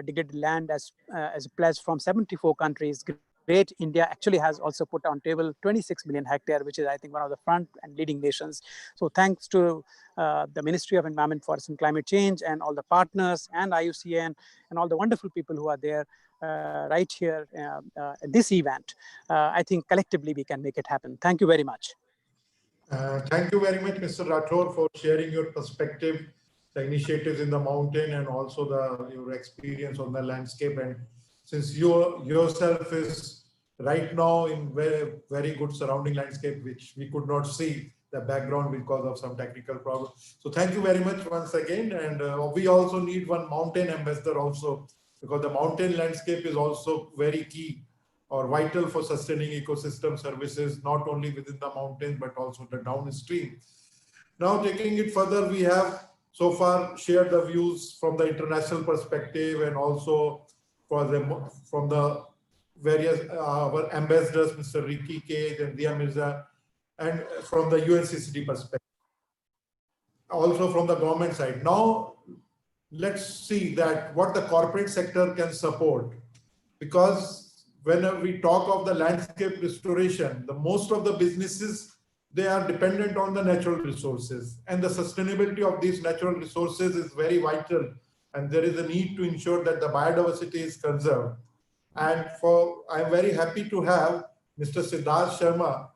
degraded land as a pledge from 74 countries. Great. India actually has also put on table 26 million hectare, which is, I think, one of the front and leading nations. So thanks to the Ministry of Environment, Forest and Climate Change, and all the partners, and IUCN, and all the wonderful people who are there right here at this event. I think collectively we can make it happen. Thank you very much. Thank you very much, Mr. Rathore, for sharing your perspective, the initiatives in the mountain, and also your experience on the landscape. And since you yourself is right now in very, very good surrounding landscape, which we could not see the background because of some technical problem. So thank you very much once again. And we also need one mountain ambassador also, because the mountain landscape is also very key or vital for sustaining ecosystem services, not only within the mountains, but also the downstream. Now, taking it further, we have so far shared the views from the international perspective, and also from the various our ambassadors, Mr. Ricky Cage and Mirza, and from the UNCCD perspective, also from the government side. Now, let's see that what the corporate sector can support, because when we talk of the landscape restoration, the most of the businesses, they are dependent on the natural resources, and the sustainability of these natural resources is very vital, and there is a need to ensure that the biodiversity is conserved. And I'm very happy to have Mr. Siddarth Sharma,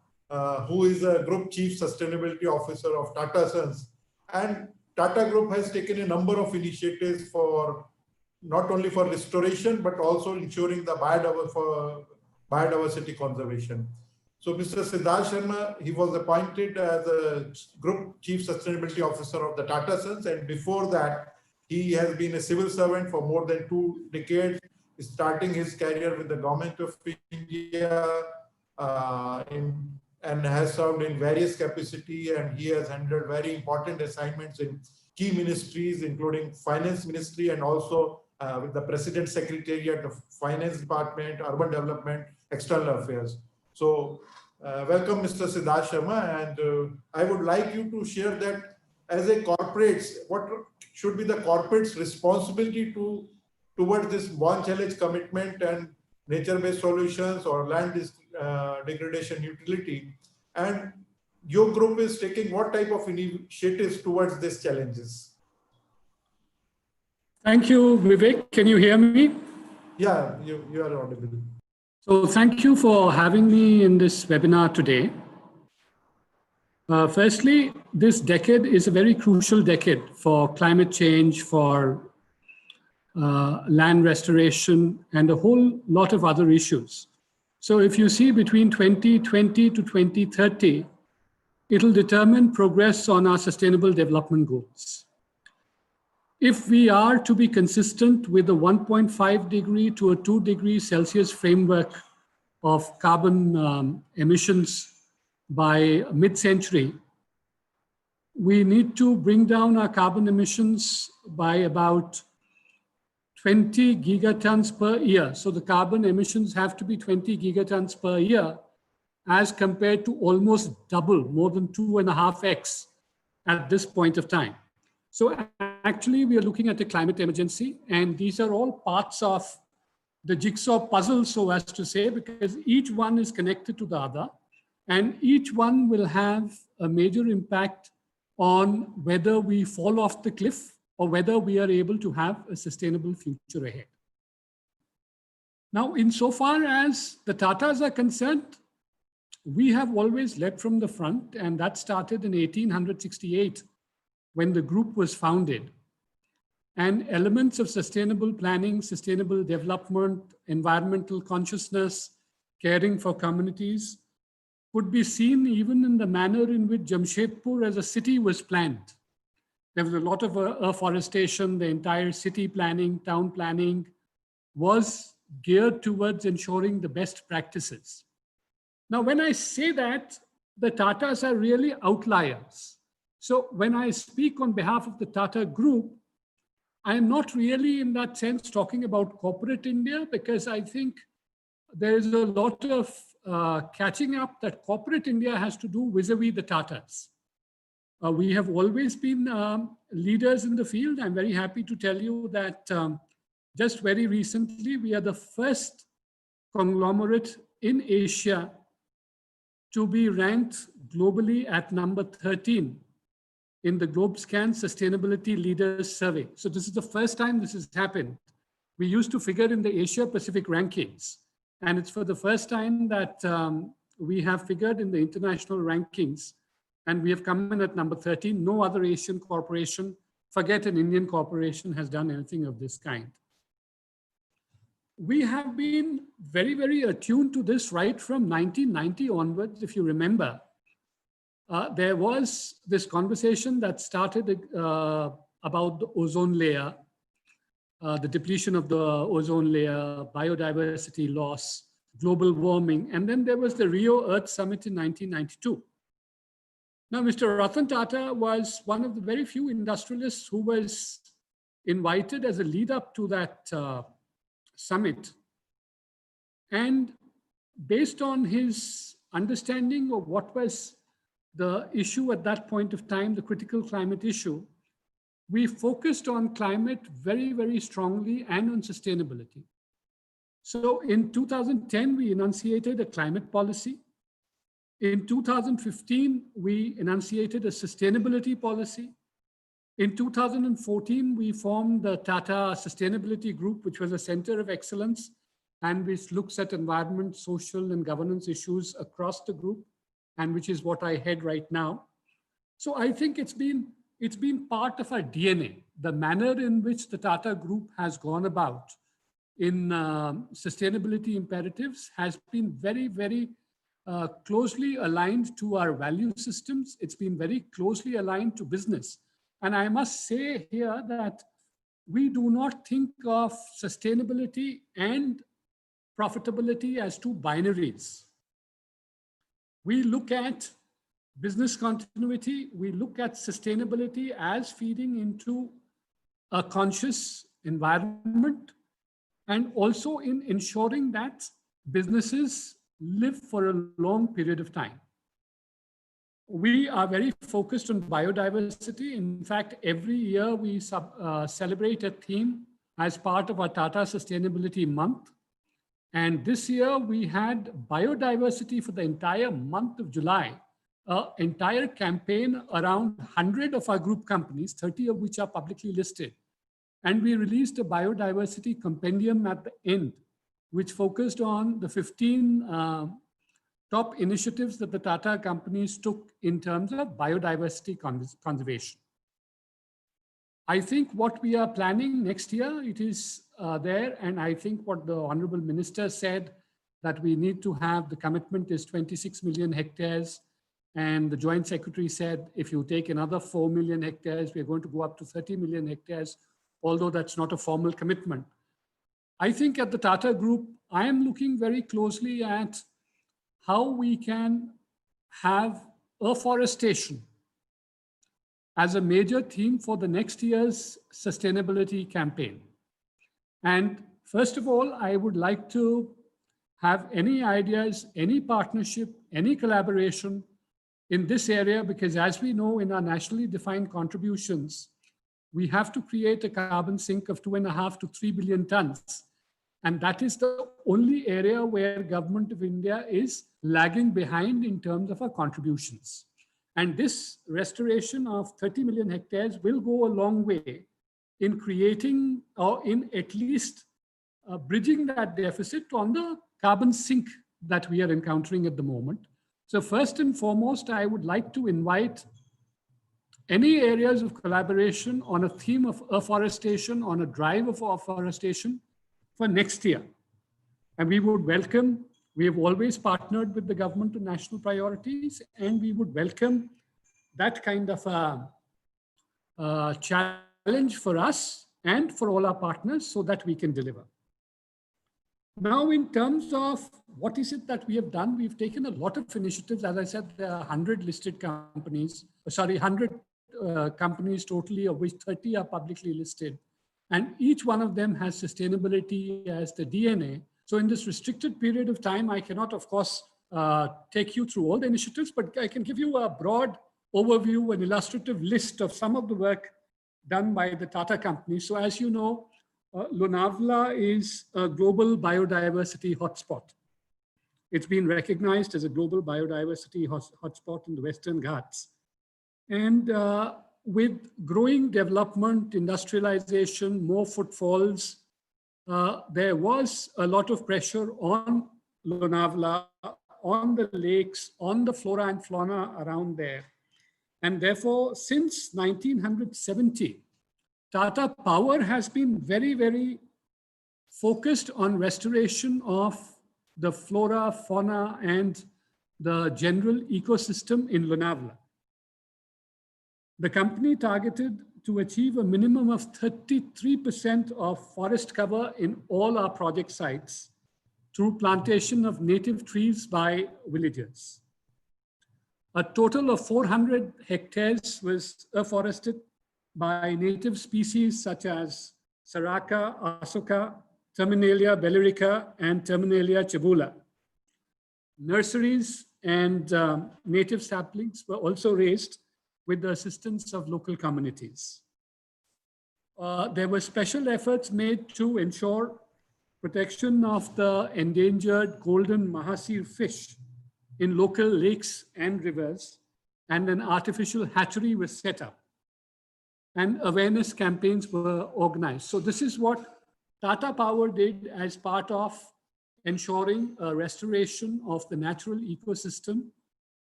who is a Group Chief Sustainability Officer of Tata Sons. And Tata Group has taken a number of initiatives for not only for restoration, but also ensuring the biodiversity conservation. So Mr. Siddarth Sharma, he was appointed as a Group Chief Sustainability Officer of the Tata Sons. And before that, he has been a civil servant for more than 2 decades, starting his career with the Government of India and has served in various capacity, and he has handled very important assignments in key ministries, including Finance Ministry, and also with the President Secretariat of Finance Department, Urban Development, External Affairs. So welcome, Mr. Siddarth Sharma, and I would like you to share that as a corporate, what should be the corporate's responsibility towards this Bonn Challenge commitment and nature-based solutions or land degradation utility, and your group is taking what type of initiatives towards these challenges? Thank you, Vivek. Can you hear me? Yeah, you are audible. So thank you for having me in this webinar today. Firstly, this decade is a very crucial decade for climate change, for land restoration, and a whole lot of other issues. So if you see between 2020 to 2030, it'll determine progress on our sustainable development goals. If we are to be consistent with the 1.5 degree to a 2 degree Celsius framework of carbon emissions by mid-century, we need to bring down our carbon emissions by about 20 gigatons per year. So the carbon emissions have to be 20 gigatons per year as compared to almost double, more than 2.5x at this point of time. So actually we are looking at a climate emergency, and these are all parts of the jigsaw puzzle, so as to say, because each one is connected to the other, and each one will have a major impact on whether we fall off the cliff or whether we are able to have a sustainable future ahead. Now, insofar as the Tatas are concerned, we have always led from the front, and that started in 1868 when the group was founded. And elements of sustainable planning, sustainable development, environmental consciousness, caring for communities could be seen even in the manner in which Jamshedpur as a city was planned. There was a lot of afforestation, the entire city planning, town planning was geared towards ensuring the best practices. Now, when I say that, the Tatas are really outliers. So when I speak on behalf of the Tata Group, I am not really in that sense talking about corporate India, because I think there is a lot of catching up that corporate India has to do vis-a-vis the Tatas. We have always been leaders in the field. I'm very happy to tell you that just very recently, we are the first conglomerate in Asia to be ranked globally at number 13 in the GlobeScan Sustainability Leaders Survey. So this is the first time this has happened. We used to figure in the Asia Pacific rankings, and it's for the first time that we have figured in the international rankings, and we have come in at number 13. No other Asian corporation, forget an Indian corporation, has done anything of this kind. We have been very, very attuned to this right from 1990 onwards. If you remember, there was this conversation that started about the ozone layer, the depletion of the ozone layer, biodiversity loss, global warming, and then there was the Rio Earth Summit in 1992. Now, Mr. Ratan Tata was one of the very few industrialists who was invited as a lead up to that summit. And based on his understanding of what was the issue at that point of time, the critical climate issue, we focused on climate very, very strongly and on sustainability. So in 2010, we enunciated a climate policy. In 2015, we enunciated a sustainability policy. In 2014, we formed the Tata Sustainability Group, which was a center of excellence, and which looks at environment, social, and governance issues across the group, and which is what I head right now. So I think it's been part of our DNA, the manner in which the Tata Group has gone about in sustainability imperatives has been very, very closely aligned to our value systems. It's been very closely aligned to business. And I must say here that we do not think of sustainability and profitability as two binaries. We look at business continuity, we look at sustainability as feeding into a conscious environment, and also in ensuring that businesses live for a long period of time. We are very focused on biodiversity. In fact, every year we celebrate a theme as part of our Tata Sustainability Month. And this year we had biodiversity for the entire month of July, an entire campaign around 100 of our group companies, 30 of which are publicly listed, And we released a biodiversity compendium at the end, which focused on the 15 top initiatives that the Tata companies took in terms of biodiversity conservation. I think what we are planning next year, it is there. And I think what the Honorable Minister said, that we need to have, the commitment is 26 million hectares. And the Joint Secretary said, if you take another 4 million hectares, we're going to go up to 30 million hectares, although that's not a formal commitment. I think at the Tata Group, I am looking very closely at how we can have afforestation as a major theme for the next year's sustainability campaign. And first of all, I would like to have any ideas, any partnership, any collaboration in this area, because as we know in our nationally defined contributions, we have to create a carbon sink of 2.5 to 3 billion tons. And that is the only area where Government of India is lagging behind in terms of our contributions. And this restoration of 30 million hectares will go a long way in creating, or in at least bridging that deficit on the carbon sink that we are encountering at the moment. So first and foremost, I would like to invite any areas of collaboration on a theme of afforestation, on a drive of afforestation for next year. And we would welcome, we have always partnered with the government on national priorities, and we would welcome that kind of a challenge for us and for all our partners so that we can deliver. Now, in terms of what is it that we have done, we've taken a lot of initiatives. As I said, there are 100 listed companies, 100 companies totally, of which 30 are publicly listed. And each one of them has sustainability as the DNA. So in this restricted period of time, I cannot, of course, take you through all the initiatives, but I can give you a broad overview, an illustrative list of some of the work done by the Tata company. So as you know, Lonavala is a global biodiversity hotspot. It's been recognized as a global biodiversity hotspot in the Western Ghats. And with growing development, industrialization, more footfalls, there was a lot of pressure on Lonavala, on the lakes, on the flora and fauna around there. And therefore, since 1970, Tata Power has been very, very focused on restoration of the flora, fauna, and the general ecosystem in Lonavala. The company targeted to achieve a minimum of 33% of forest cover in all our project sites through plantation of native trees by villagers. A total of 400 hectares was afforested by native species such as Saraka, Asoka, Terminalia bellerica, and Terminalia cebula. Nurseries and native saplings were also raised with the assistance of local communities. There were special efforts made to ensure protection of the endangered golden mahasir fish in local lakes and rivers, and an artificial hatchery was set up. And awareness campaigns were organized. So this is what Tata Power did as part of ensuring a restoration of the natural ecosystem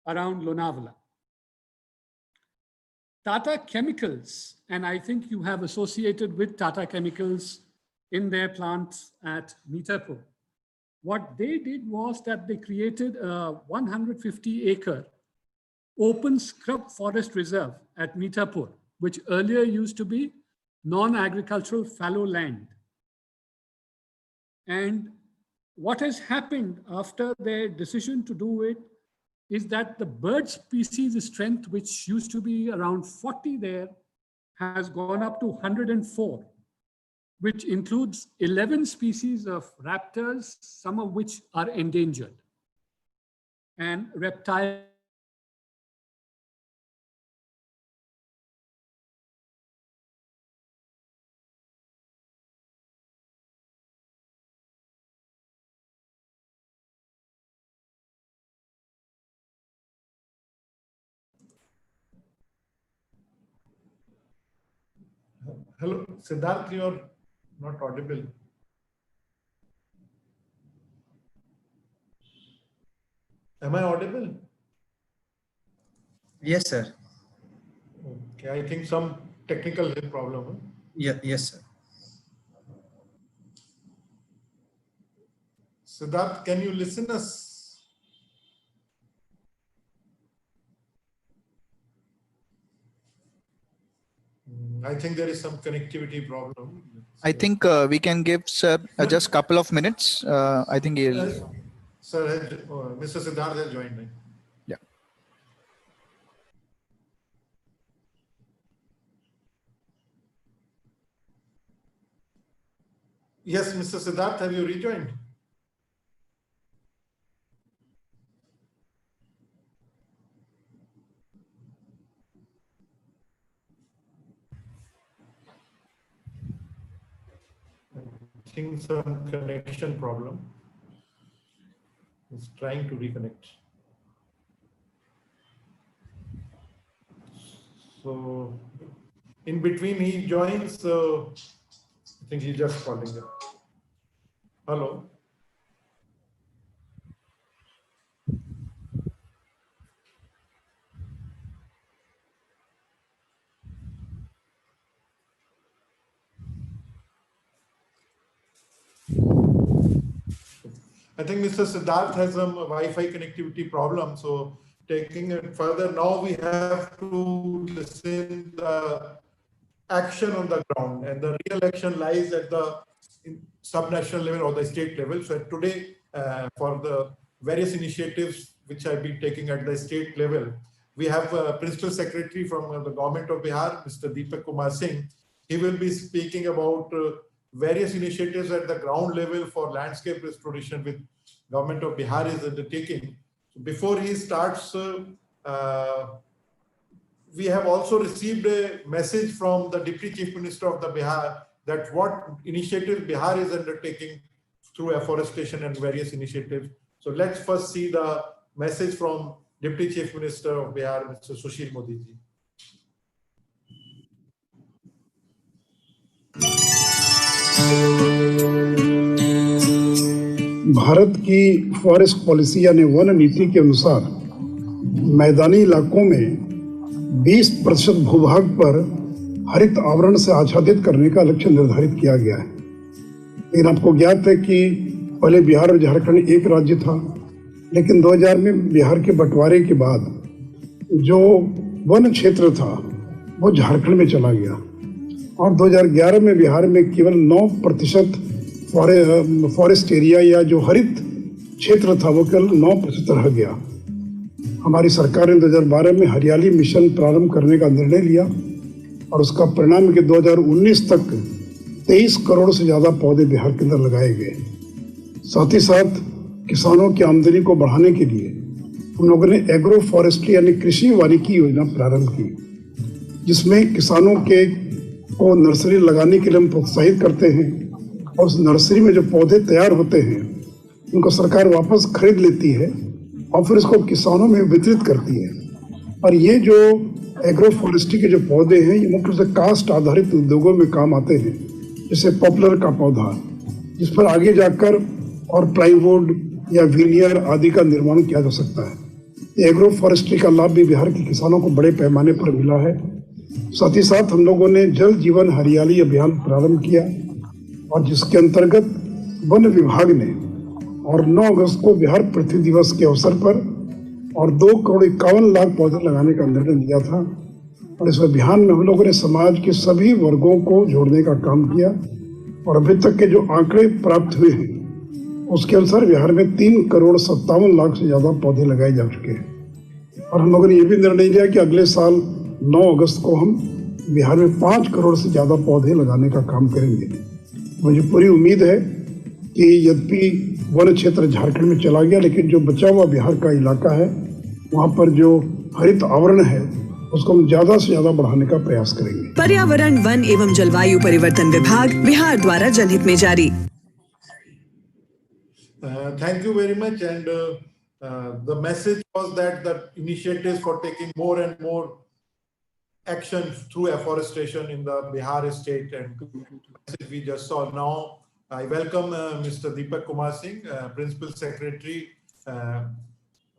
around Lonavala. Tata Chemicals, and I think you have associated with Tata Chemicals in their plants at Meterpur. What they did was that they created a 150-acre open scrub forest reserve at Meterpur, which earlier used to be non-agricultural fallow land. And what has happened after their decision to do it is that the bird species strength, which used to be around 40 there, has gone up to 104, which includes 11 species of raptors, some of which are endangered, and reptiles. Hello, Siddarth, you're not audible. Am I audible? Yes, sir. Okay, I think some technical problem. Huh? Yeah, yes, sir. Siddarth, can you listen us? I think there is some connectivity problem. I think we can give sir just couple of minutes. I think he'll. Sir, Mr. Siddarth has joined me. Yeah. Yes, Mr. Siddarth, have you rejoined? I think some connection problem. He's trying to reconnect. So in between he joins, so I think he's just calling you. Hello. I think Mr. Siddarth has some Wi-Fi connectivity problem. So taking it further, now we have to listen the action on the ground, and the real action lies at the subnational level or the state level. So today, for the various initiatives which have been taking at the state level, we have a Principal Secretary from the Government of Bihar, Mr. Deepak Kumar Singh. He will be speaking about various initiatives at the ground level for landscape restoration with Government of Bihar is undertaking. Before he starts, we have also received a message from the Deputy Chief Minister of the Bihar that what initiatives Bihar is undertaking through afforestation and various initiatives. So let's first see the message from Deputy Chief Minister of Bihar, Mr. Sushil Modi ji. Bharat की forest policy यानी one नीति के अनुसार मैदानी इलाकों में 20% भूभाग पर हरित आवरण से आच्छादित करने का लक्ष्य निर्धारित किया गया है। लेकिन आपको ज्ञात है कि पहले बिहार और झारखंड एक राज्य था, लेकिन 2000 में बिहार के बंटवारे के बाद जो वन क्षेत्र था वो झारखंड में चला गया और 2011 में बिहार में केवल 9% फॉरेस्ट एरिया या जो हरित क्षेत्र था वो केवल 9% रह गया। हमारी सरकार ने 2012 में हरियाली मिशन प्रारंभ करने का निर्णय लिया और उसका परिणाम है कि 2019 तक 23 करोड़ से ज़्यादा पौधे बिहार के अंदर लगाए गए। साथ ही साथ किसानों की आमदनी को बढ़ाने के लिए हम लोगों ने एग्रो फॉरेस्ट्री यानी कृषि वानिकी योजना प्रारंभ की, जिसमें किसानों को नर्सरी लगाने के लिए हम प्रोत्साहित करते हैं और उस नर्सरी में जो पौधे तैयार होते हैं उनको सरकार वापस खरीद लेती है और फिर उसको किसानों में वितरित करती है। और ये जो एग्रो फॉरेस्ट्री के जो पौधे हैं ये मुख्य रूप से कास्ट आधारित उद्योगों में काम आते हैं, जैसे पॉपुलर का पौधा जिस पर आगे जाकर और प्लाईवुड या विनियर आदि का निर्माण किया जा सकता है। एग्रो फॉरेस्ट्री का लाभ भी बिहार के किसानों को बड़े पैमाने पर मिला है। साथ ही साथ हम लोगों ने जल जीवन हरियाली अभियान प्रारंभ किया और जिसके अंतर्गत वन विभाग ने और 9 अगस्त को बिहार पृथ्वी दिवस के अवसर पर और 2,51,00,000 पौधे लगाने का निर्णय लिया था। और इस अभियान में हम लोगों ने समाज के सभी वर्गों को जोड़ने का काम किया और अभी तक के जो आंकड़े प्राप्त हुए हैं उसके अनुसार बिहार में 3,57,00,000 से ज़्यादा पौधे लगाए जा चुके हैं। और हम लोगों ने ये भी निर्णय लिया कि अगले साल 9 अगस्त को हम बिहार में 5 करोड़ से ज़्यादा पौधे लगाने का काम करेंगे। मुझे पूरी उम्मीद है कि यद्यपि वन क्षेत्र झारखंड में चला गया, लेकिन जो बचा हुआ बिहार का इलाका है वहाँ पर जो हरित आवरण है उसको हम ज़्यादा से ज़्यादा बढ़ाने का प्रयास करेंगे। पर्यावरण, वन एवं जलवायु परिवर्तन विभाग बिहार द्वारा जनहित में जारी। Thank you very much. And the message was that the initiatives for taking more and more action through afforestation in the Bihar state, and we just saw now. I welcome Mr. Deepak Kumar Singh, Principal Secretary,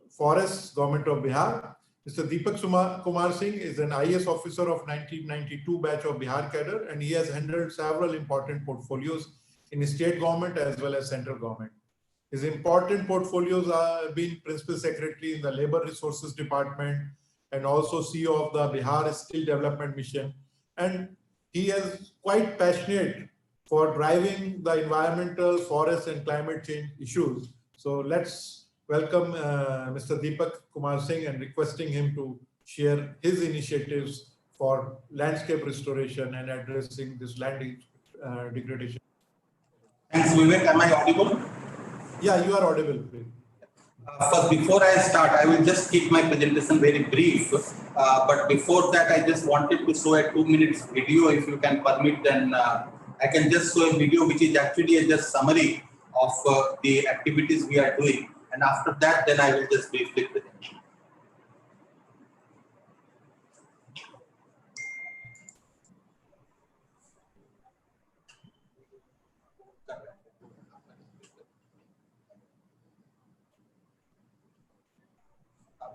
Forests, Government of Bihar. Mr. Deepak Kumar Singh is an IAS officer of 1992 batch of Bihar cadre, and he has handled several important portfolios in state government as well as central government. His important portfolios are being Principal Secretary in the Labor Resources Department and also CEO of the Bihar Skill Development Mission. And he is quite passionate for driving the environmental, forest and climate change issues. So let's welcome Mr. Deepak Kumar Singh and requesting him to share his initiatives for landscape restoration and addressing this land degradation. Thanks, Vivek. Am I audible? Yeah, you are audible. First, before I start, I will just keep my presentation very brief. But before that, I just wanted to show a 2 minutes video, if you can permit. Then I can just show a video which is actually a just summary of the activities we are doing. And after that, then I will just briefly present.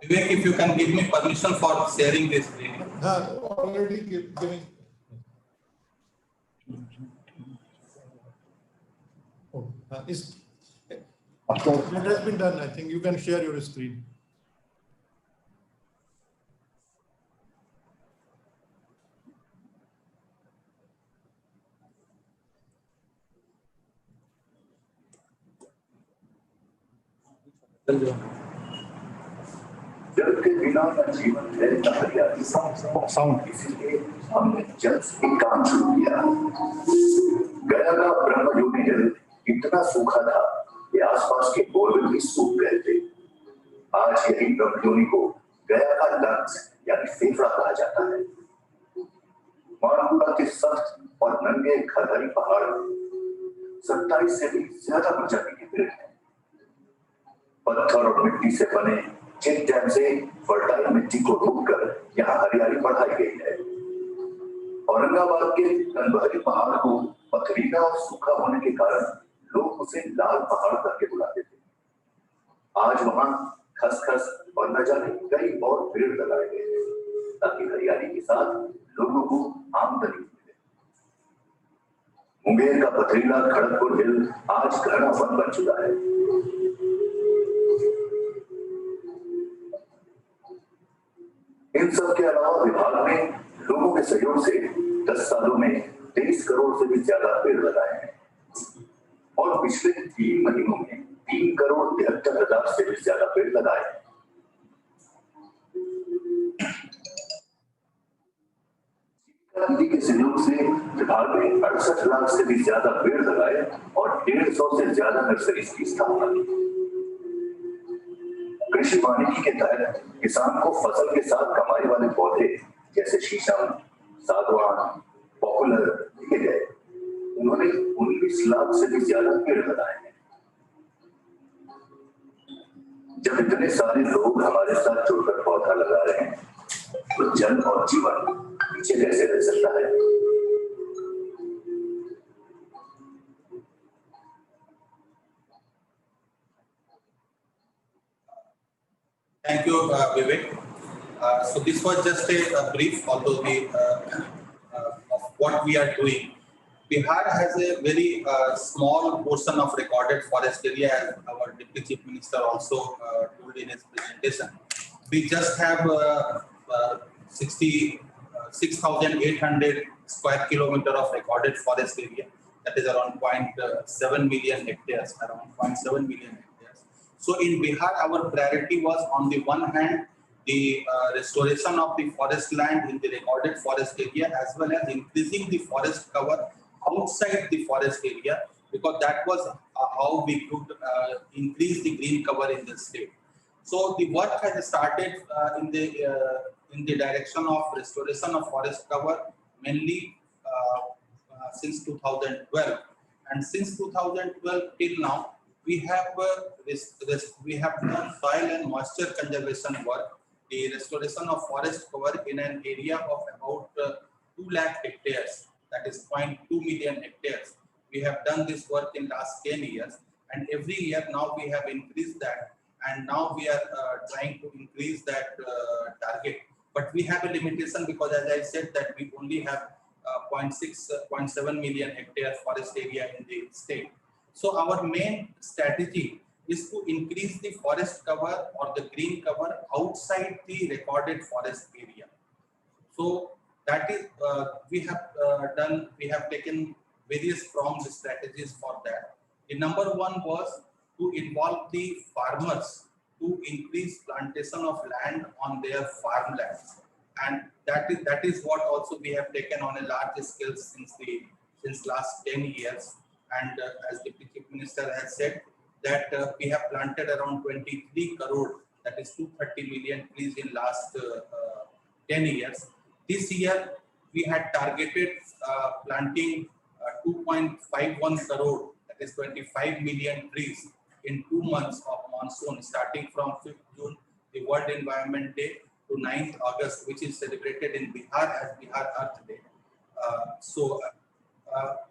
Vivek, if you can give me permission for sharing this video. Already giving. Oh, that has been done. I think you can share your screen. जल के बिना न जीवन है न हरियाली sound इसलिए हमने जल से काम शुरू किया। गया का ब्रह्मयोगी जल इतना सूखा था कि आसपास के बोरवेल भी सूख गए थे। आज यही ब्रह्मयोगी को गया का लंग्स यानी फेफड़ा कहा जाता है। मानपुरा के सख्त और नंगे खरहरी पहाड़ 27 से भी ज्यादा प्रजाति के पेड़ हैं। पत्थर और मिट्टी से बने चेक डैम से फर्टाइल मिट्टी को रोककर यहाँ हरियाली बढ़ाई गई है। औरंगाबाद के कनबहरी पहाड़ को पथरीला और सूखा होने के कारण लोग उसे लाल पहाड़ करके बुलाते थे। आज वहाँ खसखस और न जाने कई और पेड़ लगाए गए हैं ताकि हरियाली के साथ लोगों को आमदनी मिले। मुंगेर का पथरीला खड़गपुर हिल आज घना वन बन चुका है। इन सब के अलावा विभाग ने लोगों के सहयोग से 10 सालों में 23 करोड़ से भी ज्यादा पेड़ लगाए हैं और पिछले 3 महीनों में 3 करोड़ 73 हजार से भी ज्यादा पेड़ लगाए हैं। नदी के सहयोग से विभाग ने 68 लाख से भी ज्यादा पेड़ लगाए और 150 से ज्यादा नर्सरी की स्थापना की। कृषि वानिकी के तहत किसान को फसल के साथ कमाई वाले पौधे जैसे शीशम, सागवान, पॉपुलर दिए गए। उन्होंने 19 लाख से भी ज्यादा पेड़ लगाए हैं। जब इतने सारे लोग हमारे साथ जुड़कर पौधा लगा रहे हैं तो जल और जीवन पीछे कैसे रह सकता है। Thank you, Vivek. So this was just a brief, although of what we are doing. Bihar has a very small portion of recorded forest area, as our Deputy Chief Minister also told in his presentation. We just have 6,800 square kilometer of recorded forest area. That is around 0.7 million hectares, around 0.7 million hectares. So in Bihar, our priority was on the one hand, the restoration of the forest land in the recorded forest area, as well as increasing the forest cover outside the forest area, because that was how we could increase the green cover in the state. So the work has started in the direction of restoration of forest cover, mainly since 2012. And since 2012 till now, we have done soil and moisture conservation work the restoration of forest cover in an area of about 2 lakh hectares, that is 0.2 million hectares. We have done this work in last 10 years, and every year now we have increased that, and now we are trying to increase that target. But we have a limitation because, as I said, that we only have 0.7 million hectare forest area in the state. So our main strategy is to increase the forest cover or the green cover outside the recorded forest area. So that is we have taken various pronged strategies for that. The number one was to involve the farmers to increase plantation of land on their farmlands, and that is what also we have taken on a large scale since last 10 years. And as the Chief Minister has said, that we have planted around 23 crore, that is 230 million trees in last 10 years. This year we had targeted planting 2.51 crore, that is 25 million trees in 2 months of monsoon, starting from 5th June, the World Environment Day, to 9th August, which is celebrated in Bihar as Bihar Earth Day.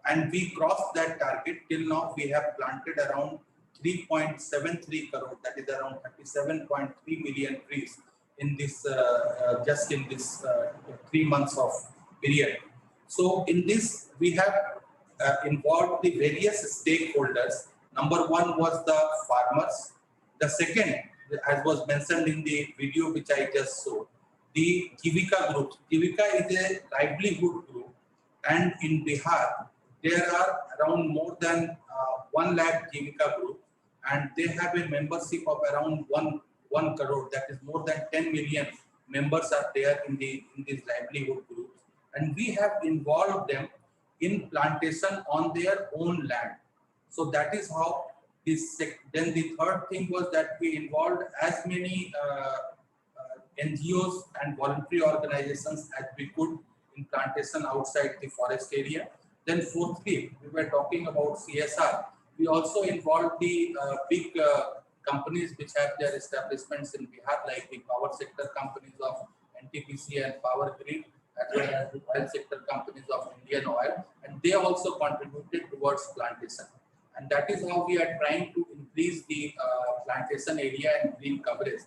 And we crossed that target. Till now, we have planted around 3.73 crore, that is around 37.3 million trees in this, just in this 3 months of period. So in this, we have involved the various stakeholders. Number one was the farmers. The second, as was mentioned in the video which I just showed, the Jivika group. Jivika is a livelihood group, and in Bihar, there are around more than 1 lakh Jivika group, and they have a membership of around 1 crore, that is more than 10 million members are there in these livelihood groups. And we have involved them in plantation on their own land. So that is how this. Then the third thing was that we involved as many NGOs and voluntary organizations as we could in plantation outside the forest area. Then fourthly, we were talking about CSR. We also involved the big companies which have their establishments in Bihar, like the power sector companies of NTPC and Power Grid, as well as the oil sector companies of Indian Oil, and they also contributed towards plantation. And that is how we are trying to increase the plantation area and green coverage.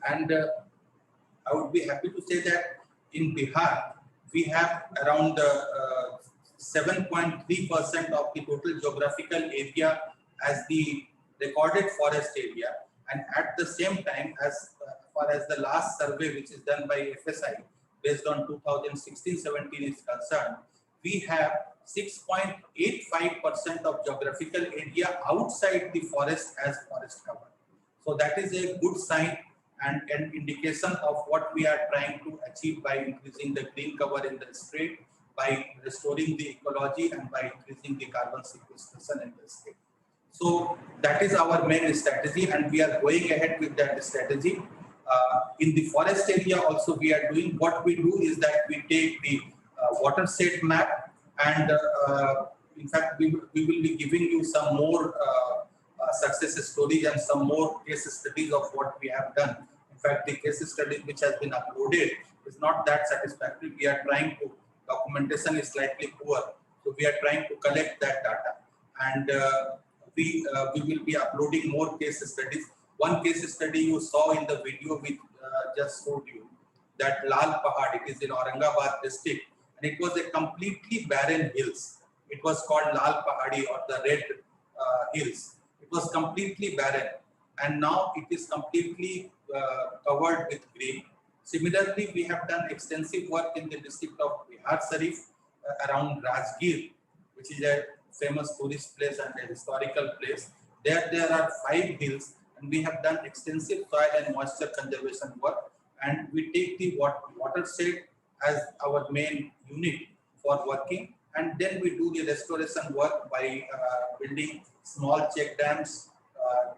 And I would be happy to say that in Bihar, we have around 7.3% of the total geographical area as the recorded forest area. And at the same time, as far as the last survey which is done by FSI based on 2016-17 is concerned, we have 6.85% of geographical area outside the forest as forest cover. So that is a good sign and an indication of what we are trying to achieve by increasing the green cover in the state, by restoring the ecology, and by increasing the carbon sequestration in the state. So that is our main strategy, and we are going ahead with that strategy. In the forest area also we are doing, what we do is that we take the watershed map, and in fact we will be giving you some more success stories and some more case studies of what we have done. In fact, the case study which has been uploaded is not that satisfactory. We are trying to, documentation is slightly poor, so we are trying to collect that data, and we will be uploading more case studies. One case study you saw in the video which just showed you, that Lal Pahad, it is in Aurangabad district, and it was a completely barren hills. It was called Lal Pahadi or the Red Hills. It was completely barren, and now it is completely covered with green. Similarly, we have done extensive work in the district of Bihar Sharif around Rajgir, which is a famous tourist place and a historical place. There are 5 hills, and we have done extensive soil and moisture conservation work, and we take the watershed as our main unit for working, and then we do the restoration work by building small check dams,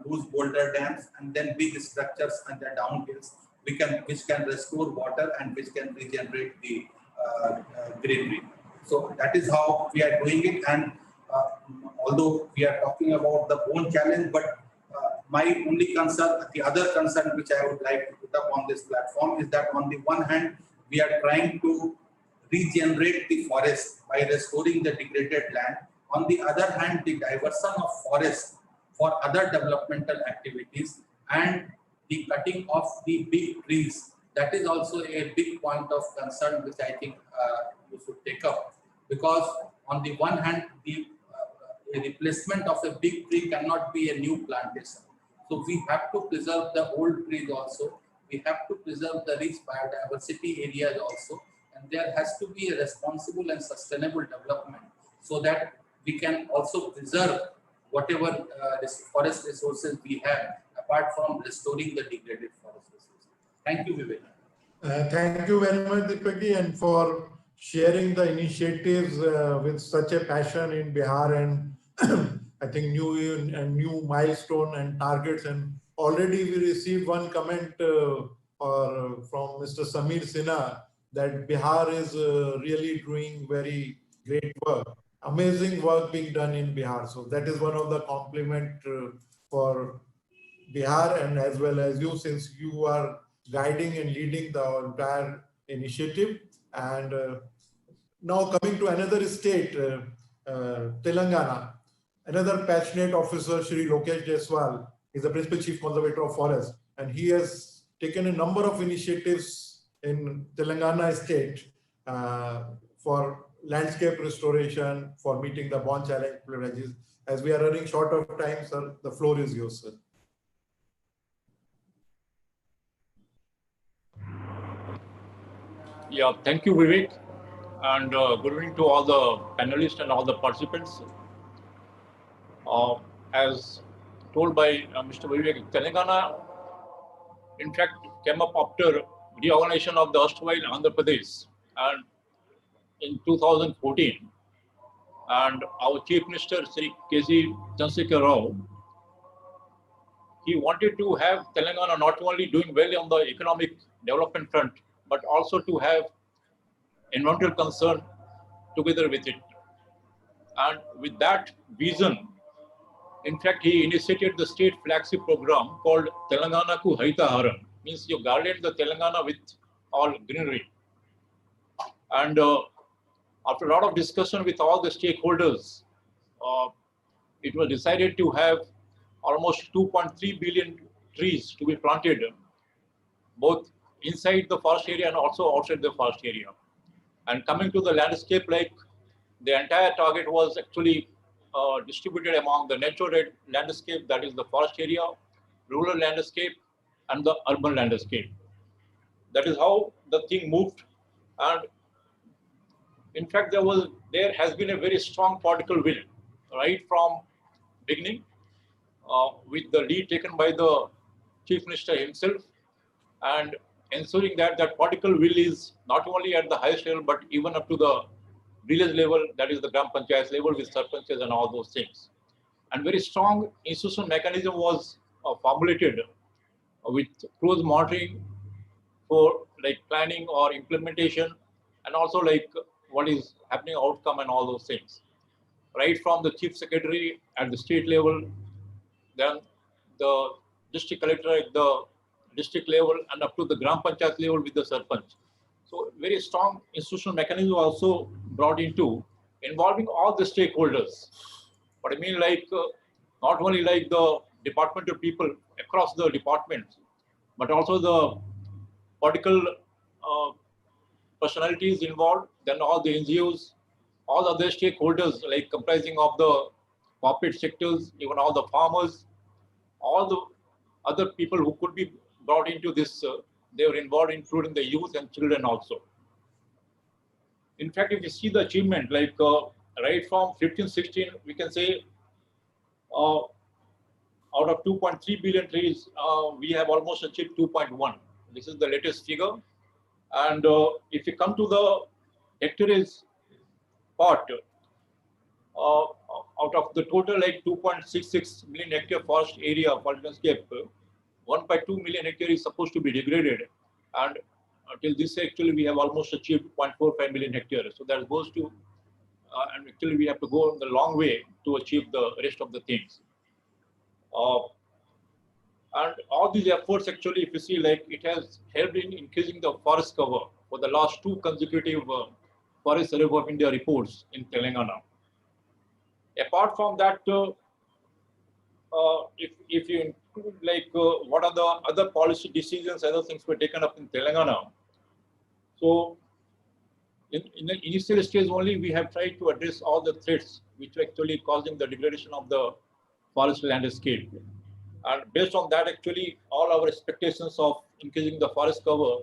loose boulder dams, and then big structures and the downhills which can restore water and which can regenerate the greenery. So that is how we are doing it. And although we are talking about the Bonn challenge, but my only concern, the other concern which I would like to put up on this platform is that on the one hand, we are trying to regenerate the forest by restoring the degraded land. On the other hand, the diversion of forest for other developmental activities and the cutting of the big trees, that is also a big point of concern which I think you should take up. Because on the one hand, the replacement of a big tree cannot be a new plantation. So we have to preserve the old trees also. We have to preserve the rich biodiversity areas also. And there has to be a responsible and sustainable development so that we can also preserve whatever forest resources we have, apart from restoring the degraded forest resources. Thank you, Vivek. Thank you very much, Deepakji, and for sharing the initiatives with such a passion in Bihar, and I think new milestone and targets. And already we received one comment from Mr. Samir Sinha that Bihar is really doing very great work, amazing work being done in Bihar. So that is one of the compliment for Bihar, and as well as you, since you are guiding and leading the entire initiative. And now coming to another state, Telangana, another passionate officer, Shri Lokesh Jaiswal, is the Principal Chief Conservator of Forest, and he has taken a number of initiatives in Telangana state for landscape restoration, for meeting the Bonn challenge pledges. As we are running short of time, sir, the floor is yours, sir. Yeah, thank you, Vivek. And good evening to all the panelists and all the participants. As told by Mr. Vivek, Telangana, in fact, came up after reorganization of the erstwhile Andhra Pradesh and in 2014. And our Chief Minister, Sri K.C. Chandrasekhar Rao, he wanted to have Telangana not only doing well on the economic development front, but also to have environmental concern together with it. And with that vision, in fact, he initiated the state flagship program called Telangana Ku Haita Haran, means you garland the Telangana with all greenery. And after a lot of discussion with all the stakeholders, it was decided to have almost 2.3 billion trees to be planted, both inside the forest area and also outside the forest area. And coming to the landscape, like the entire target was actually distributed among the natural landscape, that is the forest area, rural landscape, and the urban landscape. That is how the thing moved. And in fact, there has been a very strong political will right from beginning, with the lead taken by the Chief Minister himself, and ensuring that that political will is not only at the highest level, but even up to the village level, that is the Gram Panchayat level with sarpanches and all those things. And very strong institutional mechanism was formulated with close monitoring for like planning or implementation, and also like what is happening outcome and all those things. Right from the Chief Secretary at the state level, then the district collector at the district level, and up to the Gram Panchayat level with the sarpanch. So very strong institutional mechanism also brought into involving all the stakeholders. But I mean, like not only like the departmental people across the departments, but also the political personalities involved, then all the NGOs, all the other stakeholders, like comprising of the corporate sectors, even all the farmers, all the other people who could be brought into this, they were involved, including the youth and children also. In fact, if you see the achievement, like right from 15-16, we can say out of 2.3 billion trees, we have almost achieved 2.1. This is the latest figure. And if you come to the hectares part, out of the total like 2.66 million hectare forest area forest landscape, 1.2 million hectare is supposed to be degraded, and till this actually we have almost achieved 0.45 million hectares. So that goes to, and actually we have to go the long way to achieve the rest of the things. And all these efforts actually, if you see, like it has helped in increasing the forest cover for the last 2 consecutive Forest Survey of India reports in Telangana. Apart from that, if you include like what are the other policy decisions, other things were taken up in Telangana. So in the initial stage only, we have tried to address all the threats which were actually causing the degradation of the forest landscape. And based on that, actually, all our expectations of increasing the forest cover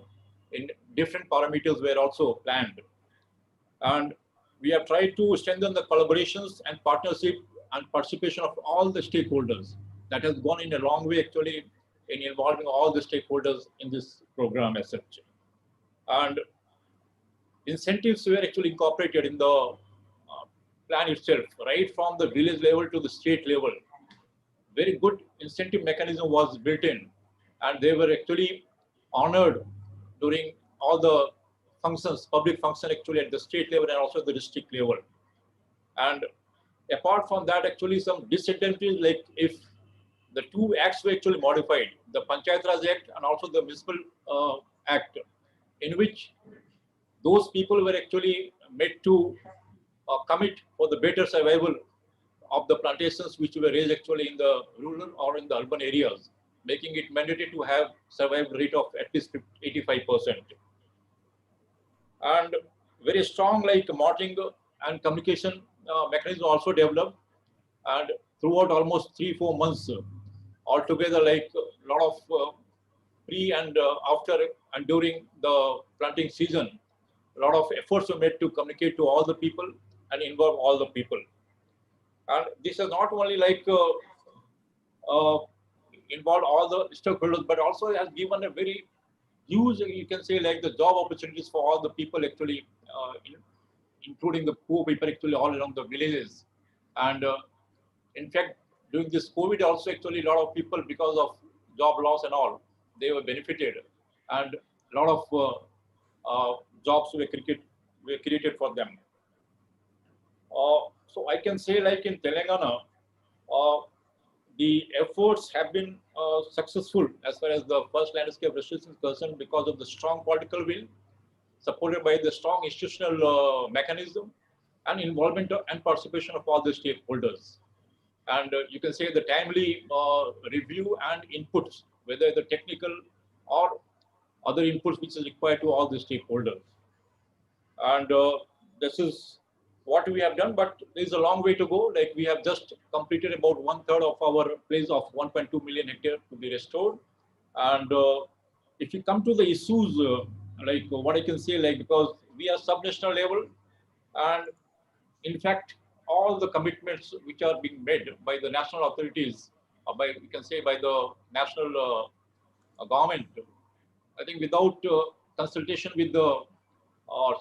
in different parameters were also planned. And we have tried to strengthen the collaborations and partnership and participation of all the stakeholders. That has gone in a long way, actually, in involving all the stakeholders in this program as such. And incentives were actually incorporated in the plan itself, right from the village level to the state level. Very good incentive mechanism was built in, and they were actually honored during all the functions, public function actually at the state level and also the district level. And apart from that, actually some disincentives, like if the 2 acts were actually modified, the Panchayat Raj Act and also the Municipal Act, in which those people were actually made to commit for the better survival of the plantations which were raised actually in the rural or in the urban areas, making it mandatory to have survival rate of at least 85%. And very strong like modeling and communication mechanism also developed, and throughout almost 3-4 months altogether, like a lot of pre and after and during the planting season, a lot of efforts were made to communicate to all the people and involve all the people. And this is not only like involved all the stakeholders, but also has given a very huge, you can say, like the job opportunities for all the people actually, including the poor people actually all along the villages. And in fact, during this COVID also actually a lot of people, because of job loss and all, they were benefited, and a lot of jobs were created for them. So I can say, like in Telangana, the efforts have been successful as far as the first landscape restoration is concerned, because of the strong political will, supported by the strong institutional mechanism and involvement and participation of all the stakeholders. And you can say the timely review and inputs, whether the technical or other inputs which is required to all the stakeholders. And this is what we have done, but there is a long way to go. Like we have just completed about 1/3 of our place of 1.2 million hectares to be restored. And if you come to the issues, like what I can say, like because we are sub-national level, and in fact, all the commitments which are being made by the national authorities, by you can say by the national government, I think without consultation with the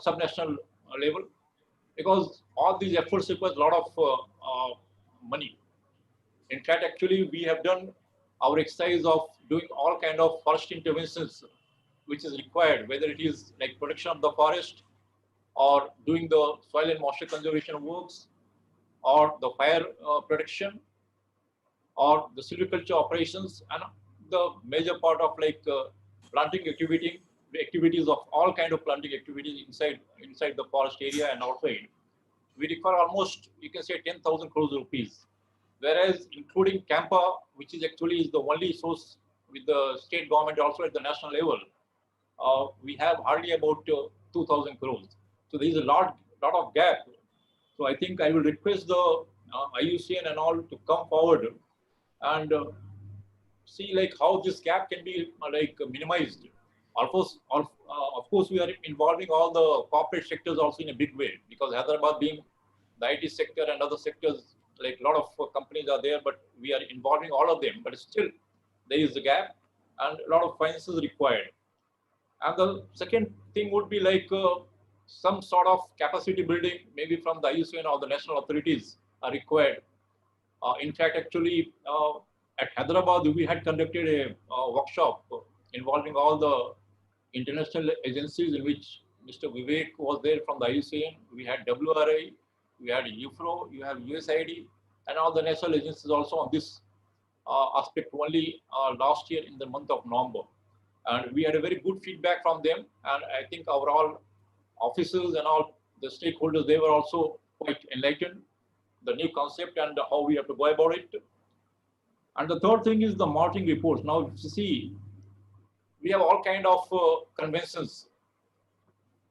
sub-national level, because all these efforts require a lot of money. In fact, actually, we have done our exercise of doing all kind of forest interventions which is required, whether it is like protection of the forest, or doing the soil and moisture conservation works, or the fire protection, or the silviculture operations, and the major part of like planting activities of all kind of planting activities inside the forest area and outside. We require almost, you can say, 10,000 crores rupees. Whereas including Campa, which is actually is the only source with the state government also at the national level, we have hardly about 2,000 crores. So there is a lot of gap. So I think I will request the IUCN and all to come forward and see like how this gap can be like minimized. Of course, we are involving all the corporate sectors also in a big way, because Hyderabad being the IT sector and other sectors, like a lot of companies are there, but we are involving all of them. But still, there is a gap and a lot of finances required. And the second thing would be like some sort of capacity building, maybe from the IUCN or the national authorities are required. In fact, actually, at Hyderabad, we had conducted a workshop involving all the international agencies, in which Mr. Vivek was there from the IUCN. We had WRI, we had UFRO, you have USAID, and all the national agencies also on this aspect only last year in the month of November. And we had a very good feedback from them. And I think our all officers and all the stakeholders, they were also quite enlightened, the new concept and how we have to go about it. And the third thing is the monitoring reports. Now, if you see, we have all kind of conventions,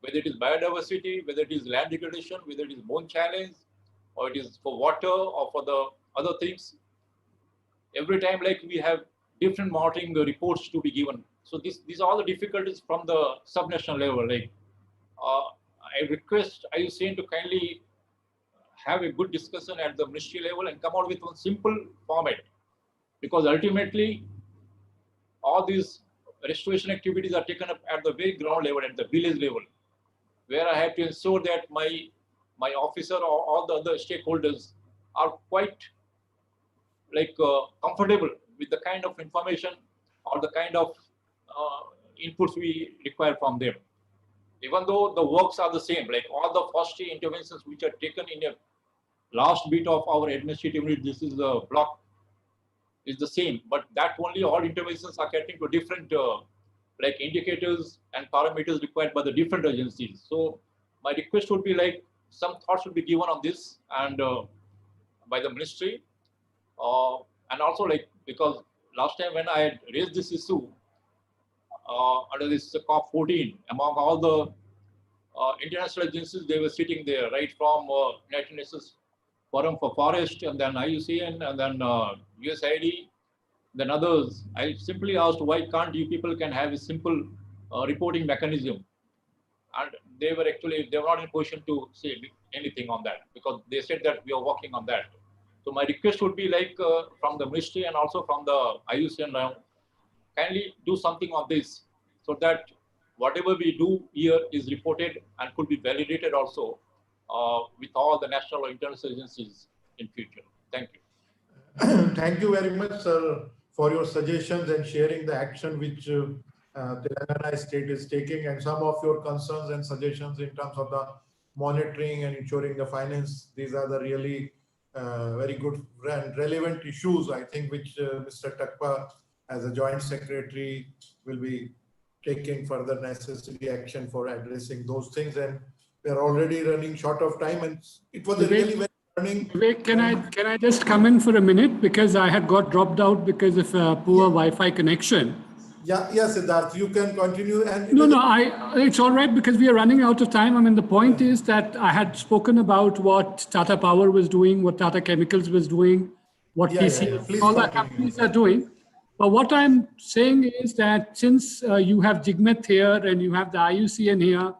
whether it is biodiversity, whether it is land degradation, whether it is bone challenge, or it is for water or for the other things. Every time, like, we have different monitoring reports to be given. So these are all the difficulties from the subnational level. Like, I request IUCN to kindly have a good discussion at the ministry level and come out with one simple format, because ultimately all these restoration activities are taken up at the very ground level, at the village level, where I have to ensure that my officer or all the other stakeholders are quite like comfortable with the kind of information or the kind of inputs we require from them. Even though the works are the same, like all the forestry interventions which are taken in a last bit of our administrative unit, this is the block, is the same, but that only all interventions are getting to different like indicators and parameters required by the different agencies. So my request would be like some thoughts should be given on this and by the ministry. And also, like, because last time when I had raised this issue under this COP14, among all the international agencies, they were sitting there, right from United Nations Forum for Forest, and then IUCN, and then USAID, then others. I simply asked, why can't you people can have a simple reporting mechanism? And they were not in a position to say anything on that, because they said that we are working on that. So my request would be like from the ministry and also from the IUCN now, kindly do something on this, so that whatever we do here is reported and could be validated also with all the national or international agencies in future. Thank you. Thank you very much, sir, for your suggestions and sharing the action which Telangana state is taking, and some of your concerns and suggestions in terms of the monitoring and ensuring the finance. These are the really very good and relevant issues, I think, which Mr. Takpa as a joint secretary will be taking further necessary action for addressing those things. And we are already running short of time, and it was a really very learning. Vivek, can I just come in for a minute, because I had got dropped out because of a poor Wi-Fi connection. Yeah, Siddarth, you can continue. And no, it's all right, because we are running out of time. I mean, the point is that I had spoken about what Tata Power was doing, what Tata Chemicals was doing, what PC, all the companies are doing. But what I'm saying is that since you have Jigmet here and you have the IUCN here,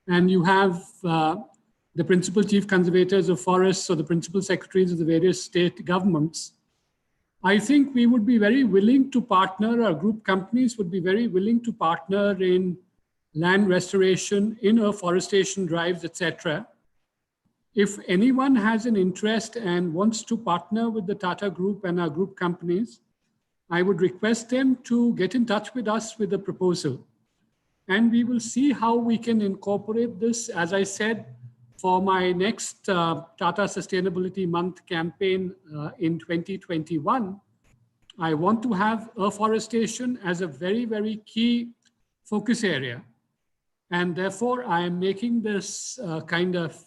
and you have the principal chief conservators of forests or the principal secretaries of the various state governments, I think we would be very willing to partner, our group companies would be very willing to partner in land restoration, in afforestation drives, etc. If anyone has an interest and wants to partner with the Tata Group and our group companies, I would request them to get in touch with us with a proposal. And we will see how we can incorporate this. As I said, for my next Tata Sustainability Month campaign in 2021, I want to have afforestation as a very, very key focus area. And therefore, I am making this kind of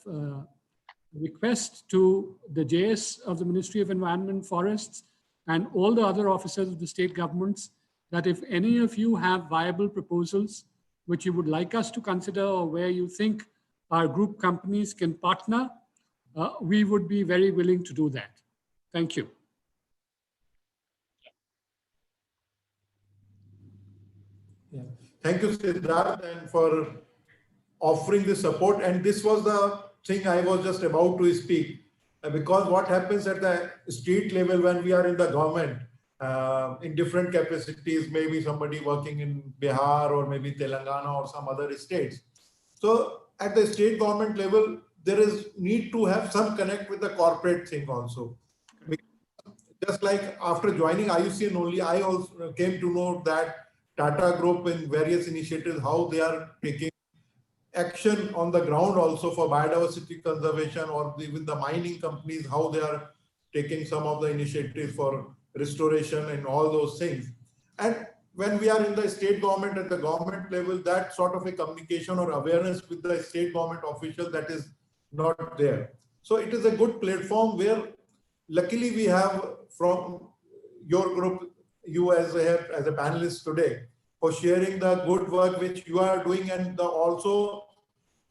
request to the JS of the Ministry of Environment and Forests and all the other officers of the state governments, that if any of you have viable proposals which you would like us to consider, or where you think our group companies can partner, we would be very willing to do that. Thank you. Yeah. Thank you, Siddarth, and for offering the support. And this was the thing I was just about to speak, because what happens at the state level when we are in the government, in different capacities, maybe somebody working in Bihar or maybe Telangana or some other states. So at the state government level, there is need to have some connect with the corporate thing also. Just like after joining IUCN only, I also came to know that Tata Group in various initiatives, how they are taking action on the ground also for biodiversity conservation, or even the mining companies, how they are taking some of the initiatives for restoration and all those things. And when we are in the state government at the government level, that sort of a communication or awareness with the state government official, that is not there. So it is a good platform where luckily we have from your group, you as a panelist today, for sharing the good work which you are doing, and also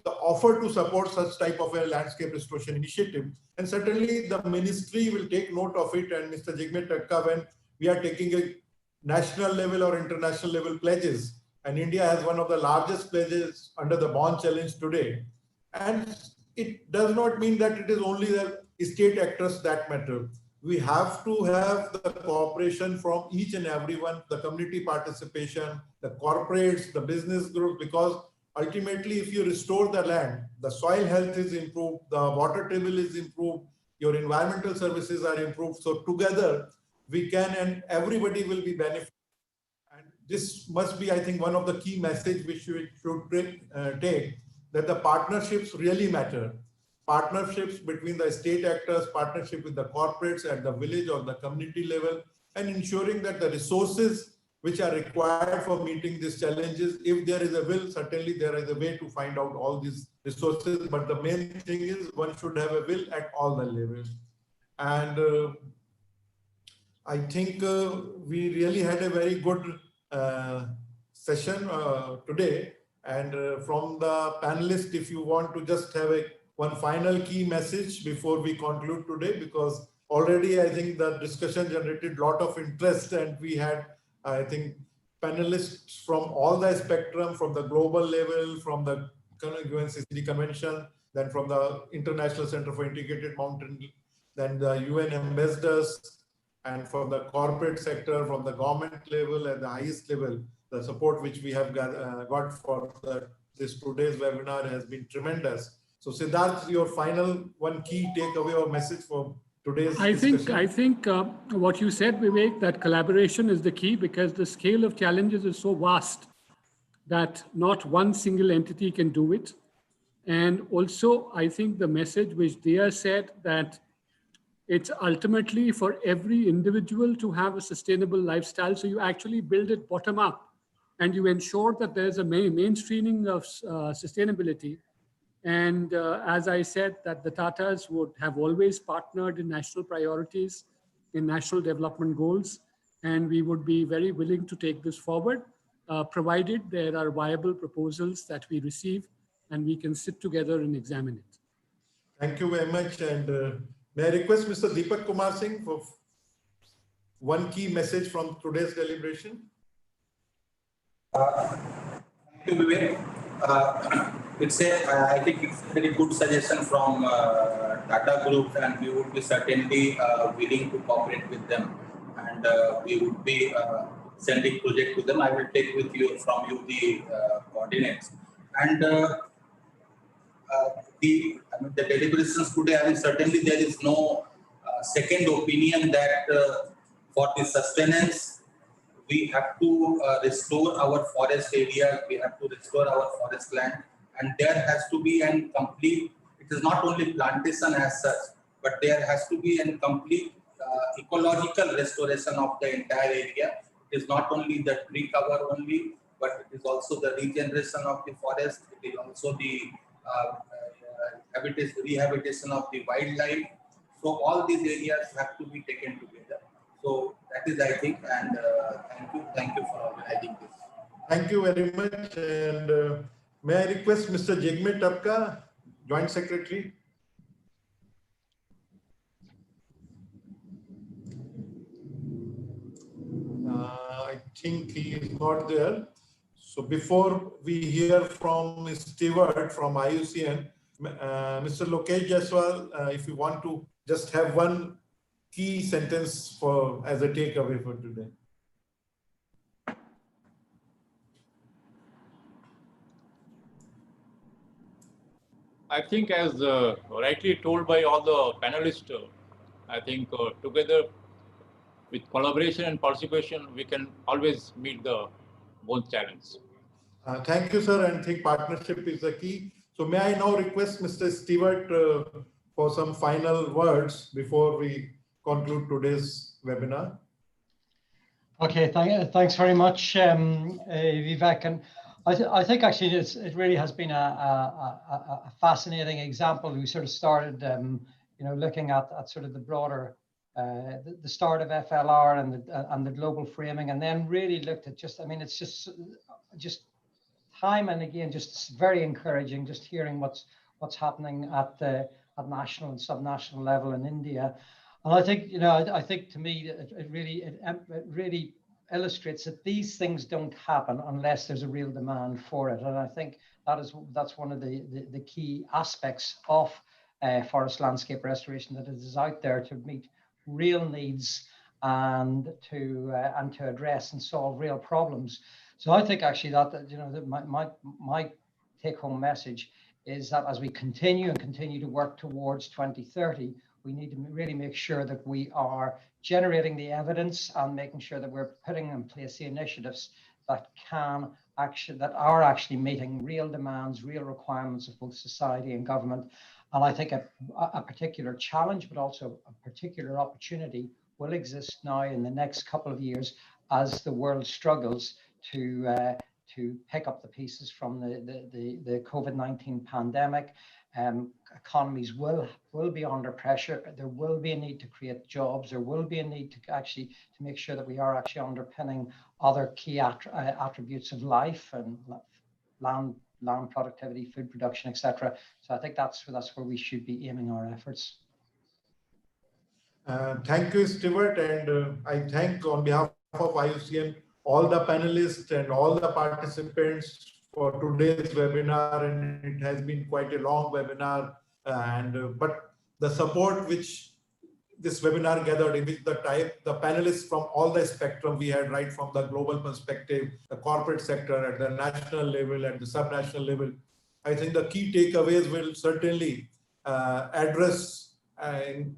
the offer to support such type of a landscape restoration initiative. And certainly the ministry will take note of it. And Mr. Jigmet, when we are taking a national level or international level pledges, and India has one of the largest pledges under the Bonn challenge today. And it does not mean that it is only the state actors that matter. We have to have the cooperation from each and everyone, the community participation, the corporates, the business groups, because ultimately, if you restore the land, the soil health is improved, the water table is improved, your environmental services are improved. So together we can, and everybody will be benefited. And this must be, I think, one of the key messages which we should take, that the partnerships really matter. Partnerships between the state actors, partnership with the corporates at the village or the community level, and ensuring that the resources which are required for meeting these challenges, if there is a will, certainly there is a way to find out all these resources. But the main thing is one should have a will at all the levels. And I think we really had a very good session today. And from the panelists, if you want to just have one final key message before we conclude today, because already I think the discussion generated a lot of interest, and we had, I think, panelists from all the spectrum, from the global level, from the UNCCD convention, then from the International Center for Integrated Mountain, then the UN ambassadors, and from the corporate sector, from the government level and the highest level. The support which we have got for this today's webinar has been tremendous. So Siddarth, your final one key takeaway or message for today's discussion? I think what you said, Vivek, that collaboration is the key, because the scale of challenges is so vast that not one single entity can do it. And also, I think the message which Dia said, that it's ultimately for every individual to have a sustainable lifestyle. So you actually build it bottom up, and you ensure that there's a mainstreaming of sustainability. And as I said, that the Tatas would have always partnered in national priorities, in national development goals, and we would be very willing to take this forward, provided there are viable proposals that we receive and we can sit together and examine it. Thank you very much. And may I request Mr. Deepak Kumar Singh for one key message from today's deliberation? Thank you, Vivek. I think it's a very good suggestion from Tata Group, and we would be certainly willing to cooperate with them, and we would be sending project to them. I will take from you the coordinates, and the deliberations today. I mean, certainly there is no second opinion that for the sustenance, we have to restore our forest area, we have to restore our forest land, and there has to be an complete, it is not only plantation as such, but there has to be a complete ecological restoration of the entire area. It is not only the tree cover only, but it is also the regeneration of the forest, it is also the rehabilitation of the wildlife. So all these areas have to be taken together. So that is, I think, and thank you for organizing this. Thank you very much. And may I request Mr. Jigmet, Joint Secretary? I think he is not there. So before we hear from Stewart from IUCN, Mr. Lokesh Jaiswal, if you want to just have one key sentence as a takeaway for today. I think, as rightly told by all the panelists, I think together with collaboration and participation, we can always meet the both challenges. Thank you, sir. And I think partnership is the key. So may I now request Mr. Stewart for some final words before we conclude today's webinar? Okay, thanks very much, Vivek. And I think actually it really has been a fascinating example. We sort of started, looking at sort of the broader, the start of FLR and the global framing, and then really looked at it's just time and again, just very encouraging, just hearing what's happening at national and subnational level in India. And I think, I think to me, it really illustrates that these things don't happen unless there's a real demand for it. And I think that's one of the key aspects of forest landscape restoration, that it is out there to meet real needs and to address and solve real problems. So I think actually that my take-home message is that as we continue to work towards 2030, we need to really make sure that we are generating the evidence and making sure that we're putting in place the initiatives that are actually meeting real demands, real requirements of both society and government. And I think a particular challenge, but also a particular opportunity will exist now in the next couple of years as the world struggles to pick up the pieces from the COVID-19 pandemic. Economies will be under pressure. There will be a need to create jobs. There will be a need to make sure that we are actually underpinning other key attributes of life and land productivity, food production, etc. So I think that's where we should be aiming our efforts. Thank you, Stewart, and I thank on behalf of IUCN all the panelists and all the participants for today's webinar. And it has been quite a long webinar, but the support which this webinar gathered, in which the panelists from all the spectrum we had, right from the global perspective, the corporate sector at the national level, at the subnational level, I think the key takeaways will certainly address the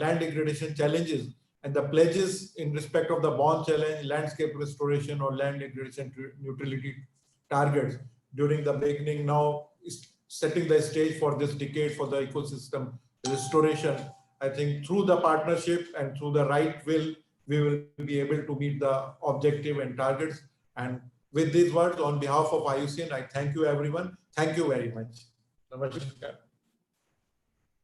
land degradation challenges and the pledges in respect of the Bonn challenge, landscape restoration or land degradation neutrality targets during the beginning, now is setting the stage for this decade for the ecosystem restoration. I think through the partnership and through the right will, we will be able to meet the objective and targets. And with these words, on behalf of IUCN, I thank you everyone. Thank you very much. Namaskar.